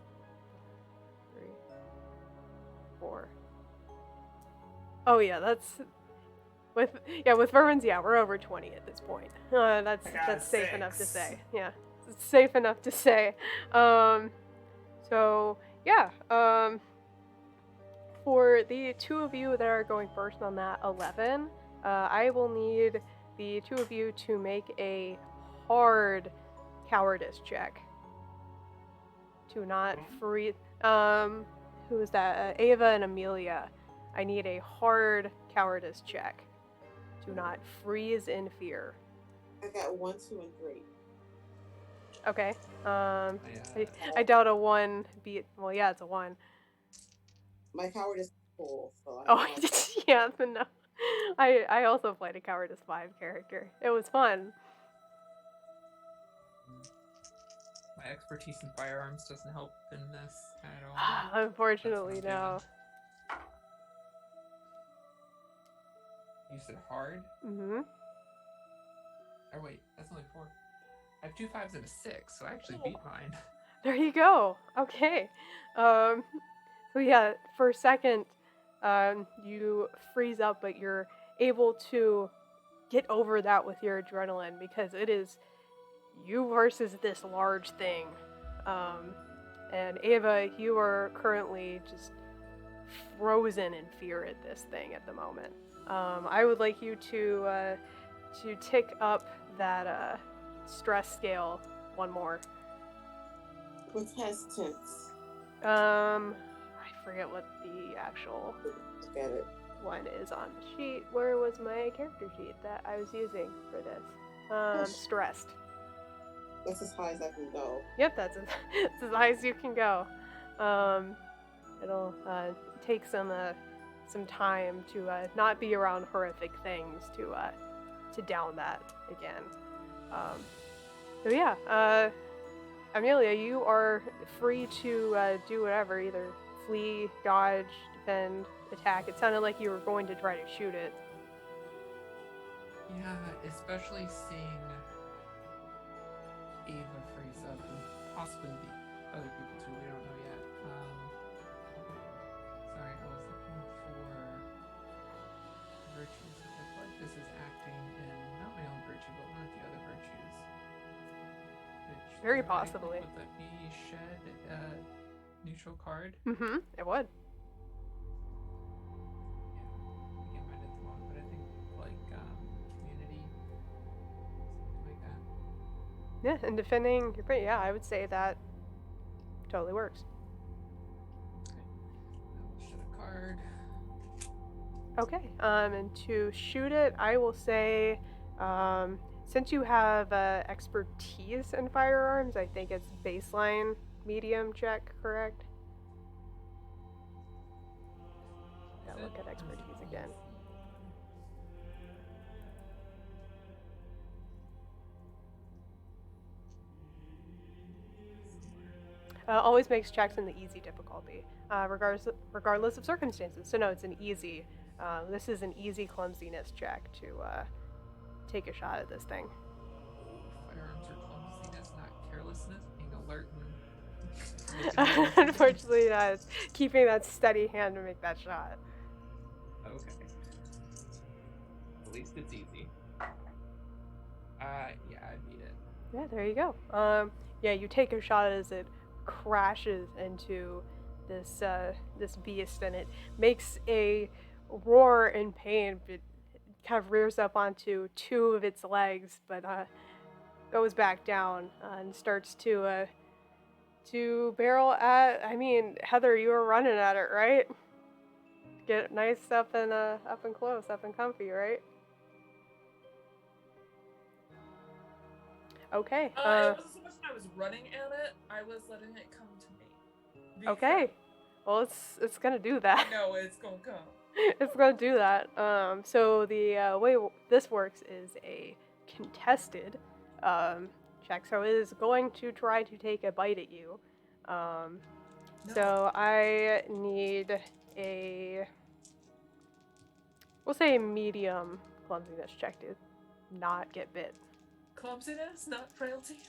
3, 4. Oh yeah, that's with vermins. Yeah, we're over 20 at this point. That's I got that's safe enough to 6. say. Yeah, it's safe enough to say. So yeah. For the 2 of you that are going first on that 11, I will need the 2 of you to make a hard cowardice check to not free. Who is that? Ava and Amelia. I need a hard cowardice check to not freeze in fear. I got 1, 2, and 3. Okay. I Yeah. doubt a 1 beat. Well, yeah, it's a 1. My cowardice is full, so Oh, I don't yeah, no. I also played a Cowardice 5 character. It was fun. My expertise in firearms doesn't help in this at all. Unfortunately, That's what I'm no. You said hard? Mm-hmm. Oh wait, that's only 4. I have 2 5s and a 6, so I actually beat mine. There you go. Okay. So yeah, for a second, you freeze up, but you're able to get over that with your adrenaline because it is you versus this large thing. And Ava, you are currently just frozen in fear at this thing at the moment. I would like you to tick up that stress scale one more. With hesitance. I forget what the actual Get it. one is on the sheet. Where was my character sheet that I was using for this? Stressed. That's as high as I can go. Yep, that's it's as high as you can go. It'll take some time to not be around horrific things to down that again. So yeah, Amelia, you are free to do whatever, either flee, dodge, defend, attack. It sounded like you were going to try to shoot it. Yeah, especially seeing Ava freeze up and possibly the other people too. We don't know yet. Sorry, I was looking for virtues. I feel like this is acting in not my own virtue, but one of the other virtues. Which Very theoretically, possibly. would that be shed neutral card? Mm-hmm. It would. Yeah, I can't find it at the moment, but I think like community, something like that. Yeah, and defending your prey. Yeah, I would say that totally works. Okay, I will shed a card. Okay. And to shoot it, I will say, since you have expertise in firearms, I think it's baseline medium check, correct? Yeah, look at expertise again. Always makes checks in the easy difficulty, regardless of circumstances. So no, it's an easy. This is an easy clumsiness check to take a shot at this thing. Firearms are clumsiness, not carelessness, being alert and Unfortunately, it's keeping that steady hand to make that shot. Okay. At least it's easy. Yeah, I beat it. Yeah, there you go. Yeah, you take a shot as it crashes into this beast, and it makes a roar in pain. It kind of rears up onto 2 of its legs, but goes back down and starts to barrel at. I mean, Heather, you were running at it, right? Get nice up and close, up and comfy, right? Okay. It wasn't so much that I was running at it, I was letting it come to me. Okay. Well, it's gonna do that. I know it's gonna come. It's gonna do that. So the way this works is a contested check. So it is going to try to take a bite at you. No. So I need we'll say a medium clumsiness check to not get bit. Clumsiness, not frailty.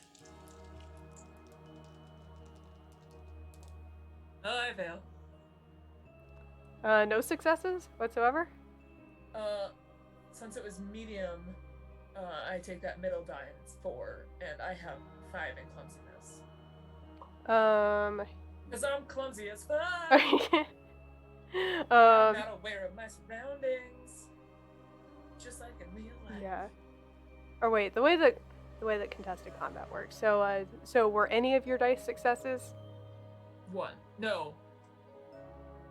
Oh, I fail. No successes whatsoever? Since it was medium, I take that middle die and it's 4, and I have 5 in clumsiness. Because I'm clumsy as fuck! I'm not aware of my surroundings. Just like in real life. Yeah. Or wait, the way that contested combat works. So were any of your dice successes? 1. No.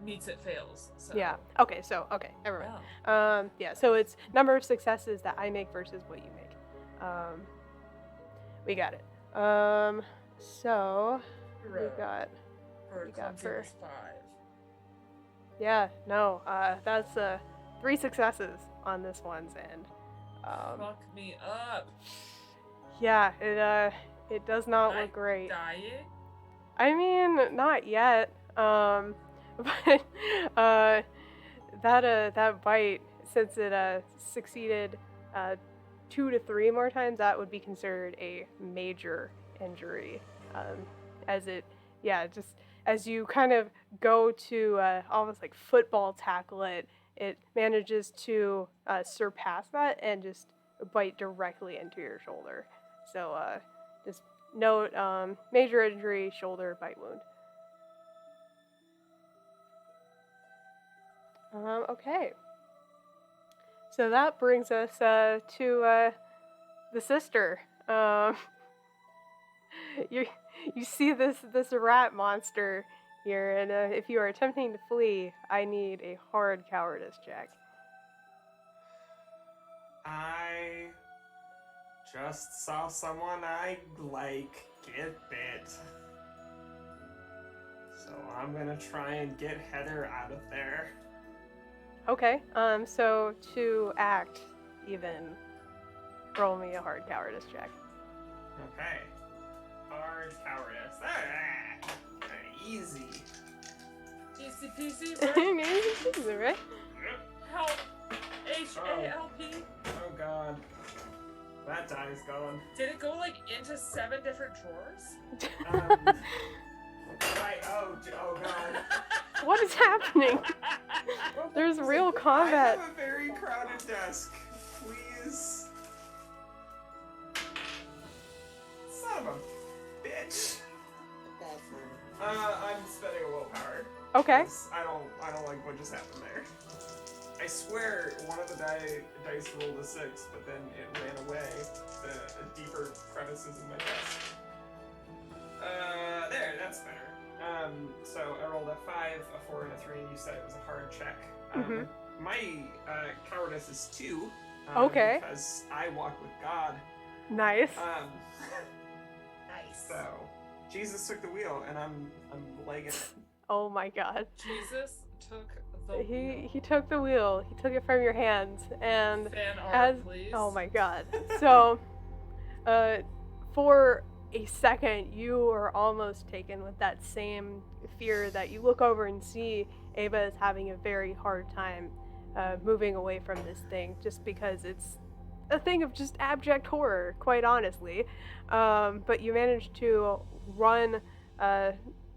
Meets it fails. So. Yeah. Okay. Never mind. Wow. Yeah. So it's number of successes that I make versus what you make. We got it. So we got. For 5. Yeah. No. That's 3 successes on this one's end. Fuck me up. Yeah. It does not look great. Dying? I mean, not yet. But that bite, since it succeeded 2 to 3 more times, that would be considered a major injury. Just as you kind of go to almost like football tackle it, it manages to surpass that and just bite directly into your shoulder. So just note major injury, shoulder bite wound. Okay. So that brings us to the sister. You see this rat monster here, and if you are attempting to flee, I need a hard cowardice check. I just saw someone I like get bit. So I'm gonna try and get Heather out of there. Okay, so to act, even, roll me a hard cowardice check. Okay. Hard cowardice. Easy. Easy peasy, right? Right? Help! H-A-L-P. Oh god. That die is gone. Did it go like into 7 different drawers? Right, oh god. What is happening? There's real combat. I have a very crowded desk. Please. Son of a bitch. That's I'm spending a willpower. Okay. I don't like what just happened there. I swear one of the dice rolled a 6, but then it ran away to deeper crevices in my desk. There, that's better. So I rolled a 5, a 4, and a 3, and you said it was a hard check. My cowardice is 2. Okay. Because I walk with God. Nice. Nice. So Jesus took the wheel, and I'm legging it. Oh my god. Jesus took the wheel. He took the wheel. He took it from your hands, and Fan art, please. oh my god. So, for a second, you are almost taken with that same fear that you look over and see Ava is having a very hard time moving away from this thing, just because it's a thing of just abject horror, quite honestly. But you manage to run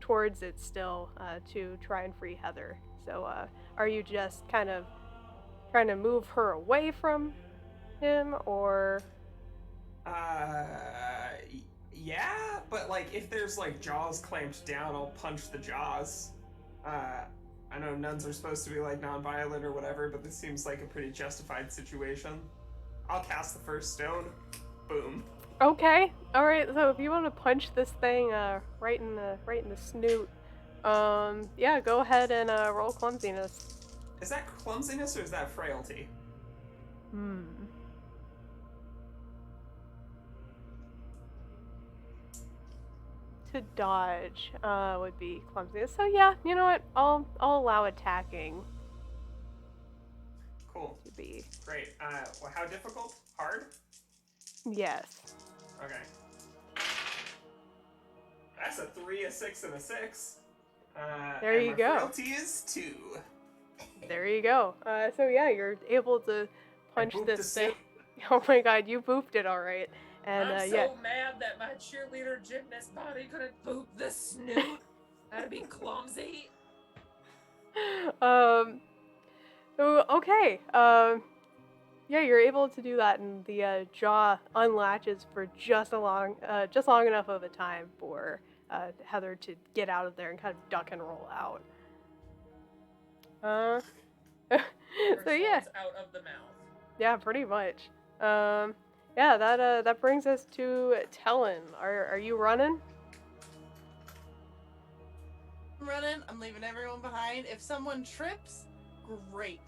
towards it still to try and free Heather. So are you just kind of trying to move her away from him, or? Yeah, but like if there's like jaws clamped down, I'll punch the jaws. I know nuns are supposed to be like non-violent or whatever, but this seems like a pretty justified situation. I'll cast the first stone. Boom. Okay. All right. So if you want to punch this thing right in the snoot, yeah, go ahead and roll clumsiness. Is that clumsiness or is that frailty? To dodge would be clumsiness. So yeah, you know what? I'll allow attacking Cool. to be. Great. Well, how difficult? Hard? Yes. Okay. That's a 3, a 6, and a 6. There and you my go. Frailty is 2. There you go. So yeah, you're able to punch booped this the thing. suit. Oh my god, you booped it all right. And I'm yeah. so mad that my cheerleader gymnast body couldn't poop the snoot. That'd be clumsy. Okay. Yeah, you're able to do that, and the jaw unlatches for just long enough of a time for Heather to get out of there and kind of duck and roll out. So yeah, Out of the mouth. yeah, pretty much. Yeah, that brings us to Talon. Are you running? I'm running. I'm leaving everyone behind. If someone trips, great.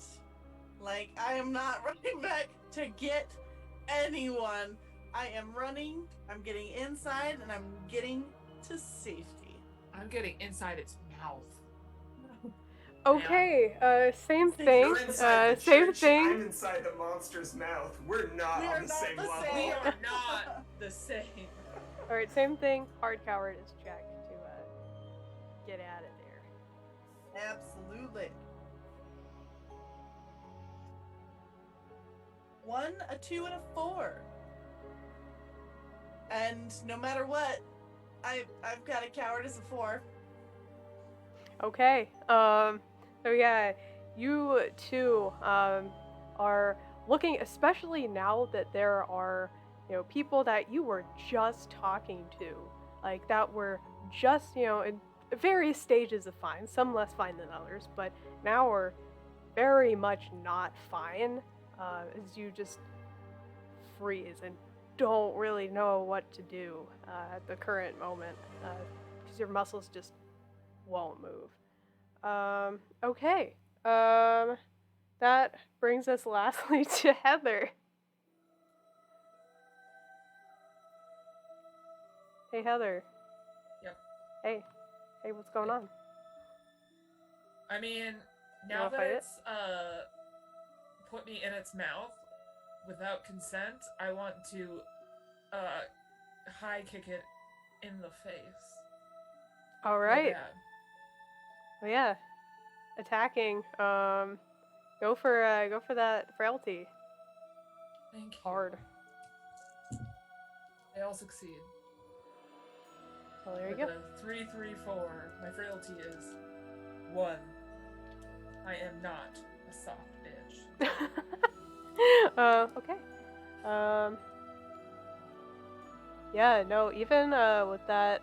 Like, I am not running back to get anyone. I am running. I'm getting inside, and I'm getting to safety. I'm getting inside its mouth. Okay, same thing. You're inside the Same church, thing. I'm inside the monster's mouth. We're not We on are the not same the level. same. We are not the same. All right, same thing. Hard cowardice check to get out of there. Absolutely. 1, a 2, and a 4. And no matter what, I've got a cowardice of 4. Okay. So yeah, you two are looking, especially now that there are, people that you were just talking to, like that were just, in various stages of fine, some less fine than others, but now are very much not fine, as you just freeze and don't really know what to do at the current moment, because your muscles just won't move. Okay. That brings us lastly to Heather. Hey, Heather. Yep. Hey, what's going on? I mean, now wanna that fight it? it's put me in its mouth without consent, I want to high kick it in the face. All Real right. bad. Well, yeah. Attacking. Go for that frailty. Thank you. Hard. They all succeed. Well, there you With go. a 3, 3, 4, my frailty is 1. I am not a soft bitch. Okay. Yeah, no, even with that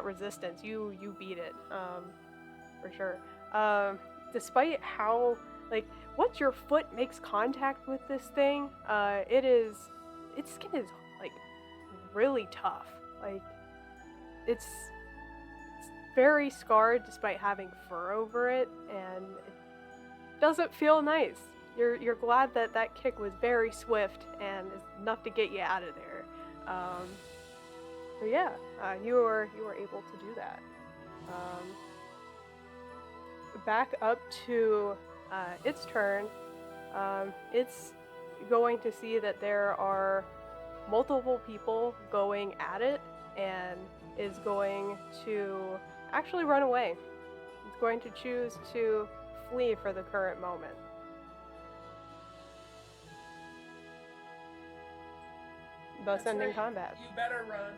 resistance, you beat it, for sure. Despite how, like, once your foot makes contact with this thing, its skin is like really tough. Like, it's very scarred despite having fur over it, and it doesn't feel nice. You're glad that kick was very swift and is enough to get you out of there. But yeah, you were able to do that. Back up to its turn. It's going to see that there are multiple people going at it, and is going to actually run away. It's going to choose to flee for the current moment. Thus That's ending right. combat. You better run.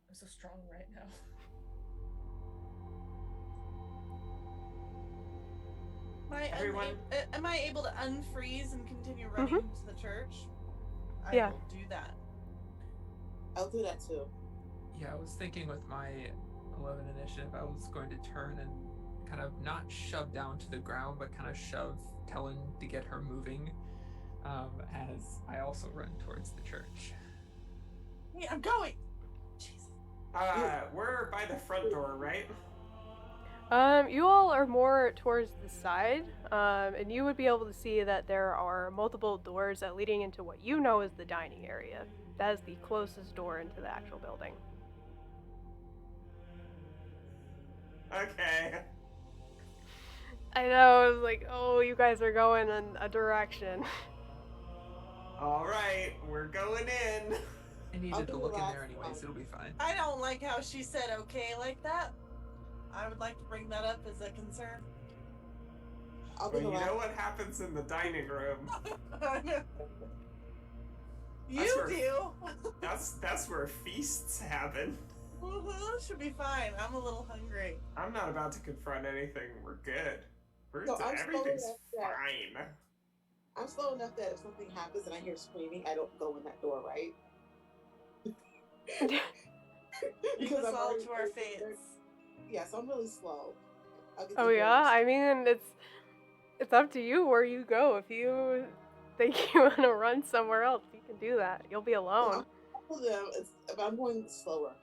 I'm so strong right now. Am I able to unfreeze and continue running to the church? I Yeah. will do that. I'll do that too. Yeah, I was thinking with my 11 initiative, I was going to turn and kind of not shove down to the ground, but kind of shove Talon to get her moving, as I also run towards the church. Yeah, I'm going. Jesus. We're by the front door, right? You all are more towards the side, and you would be able to see that there are multiple doors that leading into what you know is the dining area. That is the closest door into the actual building. Okay. I know, I was like, oh, you guys are going in a direction. Alright, we're going in. I needed I'll to do look the in there last anyways, one. it'll be fine. I don't like how she said okay like that. I would like to bring that up as a concern. I'll be Well, the you last. know what happens in the dining room? You where- do. That's where feasts happen. Should be fine. I'm a little hungry. I'm not about to confront anything. We're good. So I'm slow Everything's enough that fine. I'm slow enough that if something happens and I hear screaming, I don't go in that door, right? Leave us all to our fates. Yes, I'm really slow. I'll get Oh the yeah, doors. I mean it's up to you where you go. If you think you want to run somewhere else, you can do that. You'll be alone. All of them, but I'm going slower.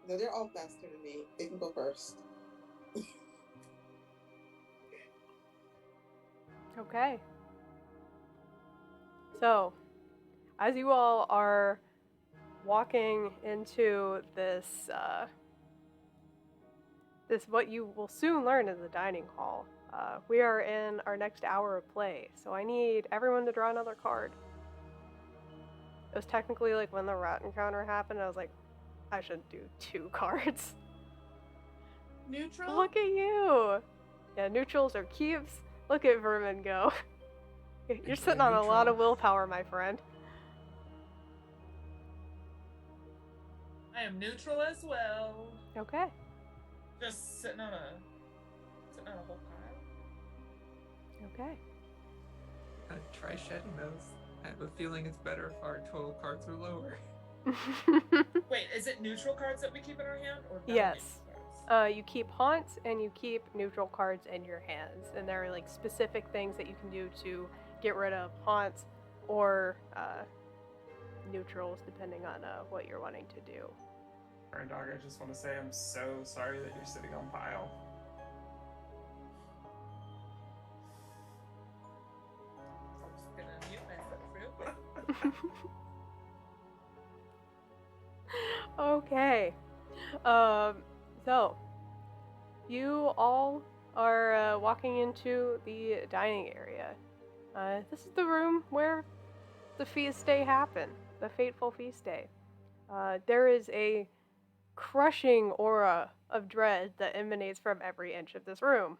No, they're all faster than me. They can go first. Okay. So, as you all are walking into this what you will soon learn is the dining hall. We are in our next hour of play, so I need everyone to draw another card. It was technically like when the rat encounter happened, I was like, I should do 2 cards. Neutral? Look at you! Yeah, neutrals are keeps. Look at Vermin go. You're sitting on a lot of willpower, my friend. I am neutral as well. Okay. Just sitting on a whole pile. Okay. Try shedding those. I have a feeling it's better if our total cards are lower. Wait, is it neutral cards that we keep in our hand, or Yes. non-neutral cards? You keep haunts and you keep neutral cards in your hands, and there are like specific things that you can do to get rid of haunts or neutrals, depending on what you're wanting to do. Alright, dog, I just want to say I'm so sorry that you're sitting on pile. I'm just gonna mute myself real quick. Okay. So you all are walking into the dining area. This is the room where the feast day happened, the fateful feast day. There is a crushing aura of dread that emanates from every inch of this room.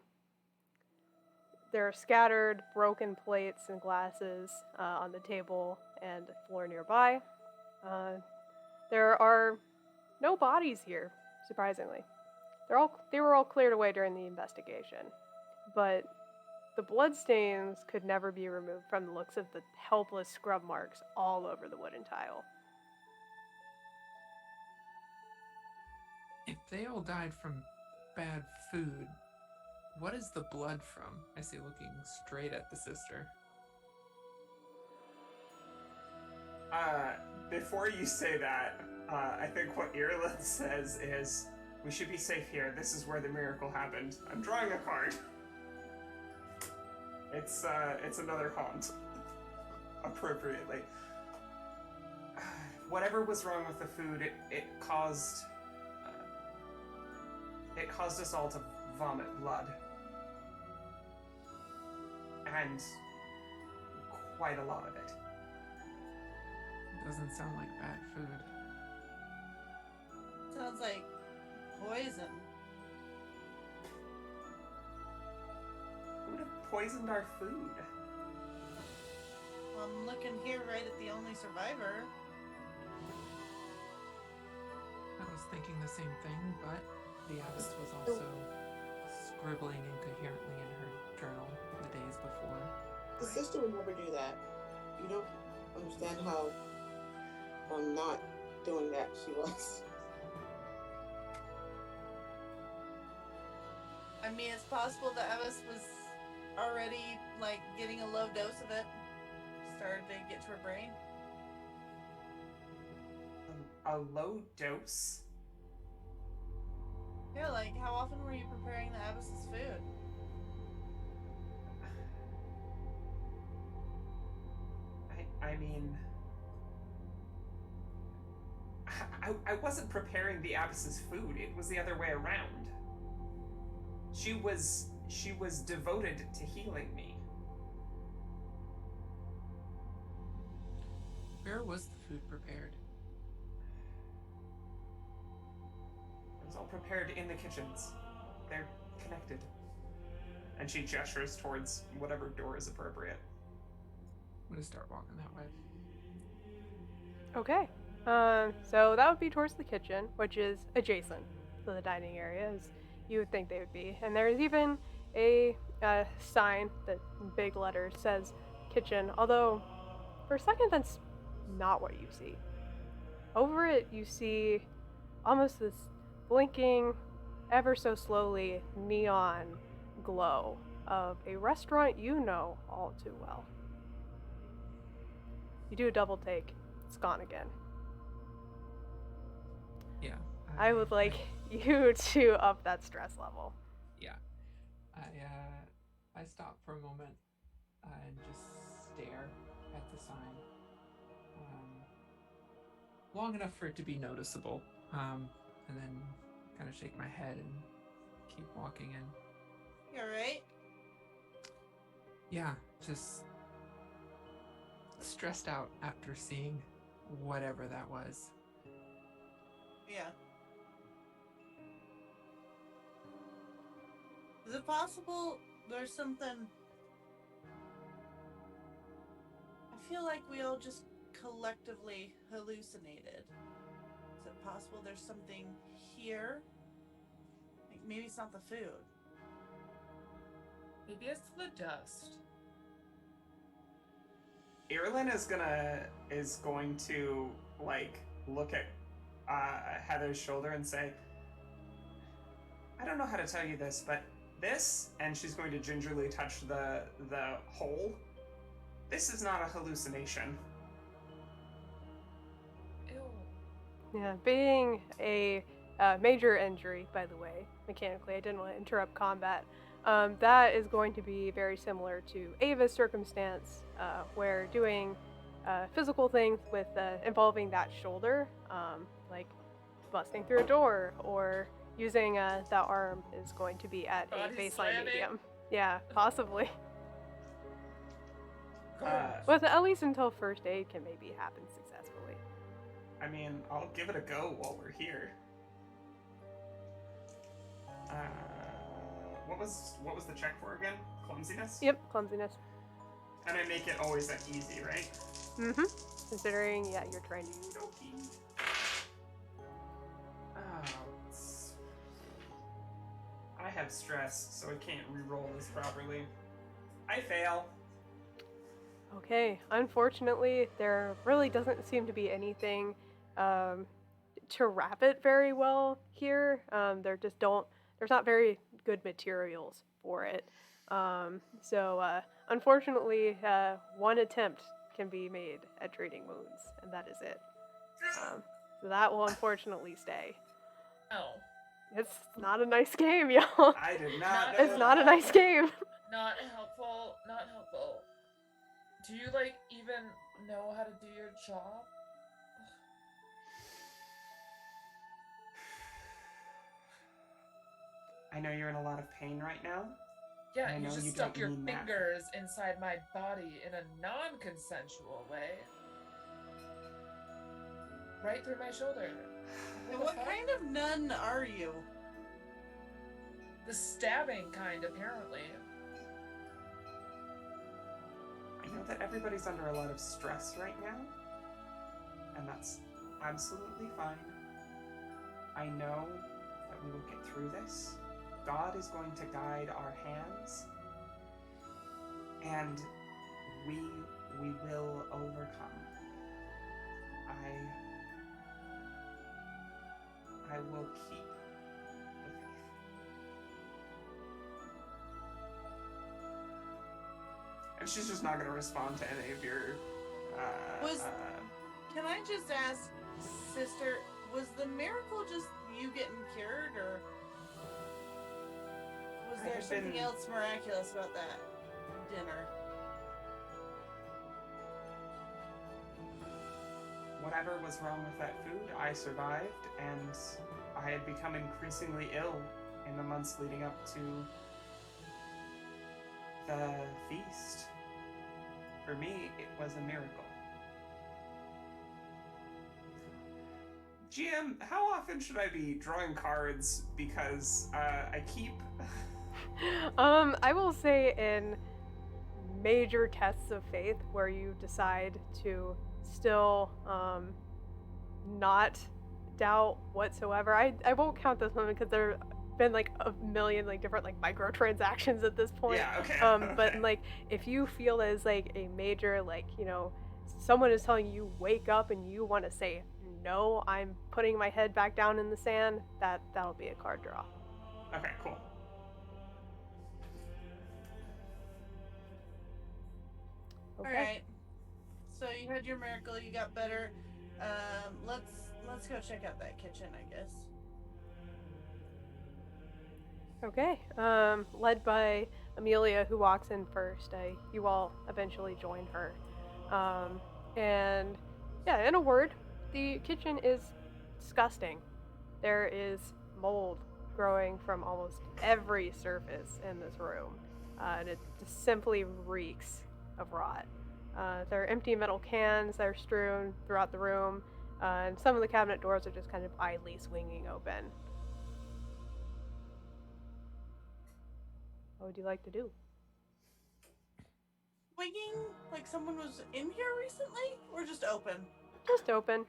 There are scattered broken plates and glasses on the table and floor nearby. There are no bodies here, surprisingly. They were all cleared away during the investigation, but the bloodstains could never be removed from the looks of the helpless scrub marks all over the wooden tile. If they all died from bad food, what is the blood from? I see, looking straight at the sister. Before you say that, I think what Ireland says is, we should be safe here. This is where the miracle happened. I'm drawing a card. It's another haunt. Appropriately. Whatever was wrong with the food, it caused us all to vomit blood. And quite a lot of it. Doesn't sound like bad food. Sounds like poison. Who would have poisoned our food? I'm looking here right at the only survivor. I was thinking the same thing, but the abbess was also scribbling incoherently in her journal the days before. The sister would never do that. You don't understand how not doing that she was. I mean, it's possible that Evis was already, like, getting a low dose of it. Started to get to her brain. A low dose? Yeah, like, how often were you preparing the Abbess's food? I mean... I wasn't preparing the abbess's food. It was the other way around. She was devoted to healing me. Where was the food prepared? It was all prepared in the kitchens. They're connected. And she gestures towards whatever door is appropriate. I'm gonna start walking that way. Okay. So that would be towards the kitchen, which is adjacent to the dining area, as you would think they would be. And there's even a sign that in big letters says kitchen, although for a second that's not what you see. Over it, you see almost this blinking, ever so slowly neon glow of a restaurant you know all too well. You do a double take, it's gone again. Yeah. I would like you to up that stress level. Yeah. I stop for a moment and just stare at the sign. Long enough for it to be noticeable. And then kind of shake my head and keep walking in. You alright? Yeah, just stressed out after seeing whatever that was. Yeah. Is it possible there's something... I feel like we all just collectively hallucinated. Is it possible there's something here? Like maybe it's not the food. Maybe it's the dust. Irilyn is going to like look at Heather's shoulder and say, I don't know how to tell you this, but this, and she's going to gingerly touch the hole. This is not a hallucination. Ew. Yeah, being a major injury, by the way, mechanically, I didn't want to interrupt combat. That is going to be very similar to Ava's circumstance, where doing physical things with involving that shoulder, like busting through a door or using that arm, is going to be at Body a baseline slamming. medium. Yeah, possibly. Uh, With at least until first aid can maybe happen successfully. I mean, I'll give it a go while we're here. What was the check for again? Clumsiness? Yep, clumsiness. And I make it always that easy, right? Mm-hmm. Considering, yeah, you're trying to... Okey-dokey. I have stress, so I can't re-roll this properly. I fail. Okay, unfortunately, there really doesn't seem to be anything to wrap it very well here. There's not very good materials for it. So unfortunately, one attempt can be made at treating wounds, and that is it. So that will unfortunately stay. Oh. It's not a nice game, y'all. I did not know It's not a that. nice game. Not helpful. Not helpful. Do you, like, even know how to do your job? I know you're in a lot of pain right now. Yeah, I you know just you stuck don't your mean that. fingers inside my body in a non-consensual way. Right through my shoulder. And what kind of nun are you? The stabbing kind, apparently. I know that everybody's under a lot of stress right now, and that's absolutely fine. I know that we will get through this. God is going to guide our hands, and we will overcome. I will keep the faith. And she's just not going to respond to any of your. Can I just ask, sister, was the miracle just you getting cured, or was I there have something been- else miraculous about that dinner? Whatever was wrong with that food, I survived, and I had become increasingly ill in the months leading up to the feast. For me, it was a miracle. GM, how often should I be drawing cards? Because I keep I will say in major tests of faith where you decide to still not doubt whatsoever. I won't count this one because there have been like a million like different like microtransactions at this point. Yeah, okay. But okay. like if you feel as like a major like, someone is telling you wake up and you want to say no, I'm putting my head back down in the sand, that'll be a card draw. Okay, cool. Okay. All right. So you had your miracle. You got better. Let's go check out that kitchen, I guess. Okay. Led by Amelia, who walks in first. You all eventually join her. And yeah, in a word, the kitchen is disgusting. There is mold growing from almost every surface in this room, and it just simply reeks of rot. There are empty metal cans that are strewn throughout the room, and some of the cabinet doors are just kind of idly swinging open. What would you like to do? Swinging like someone was in here recently, or just open? Just open.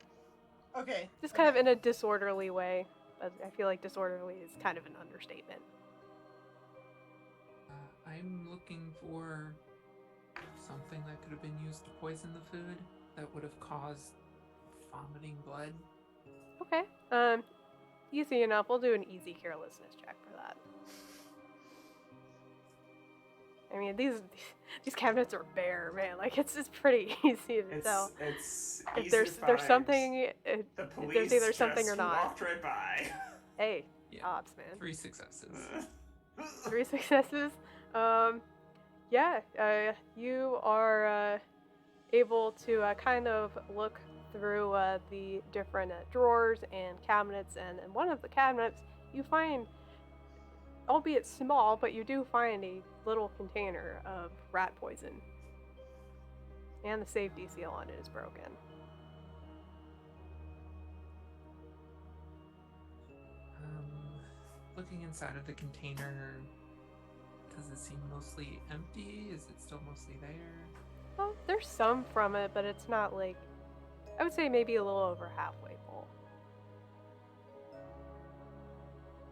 Okay. Just kind of in a disorderly way. But I feel like disorderly is kind of an understatement. I'm looking for something that could have been used to poison the food that would have caused vomiting blood. Okay. Easy enough. We'll do an easy carelessness check for that. I mean, these cabinets are bare, man. Like it's pretty easy to tell. It's If easy there's to find. something, The police there's either something just or not. walked right by. Hey, Yeah. ops, man. 3 successes. 3 successes. Yeah. You are able to kind of look through the different drawers and cabinets, and in one of the cabinets you find, albeit small, but you do find a little container of rat poison. And the safety seal on it is broken. Looking inside of the container, does it seem mostly empty? Is it still mostly there? Well, there's some from it, but it's not like, I would say maybe a little over halfway full.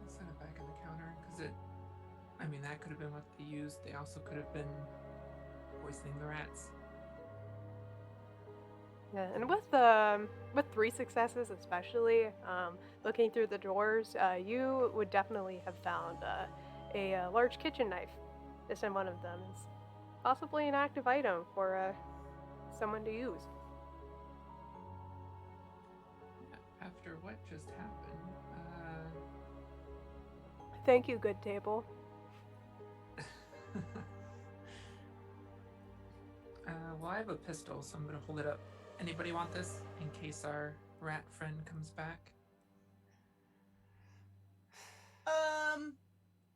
I'll set it back in the counter, because that could have been what they used. They also could have been poisoning the rats. Yeah, and with 3 successes especially, looking through the drawers, you would definitely have found a large kitchen knife. This in one of them is possibly an active item for someone to use. After what just happened, Thank you, good table. well, I have a pistol, so I'm gonna hold it up. Anybody want this in case our rat friend comes back?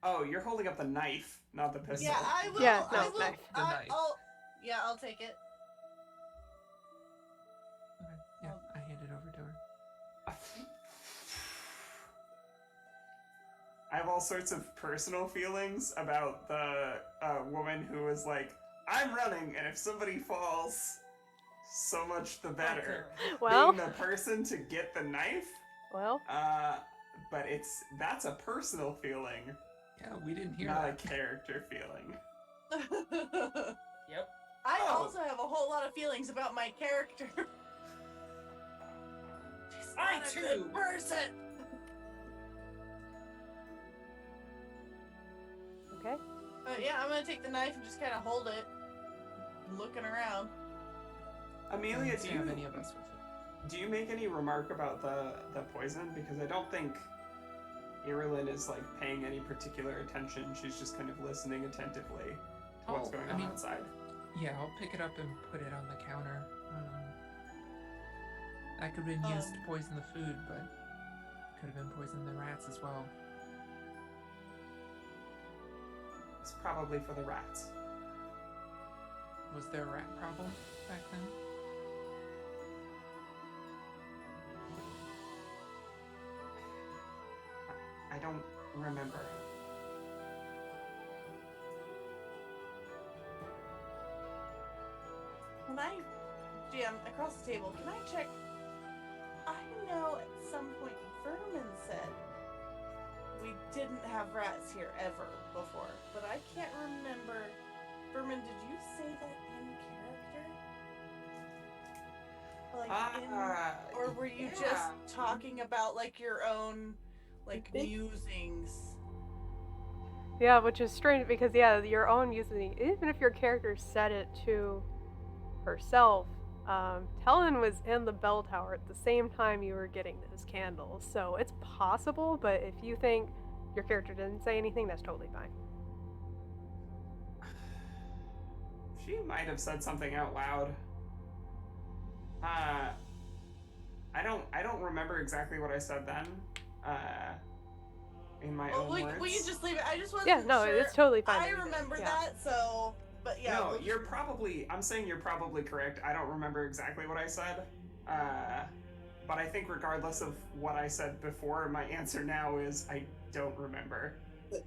Oh, you're holding up the knife, not the pistol. Yeah, I will. Yeah, no, I will. knife. The knife. I'll take it. Okay, yeah, I hand it over to her. I have all sorts of personal feelings about the woman who was like, I'm running, and if somebody falls, so much the better. Well, Being the person to get the knife, well, but that's a personal feeling, Yeah, we didn't hear not that. a character feeling. Yep. I Oh. also have a whole lot of feelings about my character. She's I not a too. good person. okay. Yeah, I'm gonna take the knife and just kind of hold it, looking around. Amelia, Doesn't have any of us with it. do you make any remark about the poison? Because I don't think Irilyn is like paying any particular attention. She's just kind of listening attentively to what's Oh, going I on mean- outside. Yeah, I'll pick it up and put it on the counter. That could have been used to poison the food, but could have been poisoning the rats as well. It's probably for the rats. Was there a rat problem back then? I don't remember. Can I, GM, across the table, can I check? I know at some point Vermin said we didn't have rats here ever before, but I can't remember. Vermin, did you say that in character? Like or were you just talking about like your own like musings? Yeah, which is strange because your own musing. Even if your character said it to herself, Talon was in the bell tower at the same time you were getting those candles, so it's possible. But if you think your character didn't say anything, that's totally fine. She might have said something out loud. I don't remember exactly what I said then. In my own words. Will you just leave it? I just wasn't sure. It's totally fine. I remember that, so but yeah. No, I'm saying you're probably correct. I don't remember exactly what I said. But I think regardless of what I said before, my answer now is I don't remember.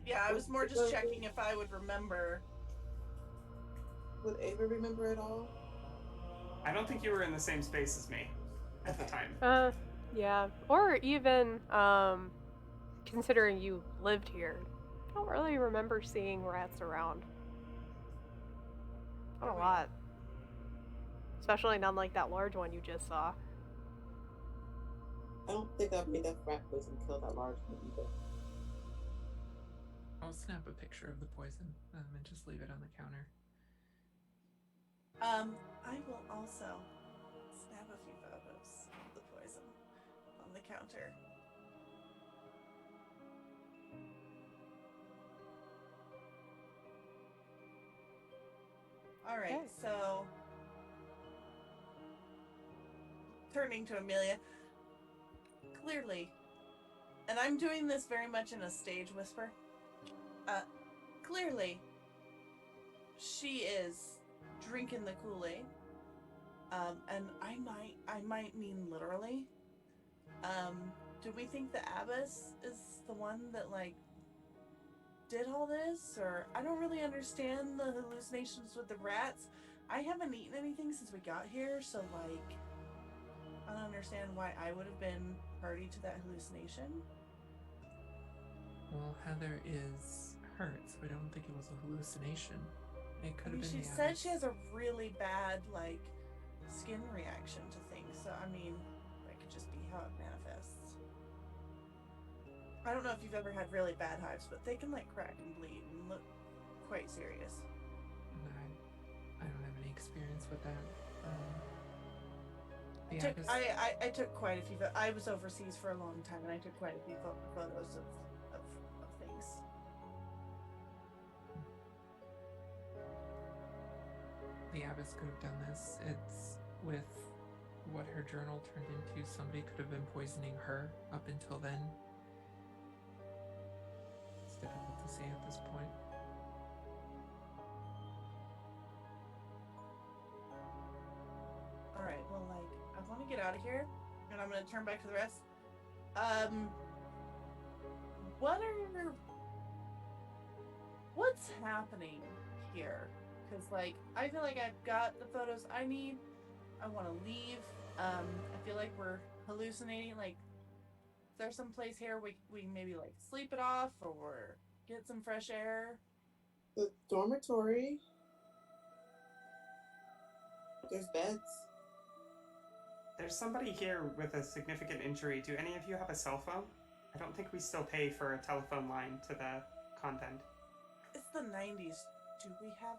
Yeah, I was more just checking if I would remember. Would Ava remember at all? I don't think you were in the same space as me at the time. Yeah. Or even, considering you lived here, I don't really remember seeing rats around. Not a lot. Especially not like that large one you just saw. I don't think I've made that rat poison kill that large one either. I'll snap a picture of the poison and just leave it on the counter. I will also snap a few photos of the poison on the counter. Alright, okay. So turning to Amelia, clearly, and I'm doing this very much in a stage whisper, clearly she is drinking the Kool-Aid, and I might mean literally. Do we think the abbess is the one that like did all this, or I don't really understand the hallucinations with the rats. I haven't eaten anything since we got here, so like I don't understand why I would have been party to that hallucination. Well, Heather is hurt, so I don't think it was a hallucination. It could have been. She said she has a really bad like skin reaction to things, so I mean that could just be how it manifests. I don't know if you've ever had really bad hives, but they can like crack and bleed and look quite serious. I don't have any experience with that. I took quite a few. I was overseas for a long time, and I took quite a few photos of things. The abbess could have done this. It's with what her journal turned into. Somebody could have been poisoning her up until then. It's difficult to say at this point. Alright, well, like, I want to get out of here, and I'm going to turn back to the rest. What's happening here? Because, like, I feel like I've got the photos I need. I want to leave. I feel like we're hallucinating. Like, is there some place here we maybe, like, sleep it off or get some fresh air? The dormitory. There's beds. There's somebody here with a significant injury. Do any of you have a cell phone? I don't think we still pay for a telephone line to the convent. It's the 90s. Do we have...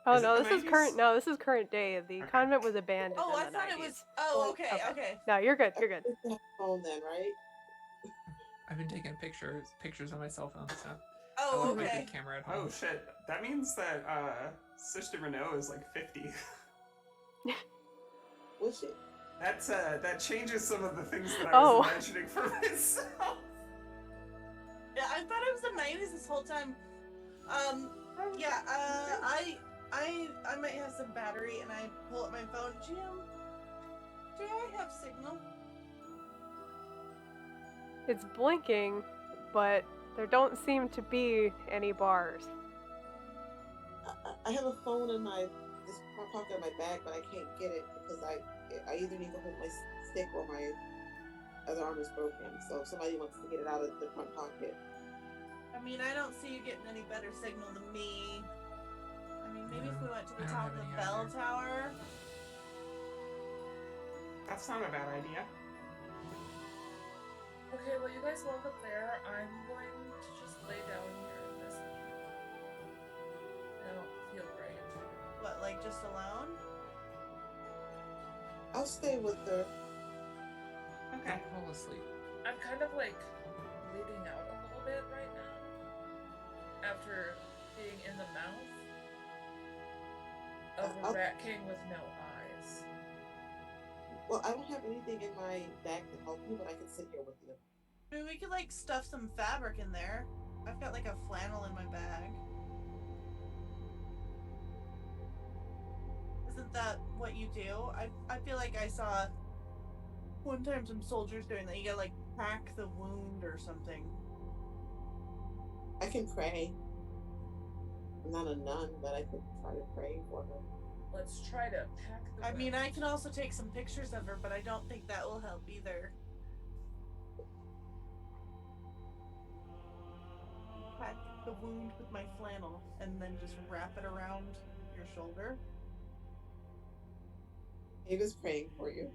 Oh, no, this is current. No, this is current day. The convent was abandoned. Oh, I thought 90s. it was. Oh, okay. No, you're good. You're good. Phone then, right? I've been taking pictures on my cell phone. So oh, okay. I have a camera at home. Oh shit! That means that Sister Renault is like 50. What's she? That changes some of the things that I was imagining for myself. Yeah, I thought it was the 90s this whole time. I might have some battery, and I pull up my phone. Jim, do I have signal? It's blinking, but there don't seem to be any bars. I have a phone in my front pocket of my bag, but I can't get it because I either need to hold my stick or my other arm is broken. So if somebody wants to get it out of the front pocket. I mean, I don't see you getting any better signal than me. I mean, maybe if we went to the I don't top of have the any bell either. tower. That's not a bad idea. Okay, well, you guys walk up there. I'm going to just lay down here and message you. I don't feel great. What, like just alone? I'll stay with her. Okay. Fall asleep. I'm kind of like bleeding out a little bit right now after being in the mouth of a rat king with no eyes. Well, I don't have anything in my bag to help you, but I can sit here with you. I mean, we could like stuff some fabric in there. I've got like a flannel in my bag. Isn't that what you do? I feel like I saw one time some soldiers doing that. You gotta like pack the wound or something. I can pray. I'm not a nun, but I could try to pray for her. Let's try to pack the I mean, wound. I can also take some pictures of her, but I don't think that will help either. Pack the wound with my flannel and then just wrap it around your shoulder. He was praying for you.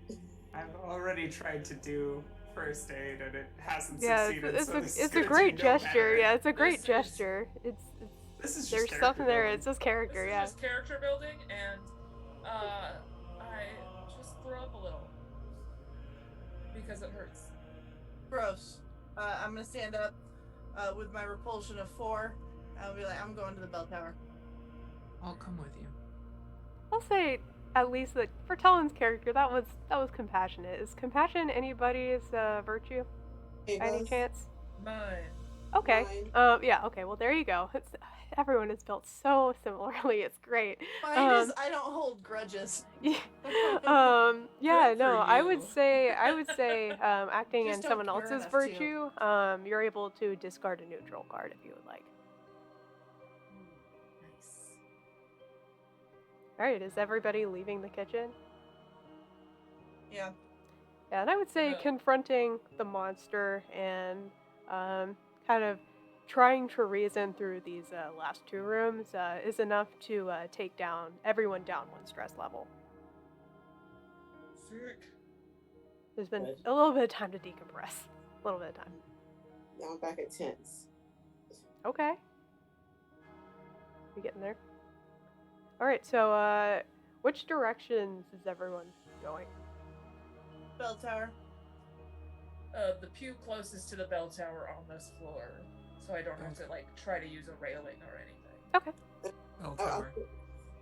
I've already tried to do first aid and it hasn't Yeah, succeeded. it's so a this is it's a gonna great do no gesture. better. Yeah, it's a great This is- gesture. It's This is just there's character something there. building. It's just character. This Yeah. is just character building, and I just throw up a little because it hurts. Gross. I'm gonna stand up with my repulsion of 4. I'll be like, I'm going to the bell tower. I'll come with you. I'll say at least that for Talon's character, that was compassionate. Is compassion anybody's virtue? By any Ava's, chance? Mine. Okay. Mine. Yeah. Okay. Well, there you go. Everyone is built so similarly. It's great. Mine is I don't hold grudges. Yeah. Good No. for I would you. say acting Just in don't someone care else's enough to. virtue, you're able to discard a neutral card if you would like. Nice. All right. Is everybody leaving the kitchen? Yeah. Yeah, and I would say Yeah. confronting the monster and kind of trying to reason through these last 2 rooms is enough to take down everyone down 1 stress level. Sick. There's been Good. a little bit of time to decompress. A little bit of time. Now I'm back at tense. Okay. We getting there? All right. So, which directions is everyone going? Bell tower. The pew closest to the bell tower on this floor, so I don't have to like try to use a railing or anything. Okay. Bell I'll, tower.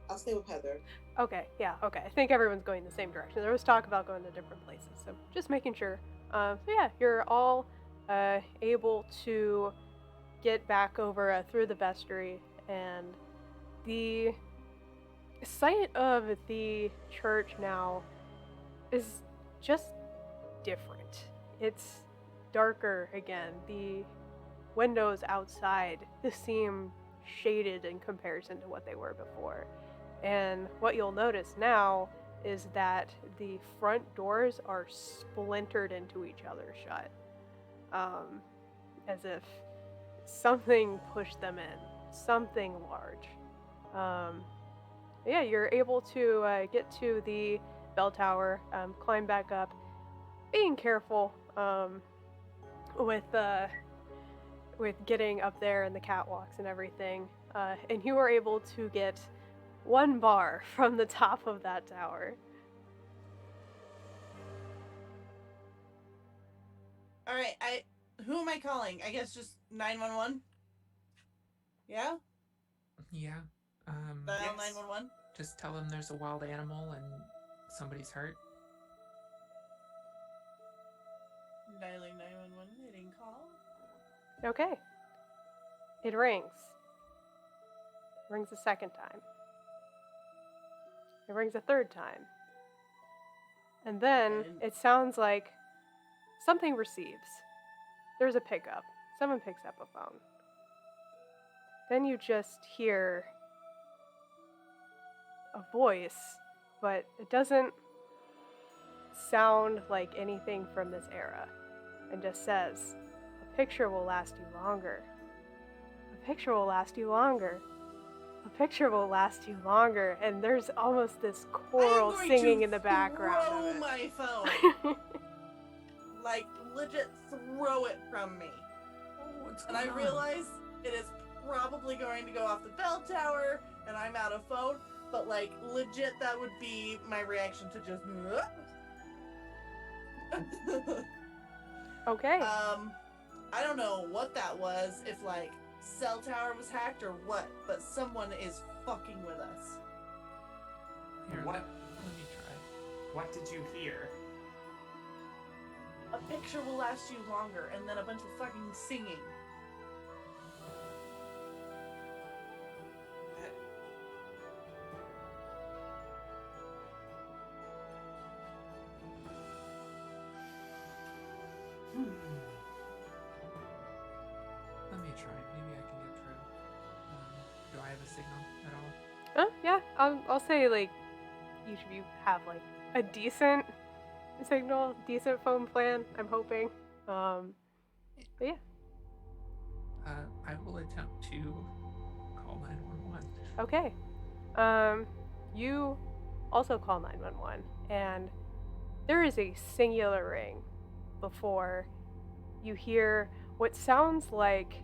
I'll stay with Heather. Okay. Yeah. Okay. I think everyone's going the same direction. There was talk about going to different places, so just making sure. So yeah, you're all able to get back over through the vestry, and the sight of the church now is just different. It's darker again. The windows outside seem shaded in comparison to what they were before. And what you'll notice now is that the front doors are splintered into each other shut. As if something pushed them in. Something large. Yeah, you're able to get to the bell tower, climb back up, being careful with getting up there and the catwalks and everything. And you are able to get 1 bar from the top of that tower. All right. Who am I calling? I guess just 911. Yeah. Yeah. Dial Yes. 911. Just tell them there's a wild animal and somebody's hurt. Dialing 911. Hitting call. Okay. It rings. It rings a 2nd time. It rings a 3rd time. And then Okay. it sounds like something receives. There's a pickup. Someone picks up a phone. Then you just hear a voice, but it doesn't sound like anything from this era, and just says, "A picture will last you longer. A picture will last you longer. A picture will last you longer." And there's almost this choral singing in the background throw of it. my phone. Like, legit throw it from me. Oh, what's And going I on? realize it is probably going to go off the bell tower, and I'm out of phone, but, like, legit, that would be my reaction to just... Okay. I don't know what that was, if, like, cell tower was hacked or what, but someone is fucking with us. Here, What? let me try. What did you hear? A picture will last you longer, and then a bunch of fucking singing. Let me try. Maybe I can get through. Do I have a signal at all? Yeah, I'll say, like, each of you have, like, a decent signal, decent phone plan, I'm hoping. But yeah. I will attempt to call 911. Okay. You also call 911, and there is a singular ring before you hear what sounds like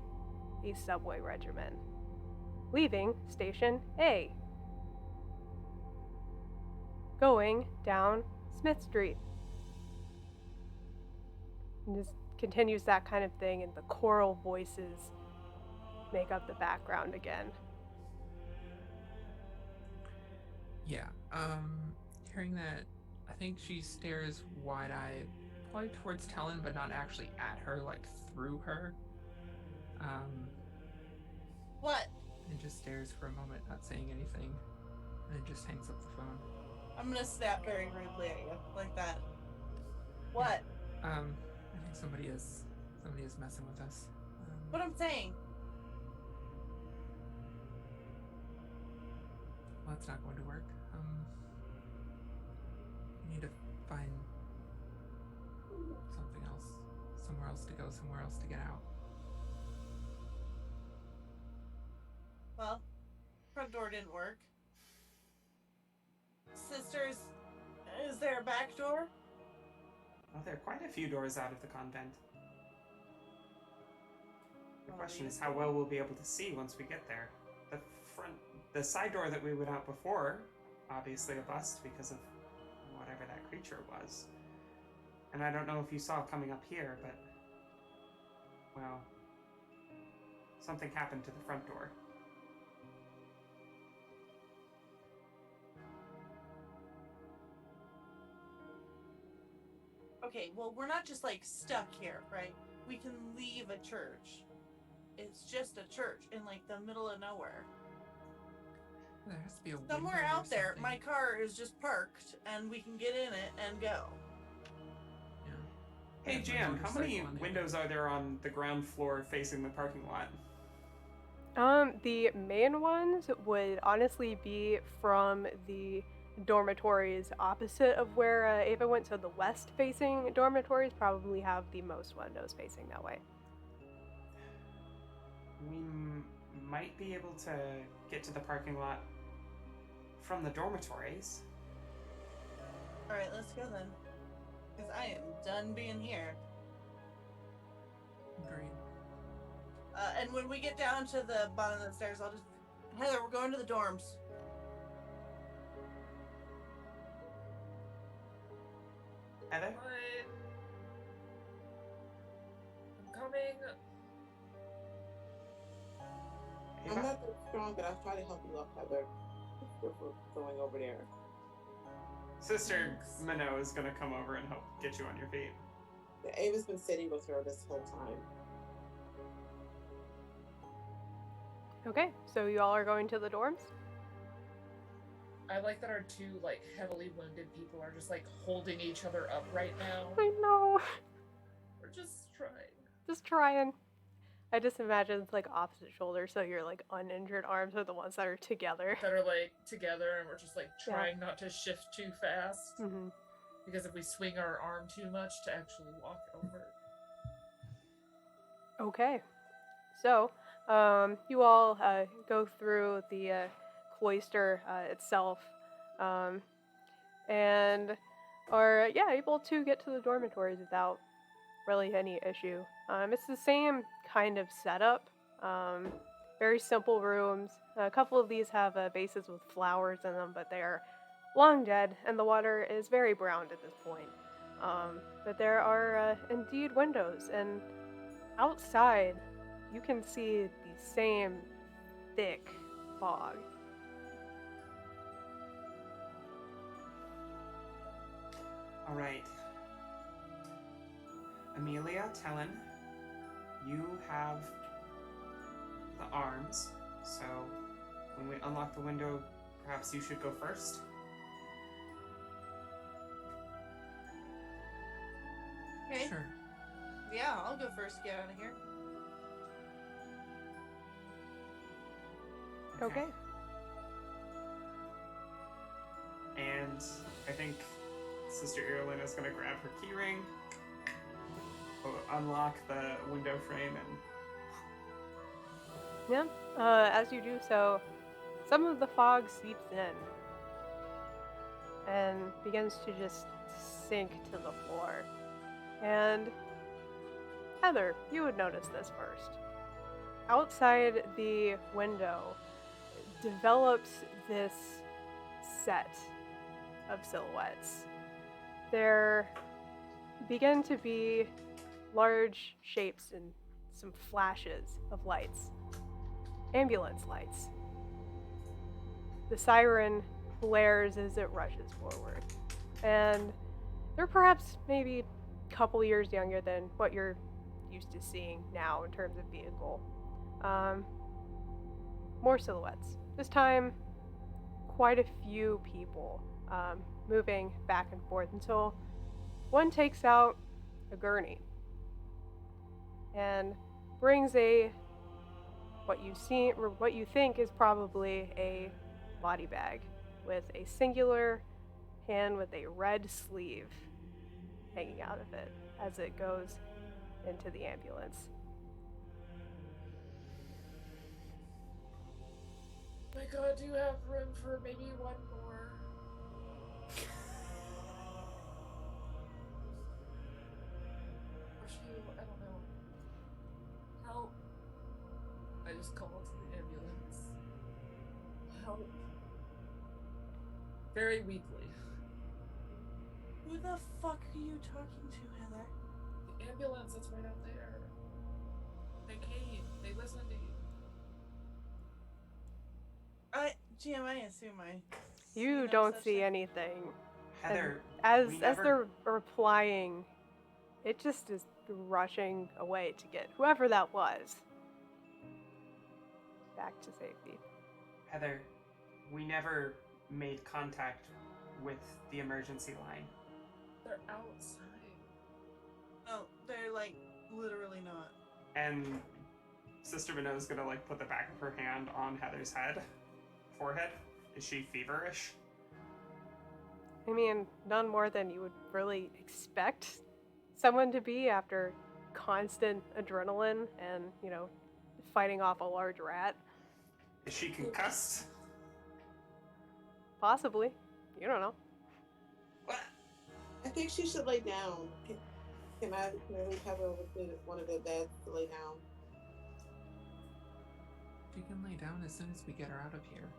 a subway regiment leaving Station A, going down Smith Street. And just continues that kind of thing, and the choral voices make up the background again. Yeah. Hearing that, I think she stares wide-eyed, probably towards Talon, but not actually at her, like through her. What? And just stares for a moment, not saying anything, and then just hangs up the phone. I'm gonna snap very rudely at you, like that. What? I think somebody is messing with us. What I'm saying? Well, it's not going to work. We need to find something else, somewhere else to go, somewhere else to get out. Well, front door didn't work. Sisters, is there a back door? Well, there are quite a few doors out of the convent. The question is how well we'll be able to see once we get there. The side door that we went out before, obviously a bust because of whatever that creature was. And I don't know if you saw coming up here, but, well, something happened to the front door. Okay, well, we're not just, like, stuck here, right? We can leave a church. It's just a church in, like, the middle of nowhere. There has to be a Somewhere window or out there, something. my car is just parked, and we can get in it and go. Yeah. Hey, Yeah, Jam, how many motorcycle on it. windows are there on the ground floor facing the parking lot? The main ones would honestly be from the dormitories opposite of where Ava went, so the west-facing dormitories probably have the most windows facing that way. We might be able to get to the parking lot from the dormitories. Alright, let's go then. Because I am done being here. Agreed. And when we get down to the bottom of the stairs, I'll just... Heather, we're going to the dorms. Heather? I'm coming. I'm not that strong, but I'll try to help you up, Heather. If we're going over there. Sister Minnow is gonna come over and help get you on your feet. Ava's been sitting with her this whole time. Okay, so you all are going to the dorms? I like that our two, like, heavily wounded people are just, like, holding each other up right now. I know. We're just trying. Just trying. I just imagine it's like opposite shoulders, so your like uninjured arms are the ones that are together. That are like together, and we're just like Yeah. trying not to shift too fast. Mm-hmm. Because if we swing our arm too much to actually walk over. Okay. So, you all go through the cloister itself, and are able to get to the dormitories without really any issue. It's the same kind of setup. Very simple rooms. A couple of these have vases with flowers in them, but they are long dead, and the water is very brown at this point. But there are indeed windows, and outside you can see the same thick fog. All right. Amelia, Talon, you have the arms, so when we unlock the window, perhaps you should go first. Okay. Sure. Yeah, I'll go first. Get out of here. Okay. And I think Sister Ireland is going to grab her keyring, unlock the window frame, and Yeah. As you do so, some of the fog seeps in and begins to just sink to the floor. And Heather, you would notice this first. Outside the window develops this set of silhouettes. There begin to be large shapes and some flashes of lights. Ambulance lights. The siren blares as it rushes forward. And they're perhaps maybe a couple years younger than what you're used to seeing now in terms of vehicle. More silhouettes. This time, quite a few people moving back and forth until one takes out a gurney and brings what you think is probably a body bag with a singular hand with a red sleeve hanging out of it as it goes into the ambulance. My god, do you have room for maybe one more? Or two, I don't know. Help. I just called the ambulance. Help. Very weakly. Who the fuck are you talking to, Heather? The ambulance that's right out there. They came. They listened to you. GM, I assume You know don't such see thing. anything. Heather, As we as never- they're replying, it just is rushing away to get whoever that was back to safety. Heather, we never made contact with the emergency line. They're outside. No, they're like literally not. And Sister Minot's gonna like put the back of her hand on Heather's forehead. Is she feverish? I mean, none more than you would really expect someone to be after constant adrenaline and, fighting off a large rat. Is she concussed? Possibly. You don't know. What? I think she should lay down. Can I maybe have her with one of the beds to lay down? She can lay down as soon as we get her out of here.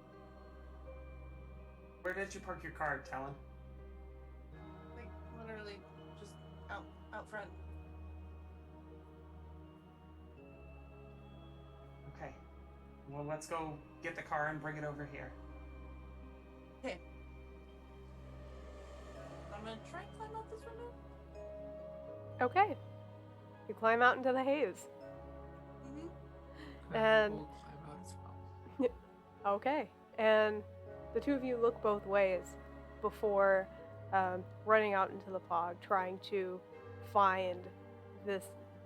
Where did you park your car, Talon? Like literally just out front. Okay. Well, let's go get the car and bring it over here. Okay. I'm gonna try and climb out this window. Okay. You climb out into the haze. Mm-hmm. And- We'll climb out as well. Okay. And the two of you look both ways before running out into the fog, trying to find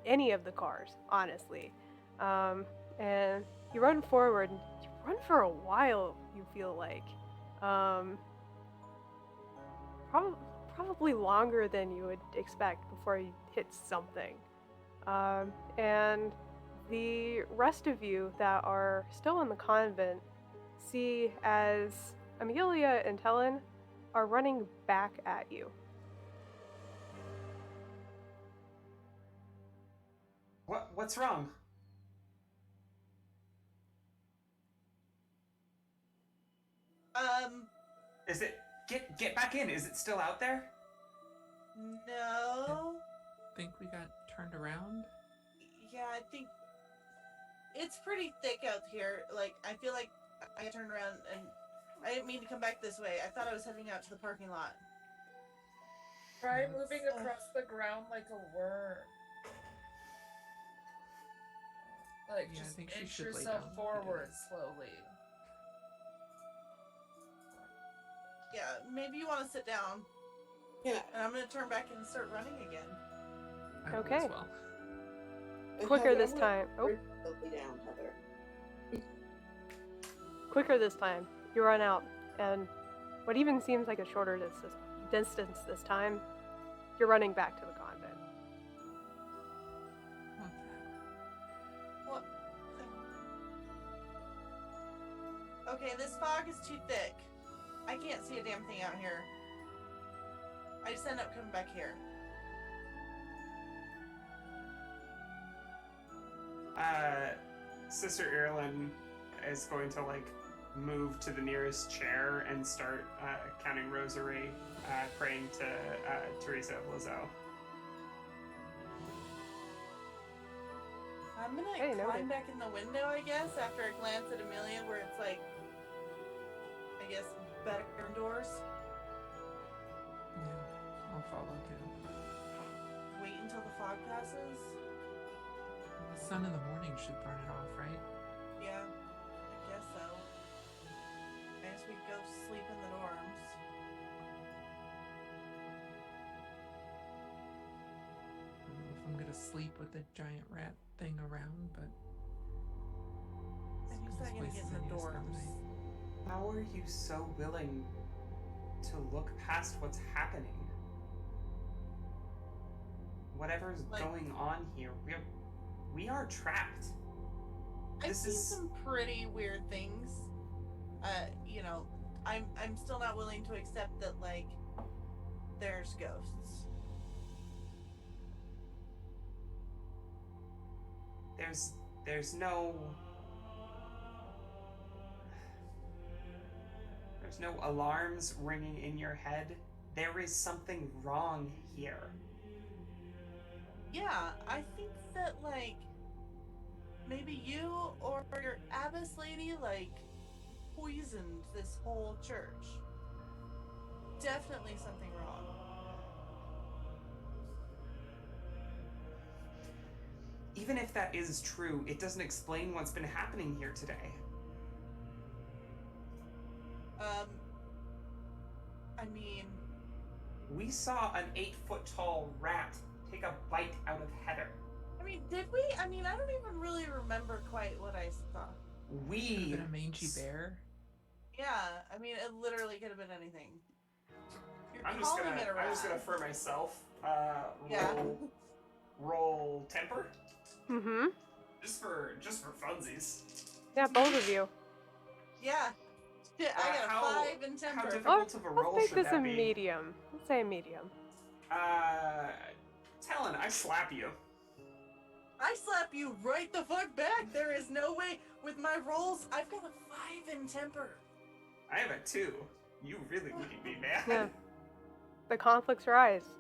any of the cars, honestly. And you run forward. You run for a while, you feel like. Probably longer than you would expect before you hit something. And the rest of you that are still in the convent see as Amelia and Helen are running back at you. What's wrong? Is it get back in? Is it still out there? No. Think we got turned around? Yeah, I think it's pretty thick out here. Like, I feel like I turned around and I didn't mean to come back this way. I thought I was heading out to the parking lot. Try moving across the ground like a worm. Like, Yeah, I just think she inch should lay yourself down. forward slowly. Yeah, maybe you want to sit down. Yeah. And I'm going to turn back and start running again. I will Okay. as well. And Quicker Heather, this I'm gonna time. Oh, bring you down, Heather. quicker this time. You run out, and what even seems like a shorter distance this time, you're running back to the convent. What the hell? What? Okay, this fog is too thick. I can't see a damn thing out here. I just end up coming back here. Sister Ireland is going to move to the nearest chair and start counting rosary, praying to Teresa of Lizzo. I'm gonna Hey, climb noted. back in the window, I guess, after I glance at Amelia where it's I guess, better doors. Yeah, I'll follow too. Wait until the fog passes. The sun in the morning should burn it off, right? Yeah, I guess so. I guess we go sleep in the dorms. I don't know if I'm gonna sleep with the giant rat thing around, but And who's this not gonna place get is in the hideous, dorms? right? How are you so willing to look past what's happening? Whatever's going on here, we are trapped. I've This seen is- some pretty weird things. I'm still not willing to accept that there's ghosts. There's no alarms ringing in your head. There is something wrong here. Yeah, I think that maybe you or your abbess lady poisoned this whole church. Definitely something wrong. Even if that is true, it doesn't explain what's been happening here today. I mean, We saw an 8-foot-tall rat take a bite out of Heather. did we? I don't even really remember quite what I saw. Could We have been a mangy bear. Yeah, it literally could have been anything. You're I'm just calling it a rat. gonna for myself Yeah. roll temper Mm-hmm. just for funsies. Yeah, both of you. Yeah. Yeah, I got a how- 5 in how temper. difficult of a roll Let's make should this that a be? medium. Let's say a medium. Talon, I slap you. I slap you right the fuck back. There is no way. With my rolls, I've got a 5 in temper. I have a 2. You really made me mad. Yeah. The conflicts rise.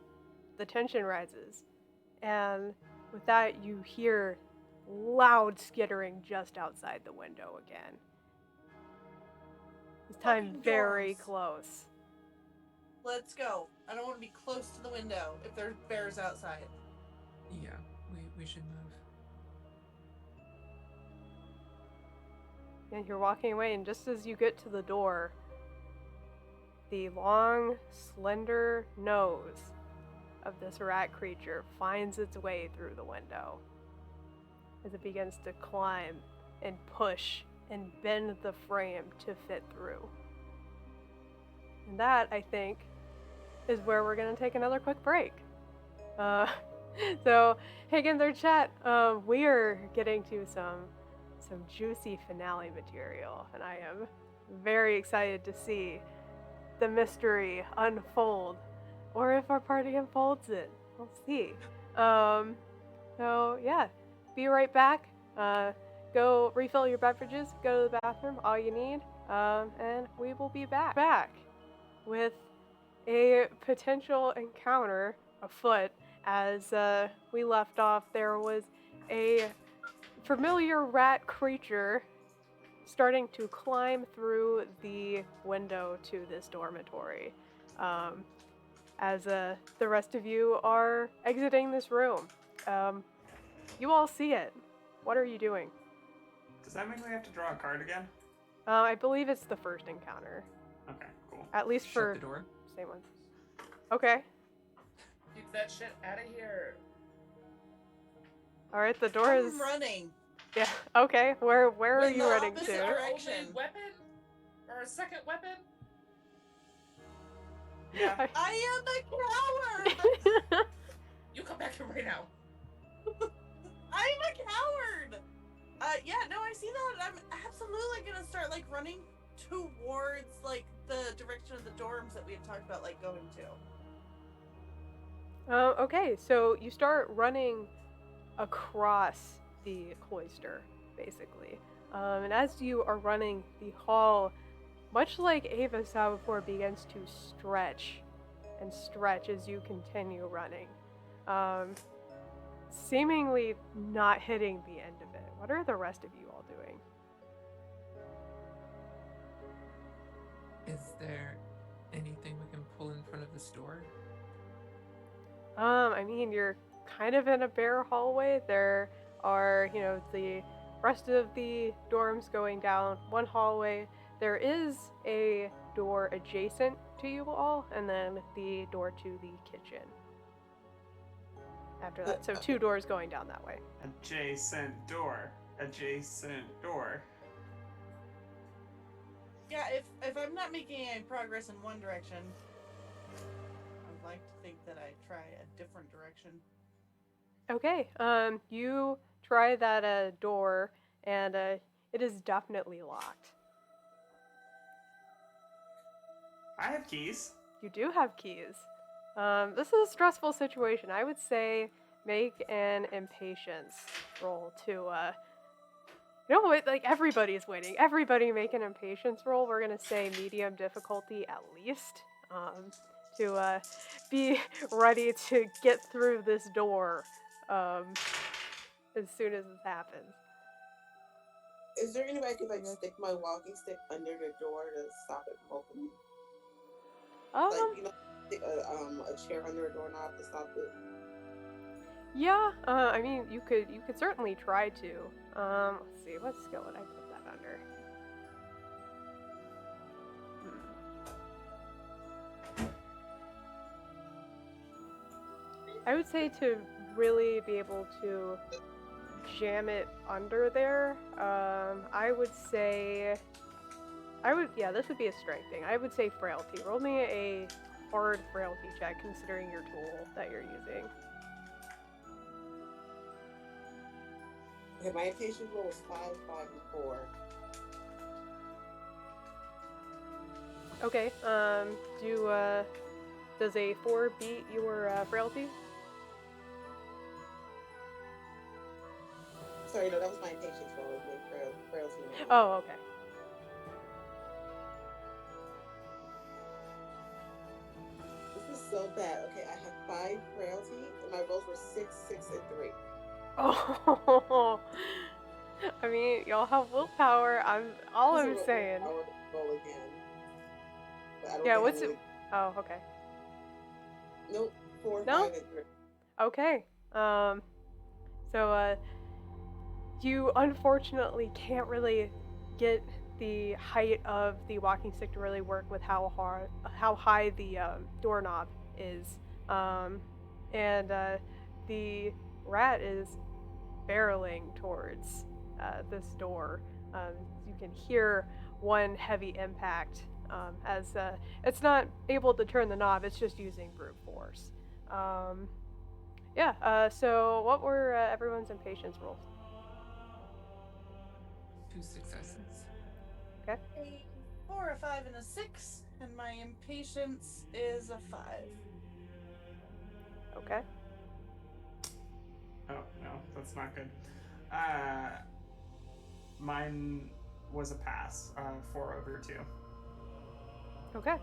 The tension rises. And with that, you hear loud skittering just outside the window again. This time Fucking very dorms. close. Let's go. I don't want to be close to the window if there's bears outside. Yeah, we should move. And you're walking away, and just as you get to the door, the long, slender nose of this rat creature finds its way through the window. as it begins to climb and push and bend the frame to fit through. And that, I think, is where we're going to take another quick break. So, hang in there, chat. We are getting to some juicy finale material, and I am very excited to see the mystery unfold, or if our party unfolds it. We'll see. So yeah, be right back. Go refill your beverages, go to the bathroom, all you need, and we will be back with a potential encounter afoot. As we left off, there was a familiar rat creature starting to climb through the window to this dormitory. As the rest of you are exiting this room. You all see it. What are you doing? Does that mean we have to draw a card again? I believe it's the first encounter. Okay, cool. At least Shut for the door. same one. Okay. Keep that shit out of here. All right. The door is. I'm running. Yeah. Okay. Where are In you the running opposite to? direction. Only weapon? Or a second weapon? Yeah. I am a coward! You come back here right now. I'm a coward! Yeah, no, I see that. I'm absolutely gonna start, like, running towards, like, the direction of the dorms that we had talked about, like, going to. Okay. So you start running across the cloister, basically. And as you are running, the hall, much like Ava saw before, begins to stretch and stretch as you continue running. Seemingly not hitting the end of it. What are the rest of you all doing? Is there anything we can pull in front of this door? I mean, you're kind of in a bare hallway. There are, the rest of the dorms going down one hallway. There is a door adjacent to you all, and then the door to the kitchen. After that, so 2 doors going down that way. Adjacent door. Adjacent door. Yeah, if I'm not making any progress in one direction, I'd like to think that I try a different direction. Okay, you try that door, and it is definitely locked. I have keys. You do have keys. This is a stressful situation. I would say make an impatience roll to, like everybody's waiting. Everybody make an impatience roll. We're gonna say medium difficulty at least, to be ready to get through this door, as soon as this happens. Is there any way I could like stick my walking stick under the door to stop it from opening? Like, stick a chair under a doorknob to stop it. Yeah, I mean, you could certainly try to. Let's see, what skill would I put that under? I would say to really be able to jam it under there, this would be a strength thing. I would say frailty. Roll me a hard frailty check considering your tool that you're using. Okay, my impatience roll was 5, 5, and 4. Okay, does a 4 beat your frailty? Sorry, no, that was my impatience roll. It was my frailty roll. Oh, okay. This is so bad. Okay, I have 5 frailty, and my rolls were 6, 6, and 3. Oh, I mean, y'all have willpower. I'm saying. I would roll again. But I don't Yeah, think what's I it? would- Oh, okay. Nope, 4, No? 5, and 3. Okay. So, you unfortunately can't really get the height of the walking stick to really work with how high the doorknob is. And the rat is barreling towards this door. You can hear one heavy impact as it's not able to turn the knob, it's just using brute force. So what were everyone's impatience rolls? 2 successes. Okay. A 4, a 5, and a 6, and my impatience is a 5. Okay. Oh, no, that's not good. Mine was a pass, 4 over 2. Okay.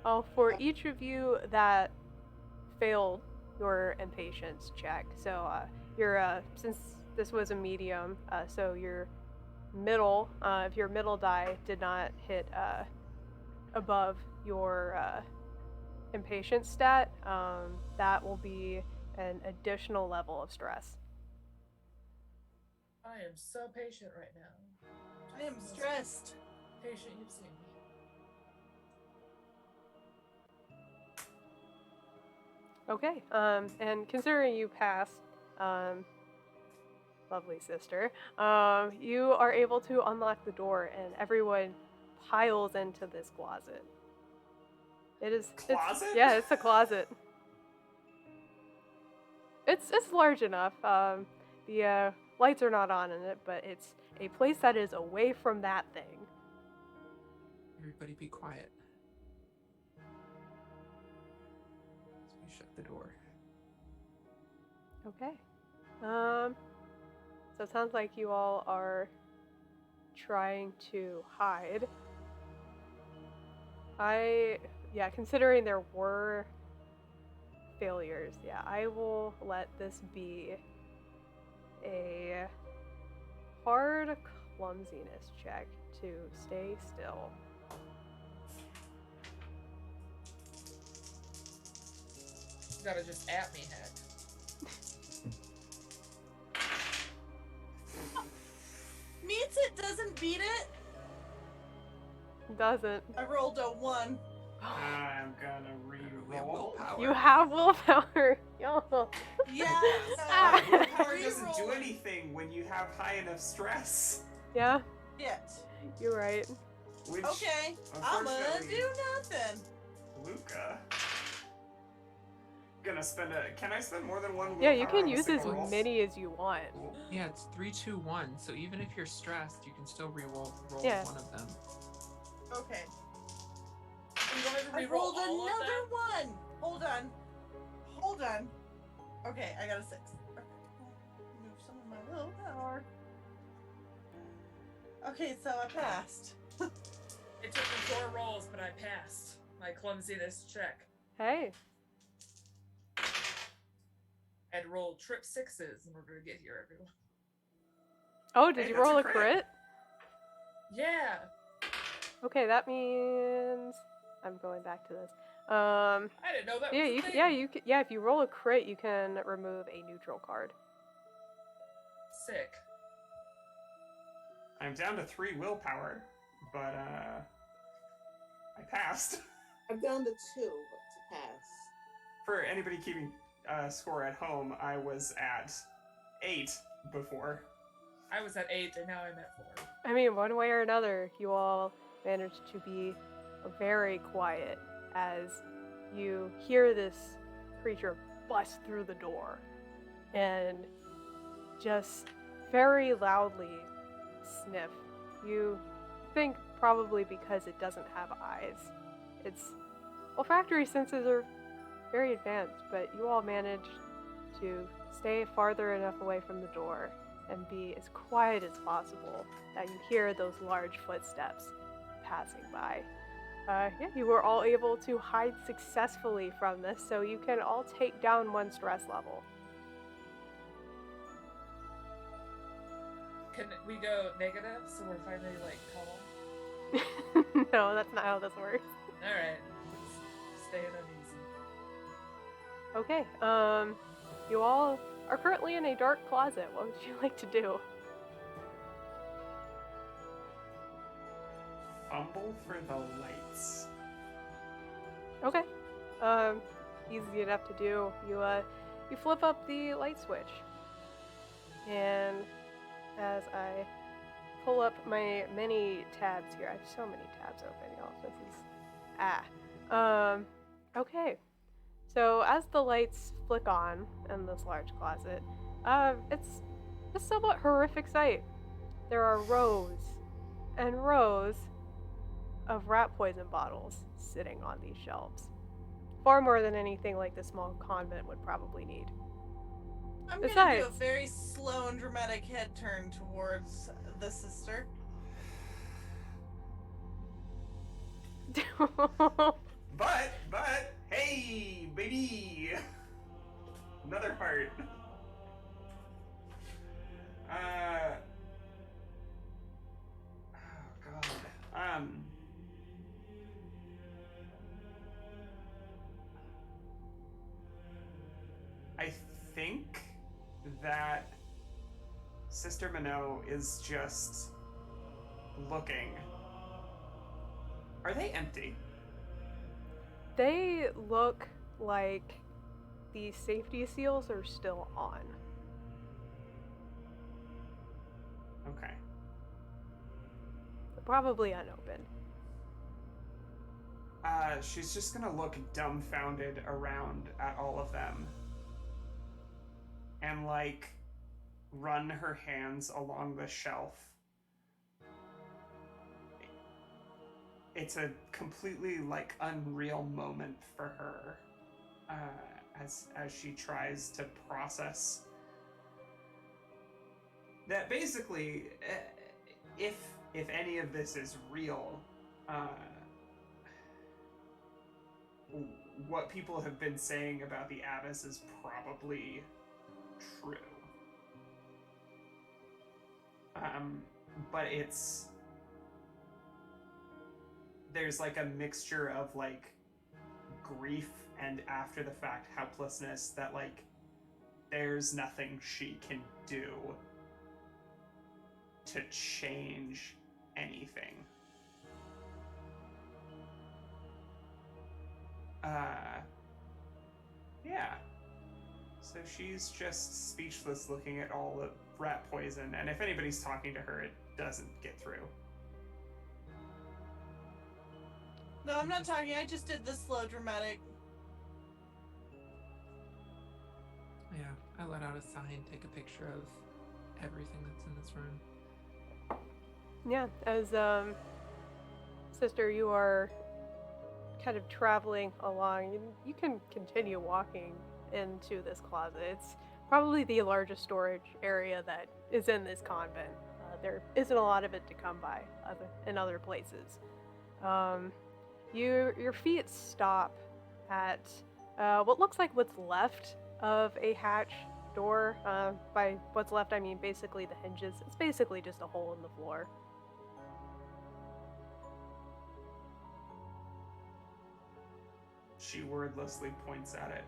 Well, for each of you that failed your impatience check, so your since this was a medium, so your middle, if your middle die did not hit above your impatience stat, that will be an additional level of stress. I am so patient right now. I am stressed. Patient you've seen me. Okay, and considering you passed, lovely sister, you are able to unlock the door, and everyone piles into this closet. Closet? It's a closet. It's large enough. The lights are not on in it, but it's a place that is away from that thing. Everybody be quiet. So we shut the door. Okay. So it sounds like you all are trying to hide. Considering there were failures, I will let this be a hard clumsiness check to stay still. You gotta just at me, heck. Meets it, doesn't beat it. Doesn't. I rolled a 1. I'm gonna We have re-roll. willpower. You have willpower. Yo. Yeah. Willpower doesn't do Rerolling. anything when you have high enough stress. Yeah, Yet. you're right. Which, Okay, I'm gonna unfortunately, do nothing. Luca. Can I spend more than one willpower? Yeah, you can on a use as single roll? many as you want. Cool. Yeah, it's 3, 2, 1. So even if you're stressed, you can still roll Yeah. one of them. Okay. I'm going to I re-roll rolled all of another them. 1. Hold on. Okay, I got a 6. Okay. Move some of my willpower. Okay, so I passed. It took me 4 rolls, but I passed my clumsiness check. Hey. I had to roll trip 6s in order to get here, everyone. Oh, did Hey, you that's roll a a crit. crit? Yeah. Okay, that means I'm going back to this. I didn't know that was a thing. If you roll a crit, you can remove a neutral card. Sick. I'm down to 3 willpower, but I passed. I'm down to 2 to pass. For anybody keeping score at home, I was at 8 before. I was at 8 and now I'm at 4. I mean, one way or another, you all managed to be very quiet as you hear this creature bust through the door and just very loudly sniff. You think probably because it doesn't have eyes. Its olfactory senses are very advanced, but you all managed to stay farther enough away from the door and be as quiet as possible that you hear those large footsteps passing by. You were all able to hide successfully from this, so you can all take down 1 stress level. Can we go negative so we're finally like calm? No, that's not how this works. Alright. Staying uneasy. Okay, you all are currently in a dark closet. What would you like to do? Fumble for the lights. Okay. easy enough to do. You flip up the light switch, and as I pull up my many tabs here, I have so many tabs open, y'all. This is okay. So as the lights flick on in this large closet, it's a somewhat horrific sight. There are rows and rows of rat poison bottles sitting on these shelves. Far more than anything like the small convent would probably need. I'm gonna do Besides- a very slow and dramatic head turn towards the sister. But, hey, baby! Another heart. Oh, God. I think that Sister Minot is just looking. Are they empty? They look like the safety seals are still on. Okay. Probably unopened. She's just gonna look dumbfounded around at all of them. And, like, run her hands along the shelf. It's a completely, like, unreal moment for her. As she tries to process that basically, if any of this is real, what people have been saying about the Abbess is probably true. But there's like a mixture of like grief and after the fact helplessness that like there's nothing she can do to change anything. Yeah. So she's just speechless looking at all the rat poison, and if anybody's talking to her, it doesn't get through. No, I'm not talking. I just did the slow dramatic. Yeah, I let out a sign, take a picture of everything that's in this room. Yeah, as sister, you are kind of traveling along. You can continue walking into this closet. It's probably the largest storage area that is in this convent. There isn't a lot of it to come by in other places. Your feet stop at what looks like what's left of a hatch door. By what's left, I mean basically the hinges. It's basically just a hole in the floor. She wordlessly points at it.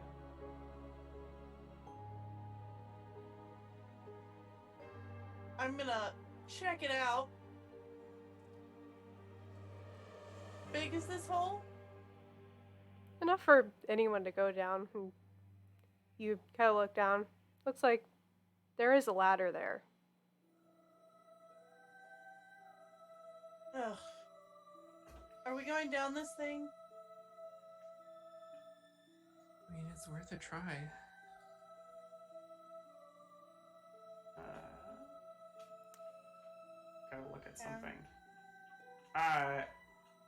I'm gonna check it out. Big is this hole? Enough for anyone to go down. You kind of look down. Looks like there is a ladder there. Ugh. Are we going down this thing? I mean, it's worth a try. Gotta look at something.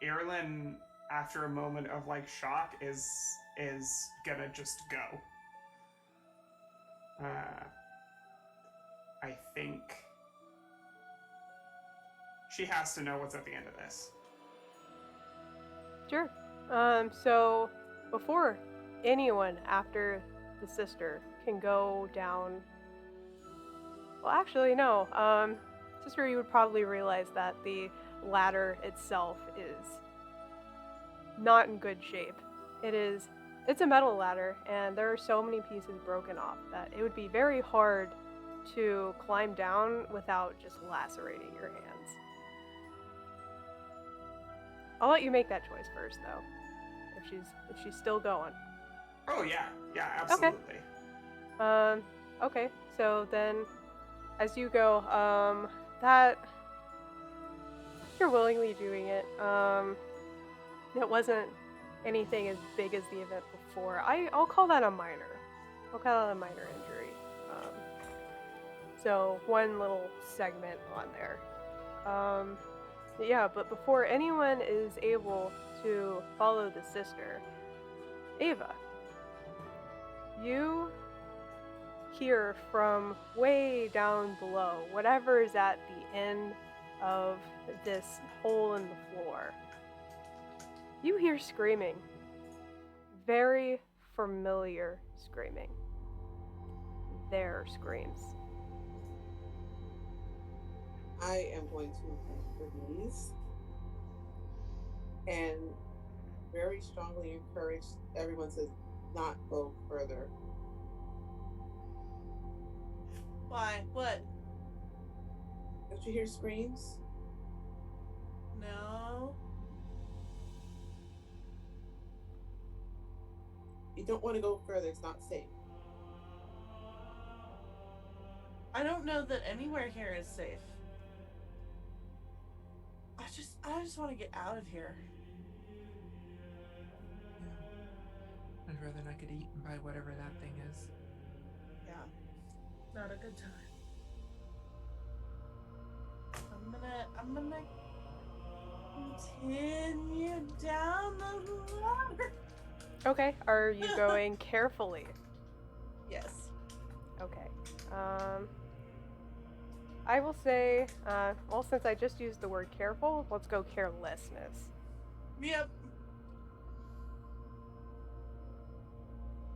Ireland, after a moment of like shock, is gonna just go. I think she has to know what's at the end of this. Sure. So before anyone after the sister can go down. Well, actually, no. Sister, you would probably realize that the ladder itself is not in good shape. It's a metal ladder, and there are so many pieces broken off that it would be very hard to climb down without just lacerating your hands. I'll let you make that choice first, though. If she's still going. Oh yeah, absolutely. Okay. So then, as you go, that you're willingly doing it. It wasn't anything as big as the event before. I'll call that a minor. I'll call it a minor injury. So one little segment on there. Yeah, but before anyone is able to follow the sister, Ava, you hear from way down below, whatever is at the end of this hole in the floor. You hear screaming. Very familiar screaming. Their screams. I am going to release and very strongly encourage everyone to not go further. Why? What? Don't you hear screams? No. You don't want to go further. It's not safe. I don't know that anywhere here is safe. I just want to get out of here. Yeah. I'd rather not get eaten by whatever that thing is. Yeah. Not a good time. I'm gonna continue down the ladder. Okay, are you going carefully? Yes. Okay. I will say, well, since I just used the word careful, let's go carelessness. Yep.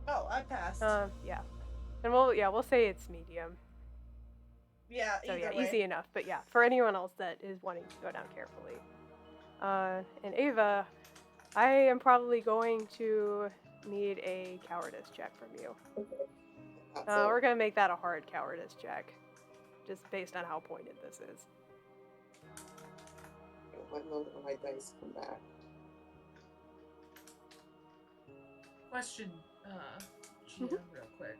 Oh, I passed. Yeah. And we'll say it's medium. Yeah, So either yeah, way. easy enough. But yeah, for anyone else that is wanting to go down carefully. And Ava, I am probably going to need a cowardice check from you. So We're gonna make that a hard cowardice check, just based on how pointed this is. one moment when my dice come back. Question, GM, real quick.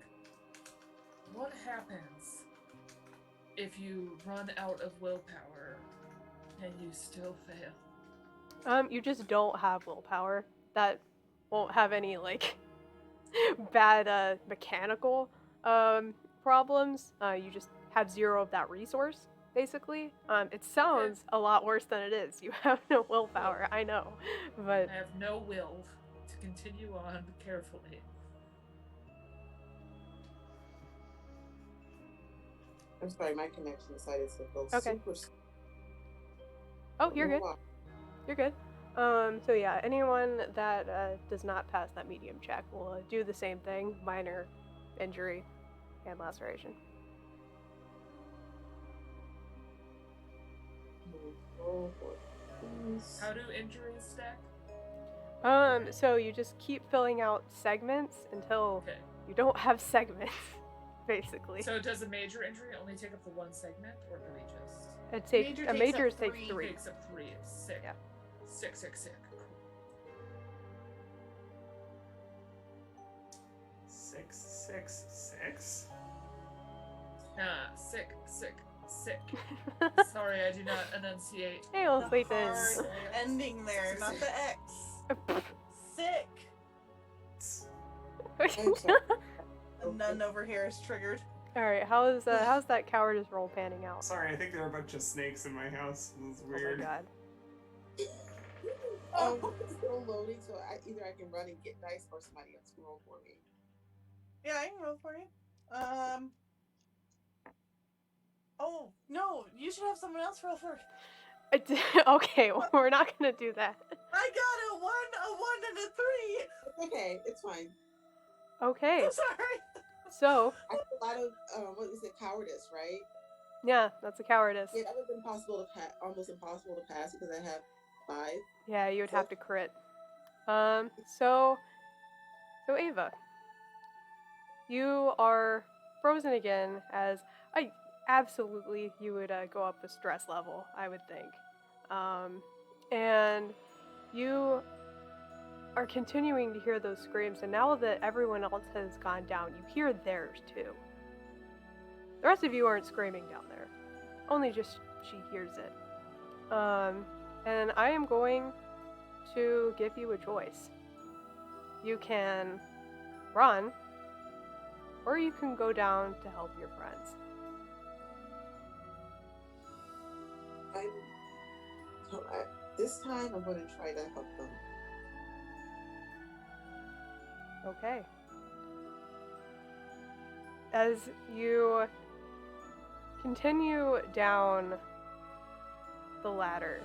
What happens if you run out of willpower and you still fail? You just don't have willpower. That won't have any like bad mechanical problems. You just have 0 of that resource, basically. It sounds a lot worse than it is. You have no willpower, I know, but I have no will to continue on carefully. I'm sorry, my connection decided to go Okay. super. Oh, you're good. You're good. So yeah, anyone that does not pass that medium check will do the same thing: minor injury and laceration. How do injuries stack? So you just keep filling out segments until Okay. you don't have segments, basically. So does a major injury only take up the 1 segment, or do we just... It takes Major a takes major up takes 3. 3. Takes up 3. Sick. Yeah. Sick. Cool. 666. Sick. Sorry, I do not enunciate. Hey, we'll The sleep in. hard ending there, not the X. Sick. I'm sorry. The nun over here is triggered. All right, how's that cowardice roll panning out? Sorry, I think there are a bunch of snakes in my house. It was weird. Oh my god. It's still loading, so either I can run and get dice or somebody else can roll for me. Yeah, I can roll for you. Oh no, you should have someone else roll for. Okay, well, we're not gonna do that. I got a 1, and a 3. It's okay, it's fine. Okay, I'm sorry. so I have a lot of what is it, cowardice, right? yeah, that's a cowardice. Yeah, that would have been possible to pass, almost impossible to pass because I have 5. Yeah, you would have to crit. So Ava, you are frozen again. As absolutely you would go up the stress level, I would think. And you are continuing to hear those screams, and now that everyone else has gone down, you hear theirs too. The rest of you aren't screaming down there. Only just she hears it. And I am going to give you a choice. You can run, or you can go down to help your friends. This time I'm going to try to help them. Okay. As you continue down the ladder,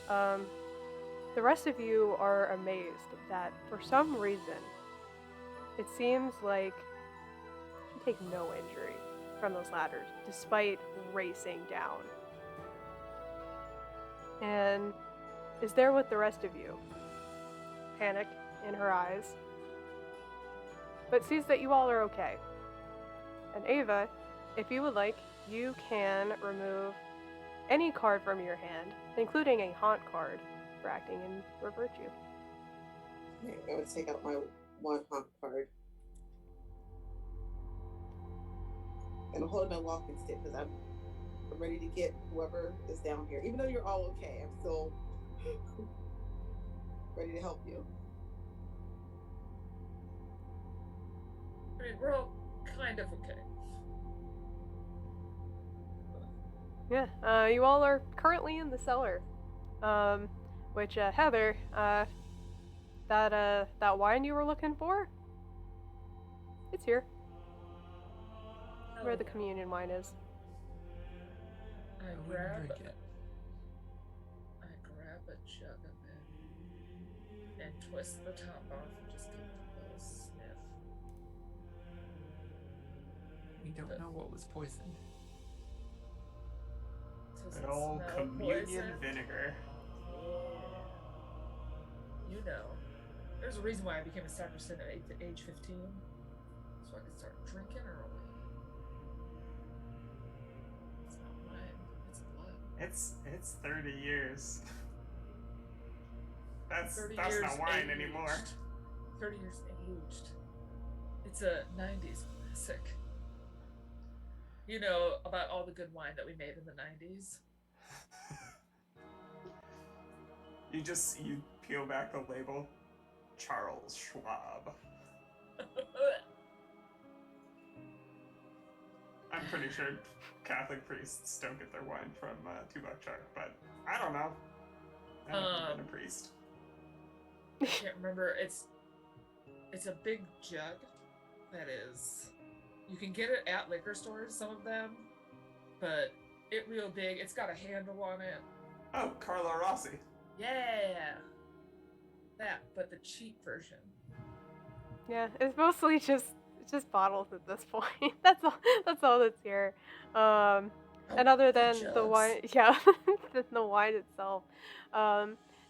the rest of you are amazed that for some reason, it seems like you take no injury from those ladders, despite racing down. And is there with the rest of you, panic in her eyes, but sees that you all are okay. And Ava, if you would like, you can remove any card from your hand, including a haunt card, for acting in your virtue. Okay, I'm going to take out my one haunt card. And I'm holding my walking stick because I'm ready to get whoever is down here. Even though you're all okay, I'm still ready to help you. I mean, we're all kind of okay. Yeah, you all are currently in the cellar. Which, Heather, that wine you were looking for? It's here. Where the communion wine is. I I wouldn't grab drink it. a jug of it and twist the top off and just give it a little sniff. We don't know what was poisoned. Does Good it old smell communion poison? vinegar. Yeah. You know, there's a reason why I became a sacristan at age 15, so I could start drinking early. It's not wine, it's blood. It's 30 years. That's 30 not years wine aged. anymore. 30 years aged. It's a 90s classic. You know about all the good wine that we made in the 90s? You peel back the label. Charles Schwab. I'm pretty sure Catholic priests don't get their wine from $2 Shark, but I don't know. I've never been a priest. I can't remember. It's a big jug that is. You can get it at liquor stores, some of them, but it real big. It's got a handle on it. Oh, Carlo Rossi. Yeah, that, but the cheap version. Yeah, it's mostly just bottles at this point. That's all that's here. And other than the wine, yeah, than the wine itself,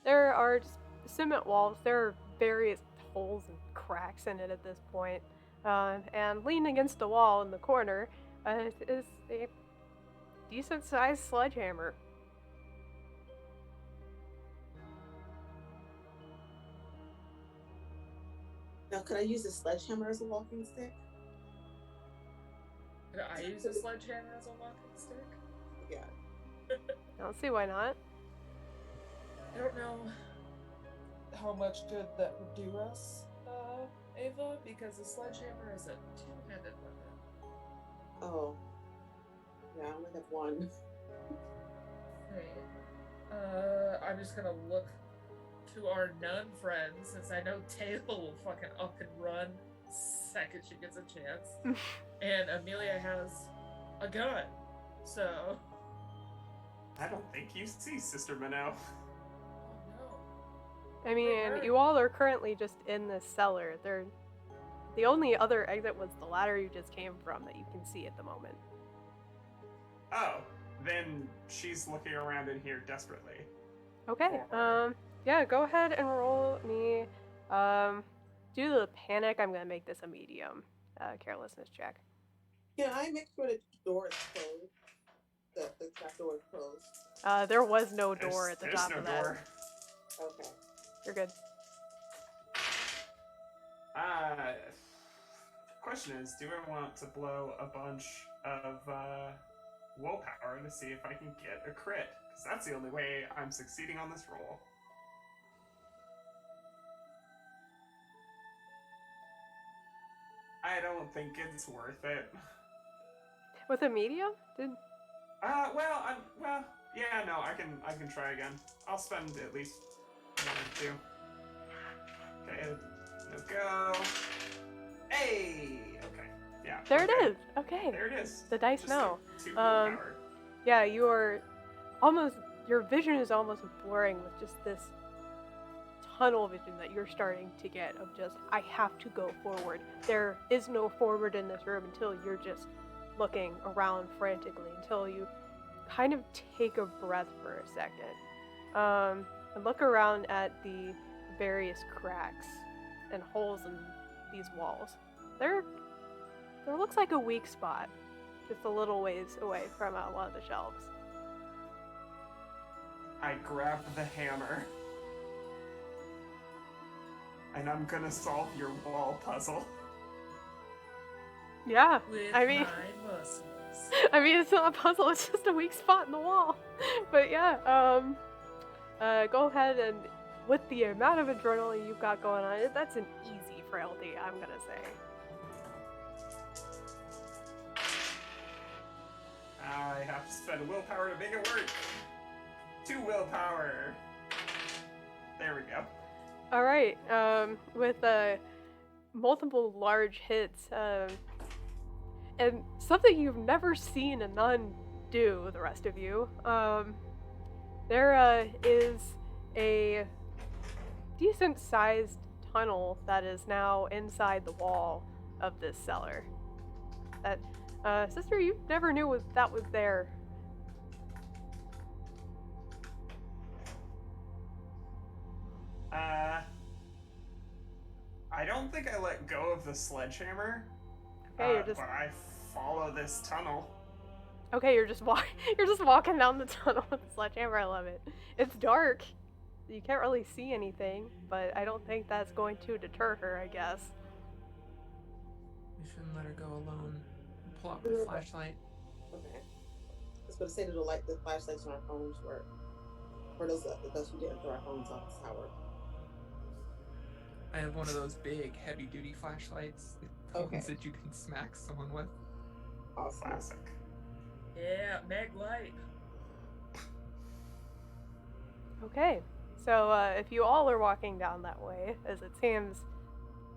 there are just cement walls. There are various holes and cracks in it at this point. And leaning against the wall in the corner is a decent-sized sledgehammer. Now, could I use the sledgehammer as a walking stick? Could I use a sledgehammer as a walking stick? Yeah. I don't see why not. I don't know how much good that would do us, Ava, because the sledgehammer is a two-handed weapon. Oh. Yeah, I only have one. Right. I'm just gonna look to our nun friends, since I know Taylor will fucking up and run second she gets a chance. And Amelia has a gun, so... I don't think you see Sister Minnow. Oh no. I mean, you all are currently just in this cellar. The only other exit was the ladder you just came from that you can see at the moment. Oh, then she's looking around in here desperately. Okay. Yeah, go ahead and roll me. Due to the panic, I'm gonna make this a medium carelessness check. Can I make sure the door is closed? The trap door is closed. There was no door at the There's top no of that. door. Okay. You're good. Question is, do I want to blow a bunch of willpower to see if I can get a crit? Because that's the only way I'm succeeding on this roll. I don't think it's worth it. With a medium? Yeah, no, I can try again. I'll spend at least 1 or 2. Okay, no go. Hey! Okay, yeah. There okay. it is. Okay. There it is. The dice Just know. like 2 willpower. Yeah, your vision is almost blurring with just this tunnel vision that you're starting to get of just, I have to go forward. There is no forward in this room until you're just looking around frantically, until you kind of take a breath for a second. And look around at the various cracks and holes in these walls. There looks like a weak spot, just a little ways away from one of the shelves. I grab the hammer. And I'm gonna solve your wall puzzle. Yeah, With I mean, my muscles. I mean, it's not a puzzle, it's just a weak spot in the wall. But yeah, go ahead and with the amount of adrenaline you've got going on, that's an easy frailty, I'm gonna say. I have to spend willpower to make it work. 2 willpower. There we go. All right, with multiple large hits, and something you've never seen a nun do, the rest of you, there is a decent-sized tunnel that is now inside the wall of this cellar. That, sister, you never knew that was there. I don't think I let go of the sledgehammer. Okay, but I follow this tunnel. Okay, you're just walking down the tunnel with the sledgehammer. I love it. It's dark. You can't really see anything, but I don't think that's going to deter her, I guess. We shouldn't let her go alone. Pull out the flashlight. Okay. I was going to say that the flashlights on our phones work. For those we didn't throw our phones off the tower. I have one of those big, heavy-duty flashlights. The ones that you can smack someone with. Awesome. Classic. Yeah, Meg Light. Okay, so if you all are walking down that way, as it seems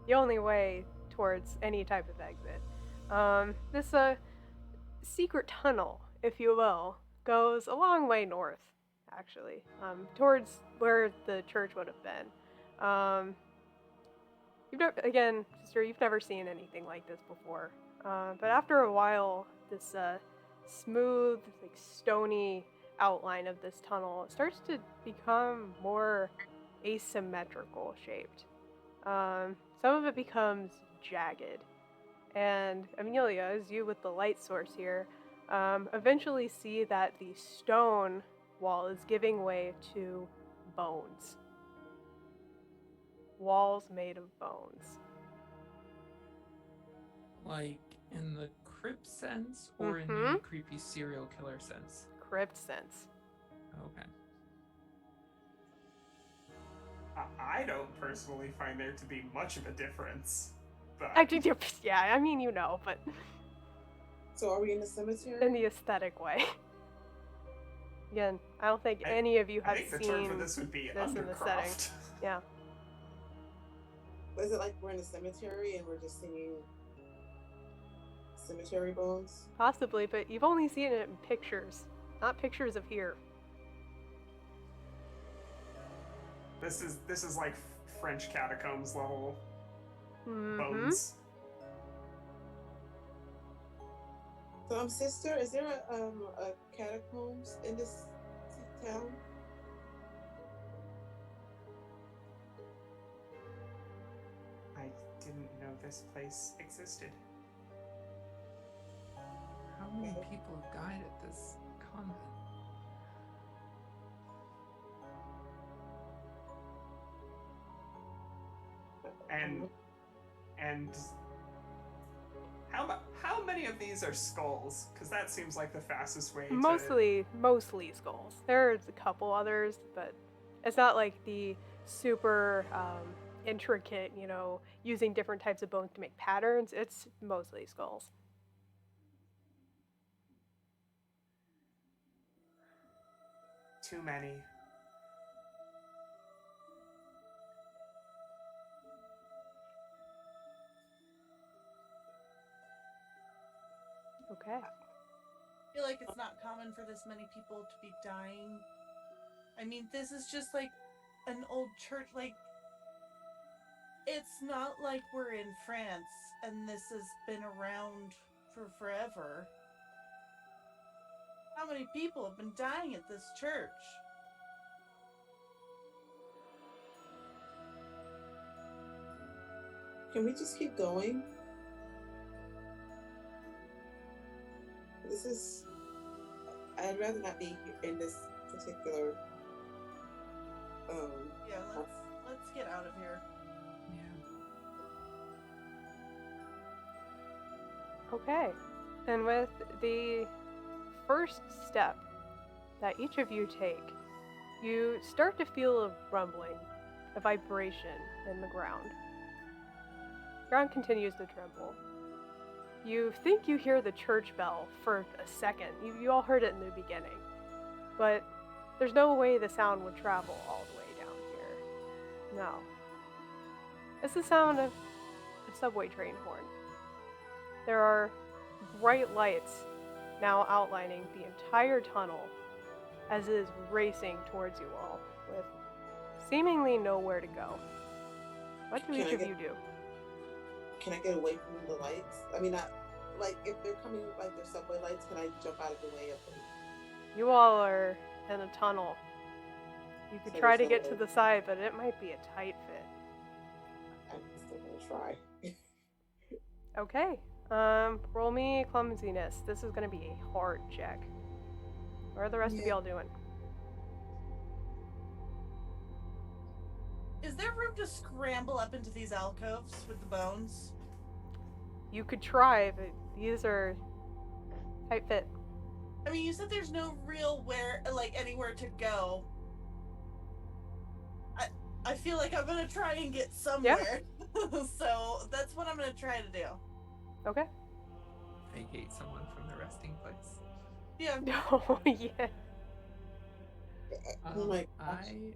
the only way towards any type of exit, this secret tunnel, if you will, goes a long way north, actually, towards where the church would have been. Again, sister, you've never seen anything like this before. But after a while, this smooth, like stony outline of this tunnel starts to become more asymmetrical shaped. Some of it becomes jagged. And Amelia, as you with the light source here, eventually see that the stone wall is giving way to bones. Walls made of bones. Like in the crypt sense, or in the creepy serial killer sense? Crypt sense. Okay. I don't personally find there to be much of a difference. But Yeah, I mean, you know, but So are we in the cemetery? in the aesthetic way. Again, I don't think any of you I have think the seen term for this would be this in the setting. undercroft. Yeah. Is it like we're in the cemetery and we're just seeing cemetery bones? Possibly, but you've only seen it in pictures, not pictures of here. This is like French catacombs level Mm-hmm. bones. So, sister, is there a catacombs in this town? I didn't know this place existed. How many people have died at this convent? And And how many of these are skulls? Because that seems like the fastest way to... Mostly skulls. There's a couple others, but it's not like the super intricate, using different types of bones to make patterns. It's mostly skulls. Too many. Okay. I feel like it's not common for this many people to be dying. I mean, this is just like an old church. Like, it's not like we're in France and this has been around for forever. How many people have been dying at this church? Can we just keep going? I'd rather not be in this particular. Yeah, let's get out of here. Yeah. Okay. And with the first step that each of you take, you start to feel a rumbling, a vibration in the ground. The ground continues to tremble. You think you hear the church bell for a second. You all heard it in the beginning. But there's no way the sound would travel all the way down here. No. It's the sound of a subway train horn. There are bright lights now outlining the entire tunnel as it is racing towards you all, with seemingly nowhere to go. What do each of you do? Can I get away from the lights? I mean, like if they're coming like their subway lights, can I jump out of the way of them? You all are in a tunnel. You could So try to there's no get to way. the side, but it might be a tight fit. I'm still gonna try. Okay. Roll me clumsiness. This is gonna be a hard check. What are the rest of y'all doing? Is there room to scramble up into these alcoves with the bones? You could try, but these are tight fit. I mean, you said there's no real anywhere to go. I feel like I'm gonna try and get somewhere. Yeah. So that's what I'm gonna try to do. Okay. Vacate someone from the resting place. Yeah. Oh, yeah. Oh my gosh. I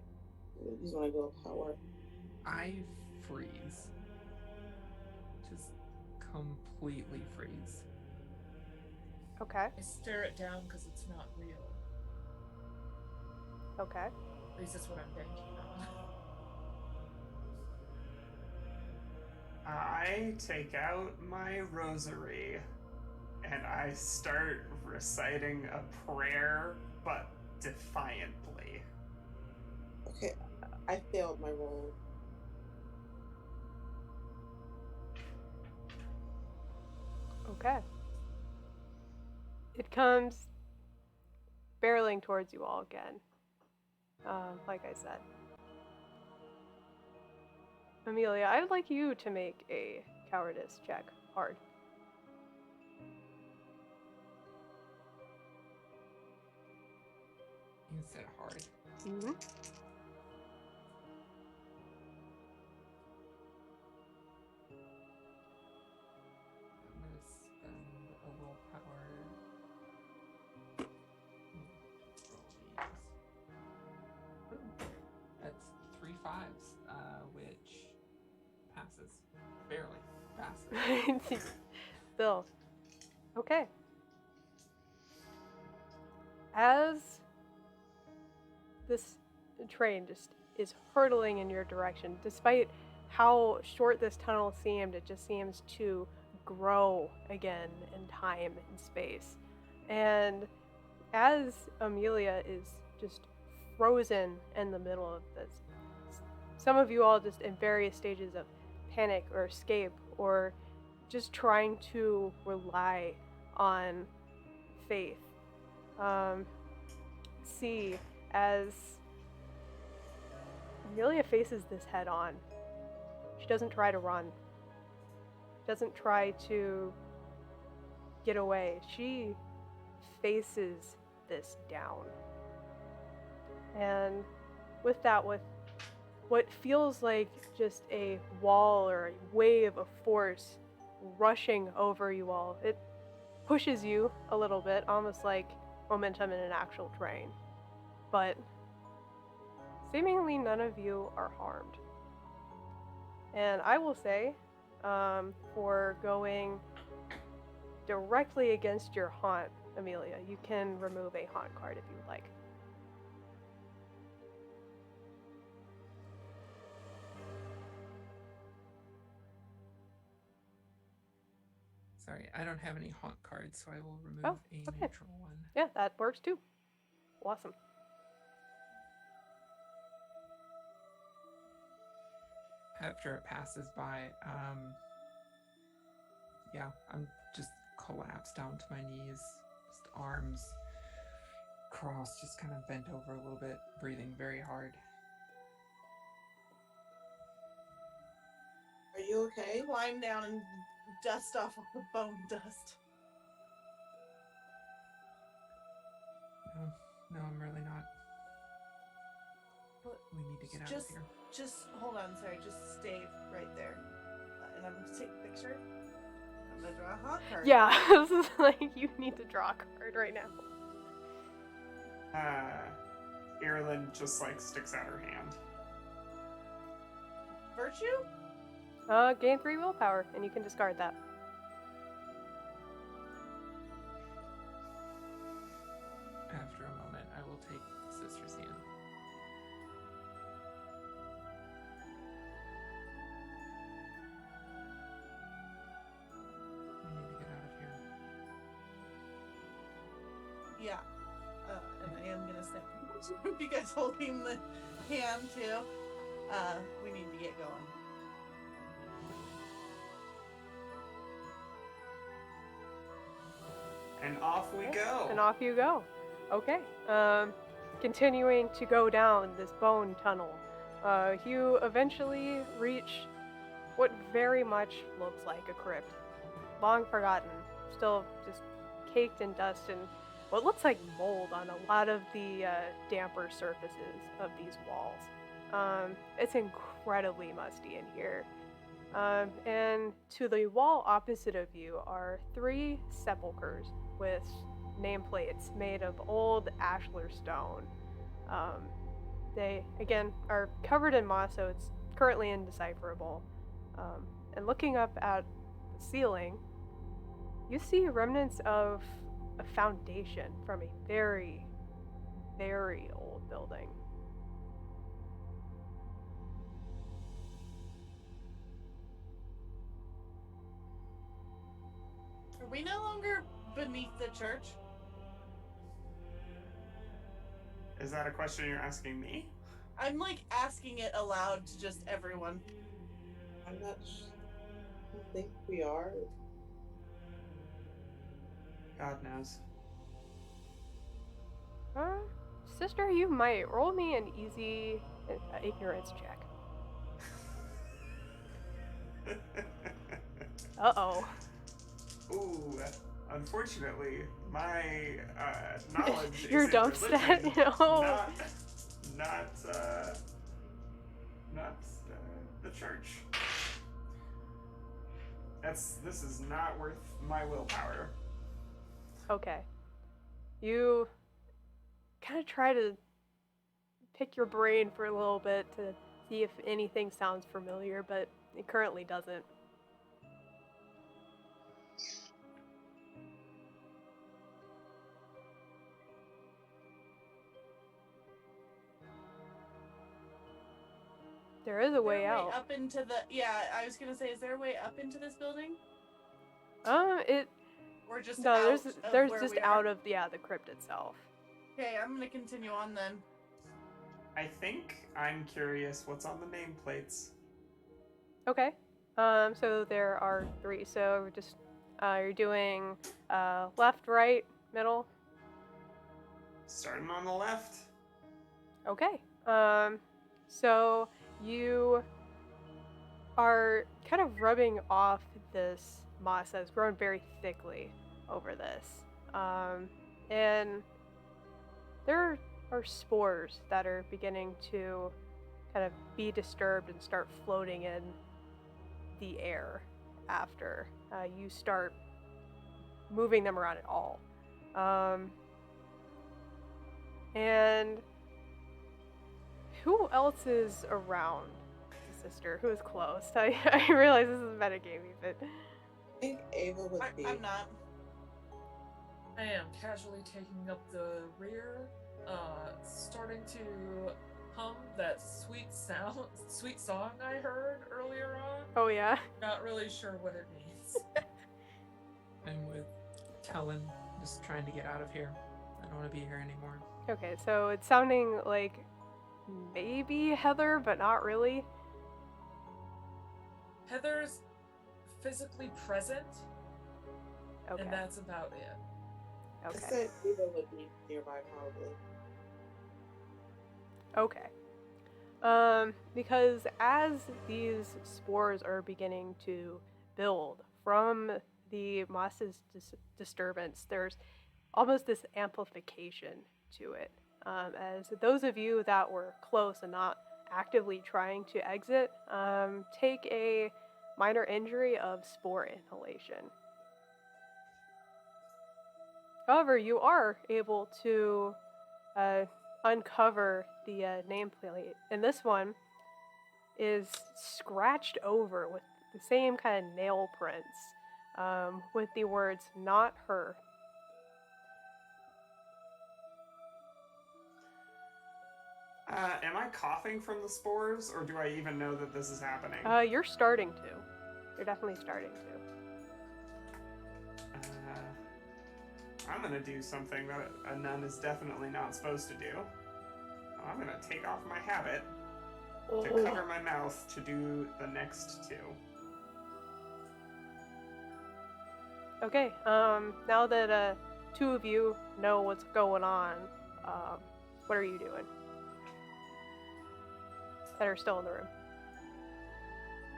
just want to go power. I freeze. Just completely freeze. Okay. I stare it down because it's not real. Okay. At least that's what I'm banking on. I take out my rosary and I start reciting a prayer, but defiantly. Okay, I failed my roll. Okay. It comes barreling towards you all again. Like I said. Amelia, I would like you to make a cowardice check. Hard. You said hard. Mm-hmm. I'm gonna spend a willpower. Roll these. That's 3 5s, which passes. Barely passes. Bill. Okay. As this train just is hurtling in your direction, despite how short this tunnel seemed, it just seems to grow again in time and space. And as Amelia is just frozen in the middle of this, some of you all just in various stages of panic or escape or just trying to rely on faith. See as Amelia faces this head on. She doesn't try to run. doesn't try to get away. She faces this down. And with that, with what feels like just a wall or a wave of force rushing over you all, it pushes you a little bit, almost like momentum in an actual train. But seemingly none of you are harmed. And I will say, for going directly against your haunt, Amelia, you can remove a haunt card if you would like. Sorry, I don't have any haunt cards, so I will remove Oh, a okay. neutral one. Yeah, that works too. Awesome. After it passes by, yeah, I'm just collapsed down to my knees, just arms crossed, just kind of bent over a little bit, breathing very hard. Are you okay? Climb down and dust off all the bone dust. No, I'm really not. But We need to get out of here. Just hold on, sorry. Just stay right there, and I'm gonna take a picture. I'm gonna draw a haunt card. Yeah, this is like, you need to draw a card right now. Ireland just like sticks out her hand. Virtue? Gain 3 willpower, and you can discard that. After a moment, I will take Sister's hand. We need to get out of here. Yeah. And I am gonna say, if you guys holding the hand too, we need to get going. And off we go. And off you go. Okay. Continuing to go down this bone tunnel, you eventually reach what very much looks like a crypt. Long forgotten, still just caked in dust and what looks like mold on a lot of the damper surfaces of these walls. It's incredibly musty in here. And to the wall opposite of you are 3 sepulchers with nameplates made of old ashlar stone. They, again, are covered in moss, so it's currently indecipherable. And looking up at the ceiling, you see remnants of a foundation from a very, very old building. Are we no longer beneath the church? Is that a question you're asking me? I'm like asking it aloud to just everyone. I'm not sure. I don't think we are. God knows. Sister, you might. Roll me an easy ignorance check. Uh-oh. Ooh, unfortunately, my knowledge Your is in dump religion, stat, not the church. This is not worth my willpower. Okay. You kind of try to pick your brain for a little bit to see if anything sounds familiar, but it currently doesn't. There is a way out. Up into the I was gonna say, is there a way up into this building? Or just no, out there's where just we out are? of the crypt itself. Okay, I'm gonna continue on then. I think I'm curious what's on the nameplates. Okay. So there are 3. So we're just you're doing left, right, middle. Starting on the left. Okay. So you are kind of rubbing off this moss that has grown very thickly over this. And there are spores that are beginning to kind of be disturbed and start floating in the air after you start moving them around at all. And who else is around the sister? Who is close? I realize this is metagamey, but I think Ava would be. I'm not. I am casually taking up the rear, starting to hum that sweet song I heard earlier on. oh yeah. Not really sure what it means. I'm with Talon, just trying to get out of here. I don't want to be here anymore. Okay, so it's sounding like maybe Heather, but not really. Heather's physically present, Okay. and that's about it. I Okay. said Ava would be nearby probably. Okay. Because as these spores are beginning to build from the moss's disturbance, there's almost this amplification to it. As those of you that were close and not actively trying to exit, take a minor injury of spore inhalation. However, you are able to uncover the nameplate, and this one is scratched over with the same kind of nail prints, with the words "not her." Am I coughing from the spores, or do I even know that this is happening? You're starting to. You're definitely starting to. I'm gonna do something that a nun is definitely not supposed to do. I'm gonna take off my habit to cover my mouth to do the next two. Okay. Now that two of you know what's going on, what are you doing? That are still in the room.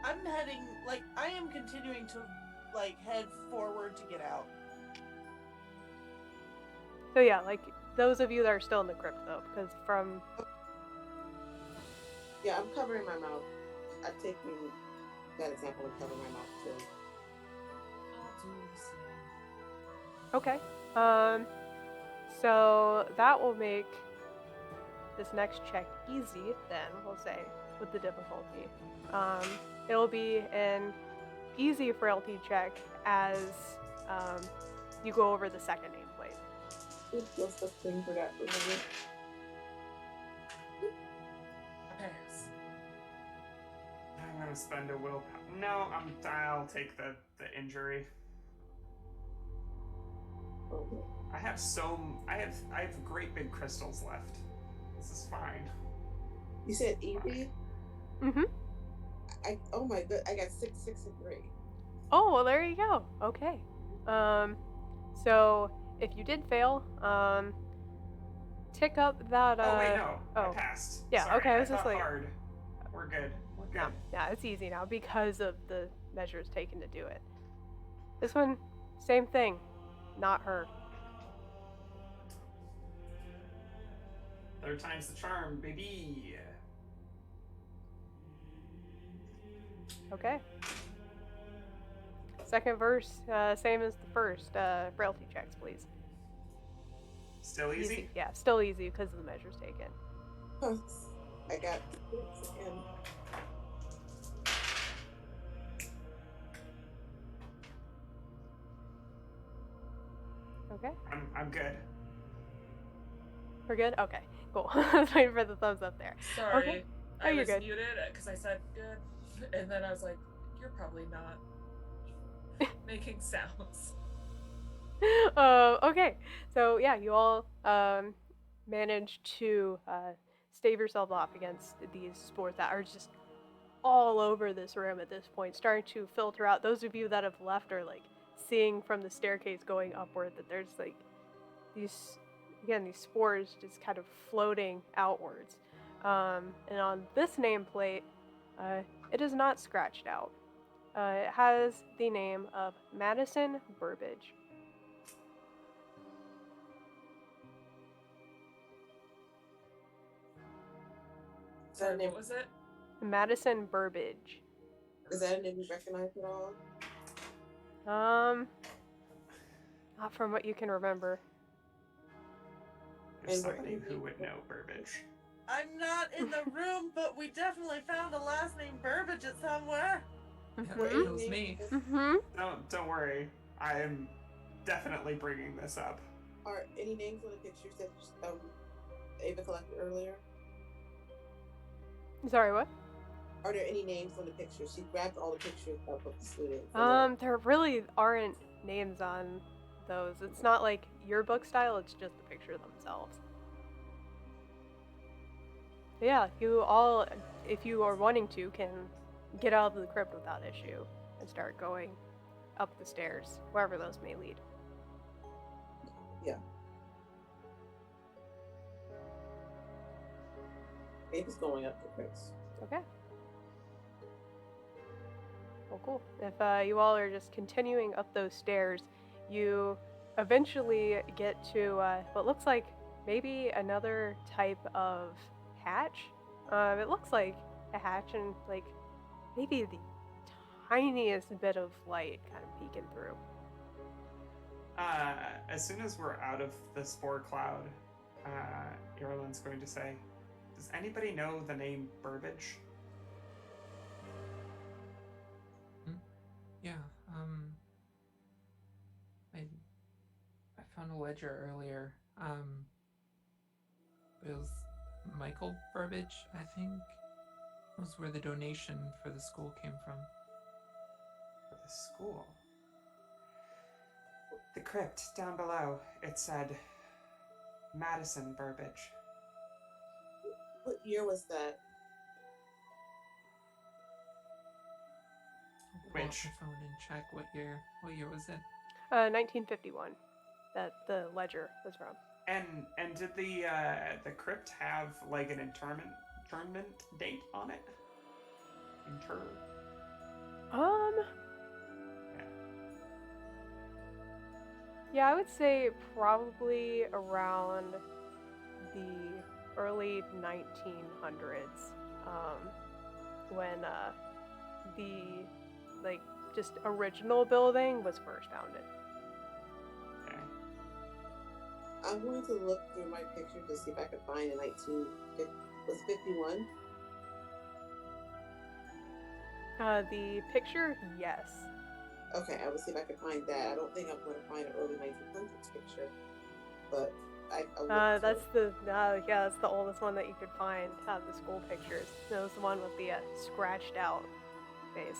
I'm heading, I am continuing to, head forward to get out. So yeah, those of you that are still in the crypt though, because from... Yeah, I'm covering my mouth. I'm taking that example and covering my mouth too. I'll do the same. Okay. So that will make this next check easy then, we'll say, with the difficulty. It'll be an easy frailty check as you go over the second nameplate. What's the thing for that? Pass. I'm gonna spend a willpower. No, I'll take the injury. Okay. I have great big crystals left. This is fine. You said Evie? Mm-hmm. Oh my god, I got 6, 6, and 3. Oh, well, there you go. Okay. So if you did fail, tick up that. Oh wait, no. I oh. passed. Yeah. Sorry, okay. I was thought just like, hard. We're good. We're good. no, yeah, it's easy now because of the measures taken to do it. This one, same thing, not her. Third time's the charm, baby. Okay. Second verse, same as the first. Frailty checks, please. Still easy? Yeah, still easy because of the measures taken. I got 6 and... Okay. I'm good. We're good? Okay, cool. I was waiting for the thumbs up there. Sorry. Okay. Oh, I you're was good. muted because I said good, and then I was like, you're probably not making sounds. Okay, so yeah, you all managed to stave yourself off against these spores that are just all over this room at this point, starting to filter out. Those of you that have left are seeing from the staircase going upward that there's these spores just kind of floating outwards. And on this nameplate, It is not scratched out. It has the name of Madison Burbage. Is that a Sorry, name? what was it? Madison Burbage. Is that a name you recognize at all? Not from what you can remember. There's And what- somebody who would know Burbage. I'm not in the room, but we definitely found a last name Burbage it somewhere. Yeah, Mhm. it was me. Mm-hmm. Don't worry. I am definitely bringing this up. Are any names on the pictures that Ava collected earlier? Sorry, what? Are there any names on the pictures? She grabbed all the pictures up of the students. There really aren't names on those. It's not like yearbook style, it's just the picture themselves. But yeah, you all, if you are wanting to, can get out of the crypt without issue and start going up the stairs, wherever those may lead. Ava's going up the crypts. Okay. Well, cool. If you all are just continuing up those stairs, you eventually get to what looks like maybe another type of hatch. It looks like a hatch and like maybe the tiniest bit of light kind of peeking through. As soon as we're out of the spore cloud, Ireland's going to say, does anybody know the name Burbage? Yeah, I found a ledger earlier. It was Michael Burbage, I think, was where the donation for the school came from. For the school? The crypt down below, it said Madison Burbage. What year was that? I'll pull out Which? my phone and check what year was it? 1951, that the ledger was from. And did the crypt have like an interment date on it? Yeah, I would say probably around the early 1900s, when the like just original building was first founded. Okay. I'm going to look through my picture to see if I can find a 51? The picture, yes. Okay, I will see if I can find that. I don't think I'm going to find an early 1900s picture, but That's the oldest one that you could find of the school pictures. That was the one with the scratched out face.